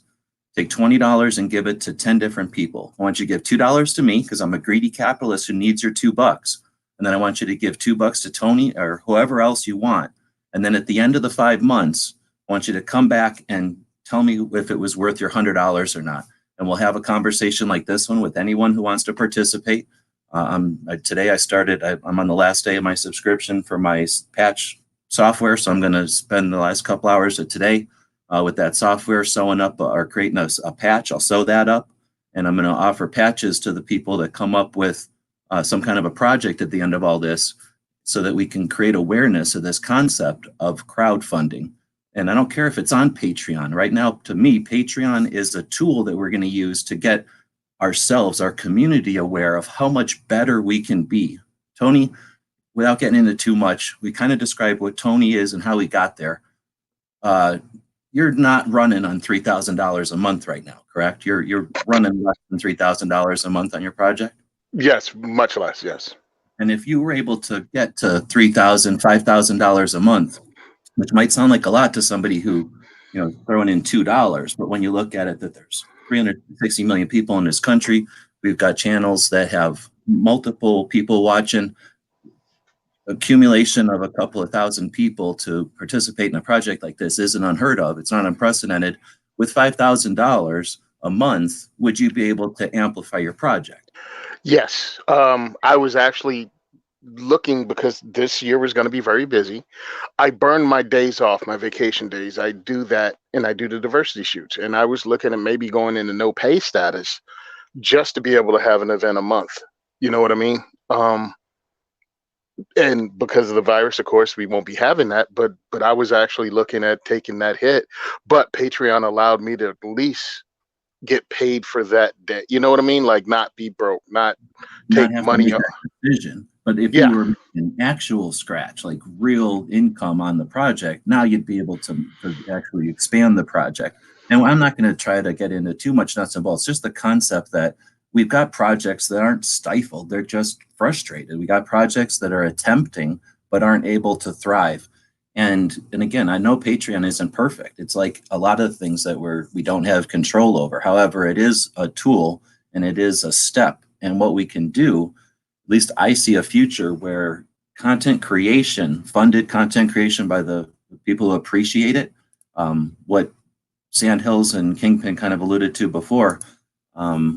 Take $20 and give it to 10 different people. I want you to give $2 to me because I'm a greedy capitalist who needs your $2. And then I want you to give $2 to Toni or whoever else you want. And then at the end of the 5 months, I want you to come back and tell me if it was worth your $100 or not. And we'll have a conversation like this one with anyone who wants to participate. Today I'm on the last day of my subscription for my patch software. So I'm going to spend the last couple hours of today with that software sewing up or creating a patch. I'll sew that up, and I'm going to offer patches to the people that come up with some kind of a project at the end of all this, so that we can create awareness of this concept of crowdfunding. And I don't care if it's on Patreon. Right now, to me, Patreon is a tool that we're going to use to get ourselves, our community, aware of how much better we can be. Toni, without getting into too much, we kind of described what Toni is and how he got there. You're not running on $3,000 a month right now, correct? You're running less than $3,000 a month on your project? Yes, much less, yes. And if you were able to get to $3,000, $5,000 a month, which might sound like a lot to somebody who, you know, throwing in $2, but when you look at it, that there's 360 million people in this country, we've got channels that have multiple people watching. Accumulation of a couple of thousand people to participate in a project like this isn't unheard of. It's not unprecedented. With $5,000 a month, would you be able to amplify your project? Yes. I was actually looking, because this year was going to be very busy. I burn my days off, my vacation days. I do that, and I do the diversity shoots. And I was looking at maybe going into no pay status just to be able to have an event a month. You know what I mean? And because of the virus, of course, we won't be having that. But I was actually looking at taking that hit. But Patreon allowed me to at least get paid for that day. You know what I mean? Like, not be broke, not take money off. Decision. But if you were making actual scratch, like real income on the project, now you'd be able to actually expand the project. And I'm not going to try to get into too much nuts and bolts. Just the concept that we've got projects that aren't stifled. They're just frustrated. We got projects that are attempting but aren't able to thrive. And again, I know Patreon isn't perfect. It's like a lot of things that we don't have control over. However, it is a tool and it is a step. And what we can do, at least I see a future where content creation, funded content creation by the people who appreciate it. What Sandhills and Kingpin kind of alluded to before,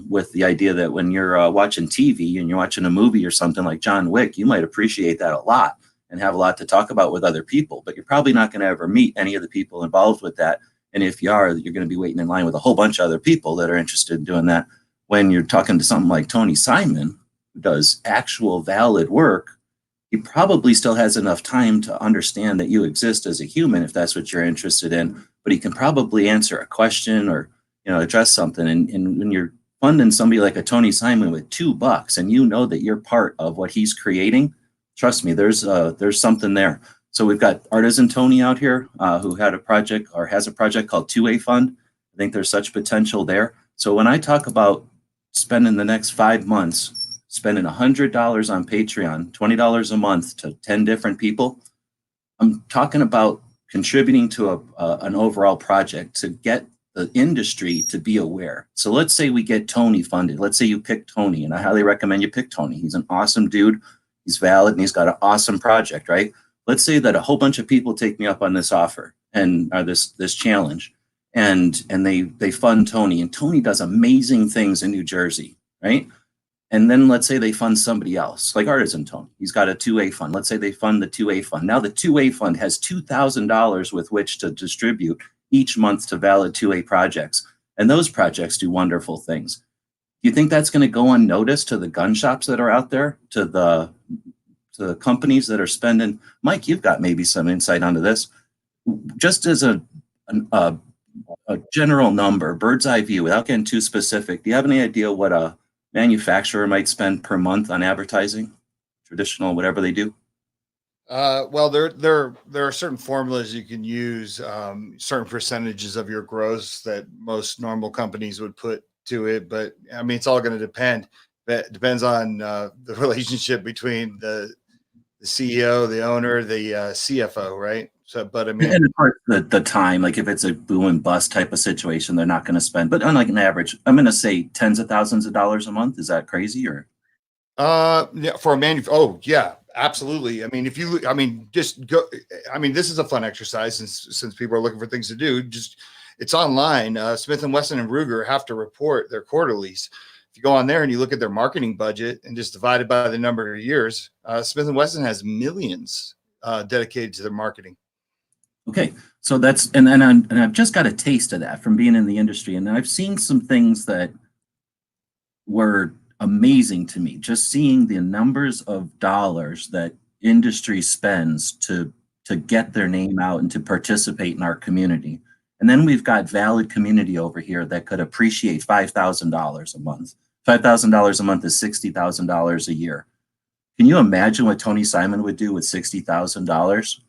with the idea that when you're watching TV and you're watching a movie or something like John Wick, you might appreciate that a lot and have a lot to talk about with other people, but you're probably not going to ever meet any of the people involved with that. And if you are, you're going to be waiting in line with a whole bunch of other people that are interested in doing that. When you're talking to something like Toni Simon, who does actual valid work, he probably still has enough time to understand that you exist as a human if that's what you're interested in, but he can probably answer a question or, address something. And when you're funding somebody like a Toni Simon with $2 and you know that you're part of what he's creating, trust me, there's something there. So we've got Artisan Toni out here who had a project or has a project called 2A Fund. I think there's such potential there. So when I talk about spending the next 5 months, spending $100 on Patreon, $20 a month to 10 different people, I'm talking about contributing to an overall project to get the industry to be aware. So let's say we get Toni funded. Let's say you pick Toni, and I highly recommend you pick Toni. He's an awesome dude. He's valid, and he's got an awesome project, right? Let's say that a whole bunch of people take me up on this offer and this challenge, and they fund Toni, and Toni does amazing things in New Jersey, right? And then let's say they fund somebody else, like Artisan Toni. He's got a 2A fund. Let's say they fund the 2A fund. Now the 2A fund has $2,000 with which to distribute each month to valid 2A projects. And those projects do wonderful things. Do you think that's going to go unnoticed to the gun shops that are out there, to the companies that are spending? Mike, you've got maybe some insight onto this. Just as a general number, bird's eye view, without getting too specific, do you have any idea what a manufacturer might spend per month on advertising, traditional, whatever they do? Well, there are certain formulas you can use, certain percentages of your gross that most normal companies would put to it. But I mean, it's all going to depend. It depends on the relationship between the CEO, the owner, the CFO, right? So, but I mean, and of course, the time, like if it's a boom and bust type of situation, they're not going to spend. But on like an average, I'm going to say tens of thousands of dollars a month. Is that crazy or? Yeah, for a oh yeah, absolutely. I mean, just go. I mean, this is a fun exercise since people are looking for things to do. It's online. Smith & Wesson and Ruger have to report their quarterlies. If you go on there and you look at their marketing budget and just divide it by the number of years, Smith & Wesson has millions dedicated to their marketing. Okay, so that's and I've just got a taste of that from being in the industry, and I've seen some things that were amazing to me. Just seeing the numbers of dollars that industry spends to get their name out and to participate in our community, and then we've got valid community over here that could appreciate $5,000 a month. $5,000 a month is $60,000 a year. Can you imagine what Toni Simon would do with $60,000?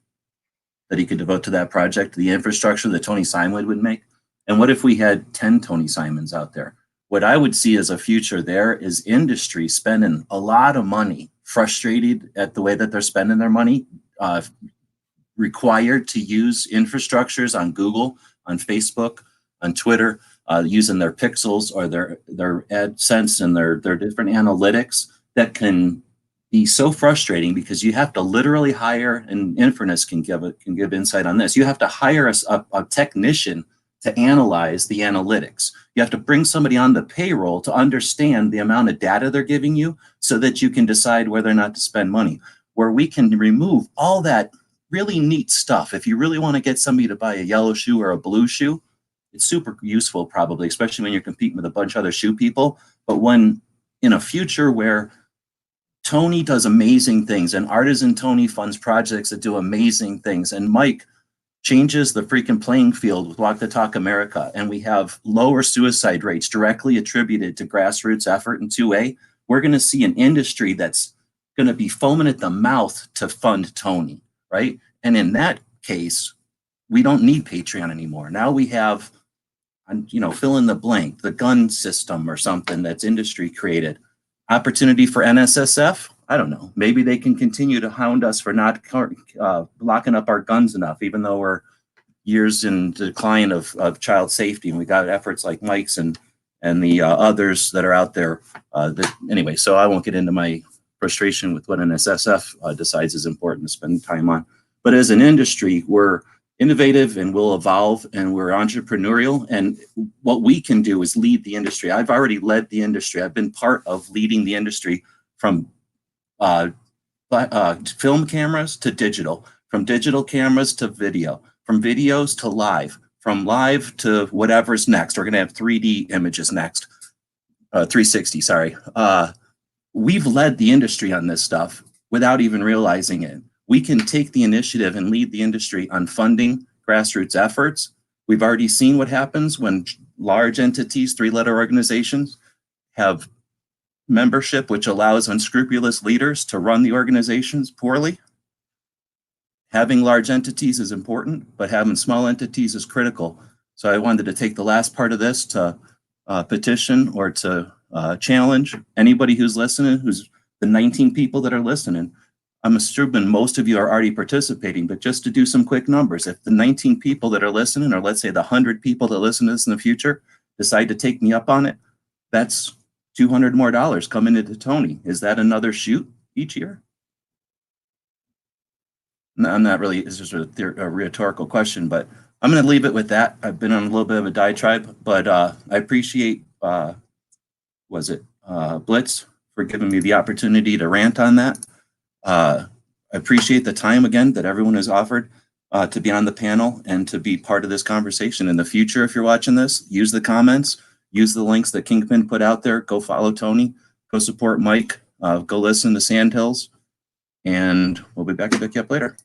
That he could devote to that project, the infrastructure that Toni Simon would make? And what if we had 10 Toni Simons out there? What I would see as a future there is industry spending a lot of money, frustrated at the way that they're spending their money, required to use infrastructures on Google, on Facebook, on Twitter, using their pixels or their AdSense and their different analytics that can be so frustrating because you have to literally hire, and Infernus can give insight on this. You have to hire a technician to analyze the analytics. You have to bring somebody on the payroll to understand the amount of data they're giving you so that you can decide whether or not to spend money. Where we can remove all that really neat stuff. If you really want to get somebody to buy a yellow shoe or a blue shoe, it's super useful probably, especially when you're competing with a bunch of other shoe people. But when in a future where Toni does amazing things and Artisan Toni funds projects that do amazing things, and Mike changes the freaking playing field with Walk the Talk America, and we have lower suicide rates directly attributed to grassroots effort in 2A, we're going to see an industry that's going to be foaming at the mouth to fund Toni, right? And in that case, we don't need Patreon anymore. Now we have, fill in the blank, the gun system or something that's industry created. Opportunity for NSSF? I don't know. Maybe they can continue to hound us for not locking up our guns enough, even though we're years in decline of child safety. And we got efforts like Mike's and the others that are out there. Anyway, so I won't get into my frustration with what NSSF decides is important to spend time on. But as an industry, we're innovative and we'll evolve, and we're entrepreneurial. And what we can do is lead the industry. I've already led the industry. I've been part of leading the industry from film cameras to digital, from digital cameras to video, from videos to live, from live to whatever's next. We're going to have 3D images next, 360, sorry. We've led the industry on this stuff without even realizing it. We can take the initiative and lead the industry on funding grassroots efforts. We've already seen what happens when large entities, three-letter organizations, have membership which allows unscrupulous leaders to run the organizations poorly. Having large entities is important, but having small entities is critical. So I wanted to take the last part of this to petition or to challenge anybody who's listening, who's the 19 people that are listening. I'm assuming most of you are already participating, but just to do some quick numbers, if the 19 people that are listening, or let's say the 100 people that listen to this in the future, decide to take me up on it, that's $200 more coming into Toni. Is that another shoot each year? No, I'm not really, it's just a rhetorical question, but I'm going to leave it with that. I've been on a little bit of a diatribe, but I appreciate, Blitz for giving me the opportunity to rant on that. I appreciate the time again that everyone has offered to be on the panel and to be part of this conversation. In the future, if you're watching this, use the comments, use the links that Kingpin put out there. Go follow Toni, go support Mike, go listen to Sandhills, and we'll be back to pick you up later.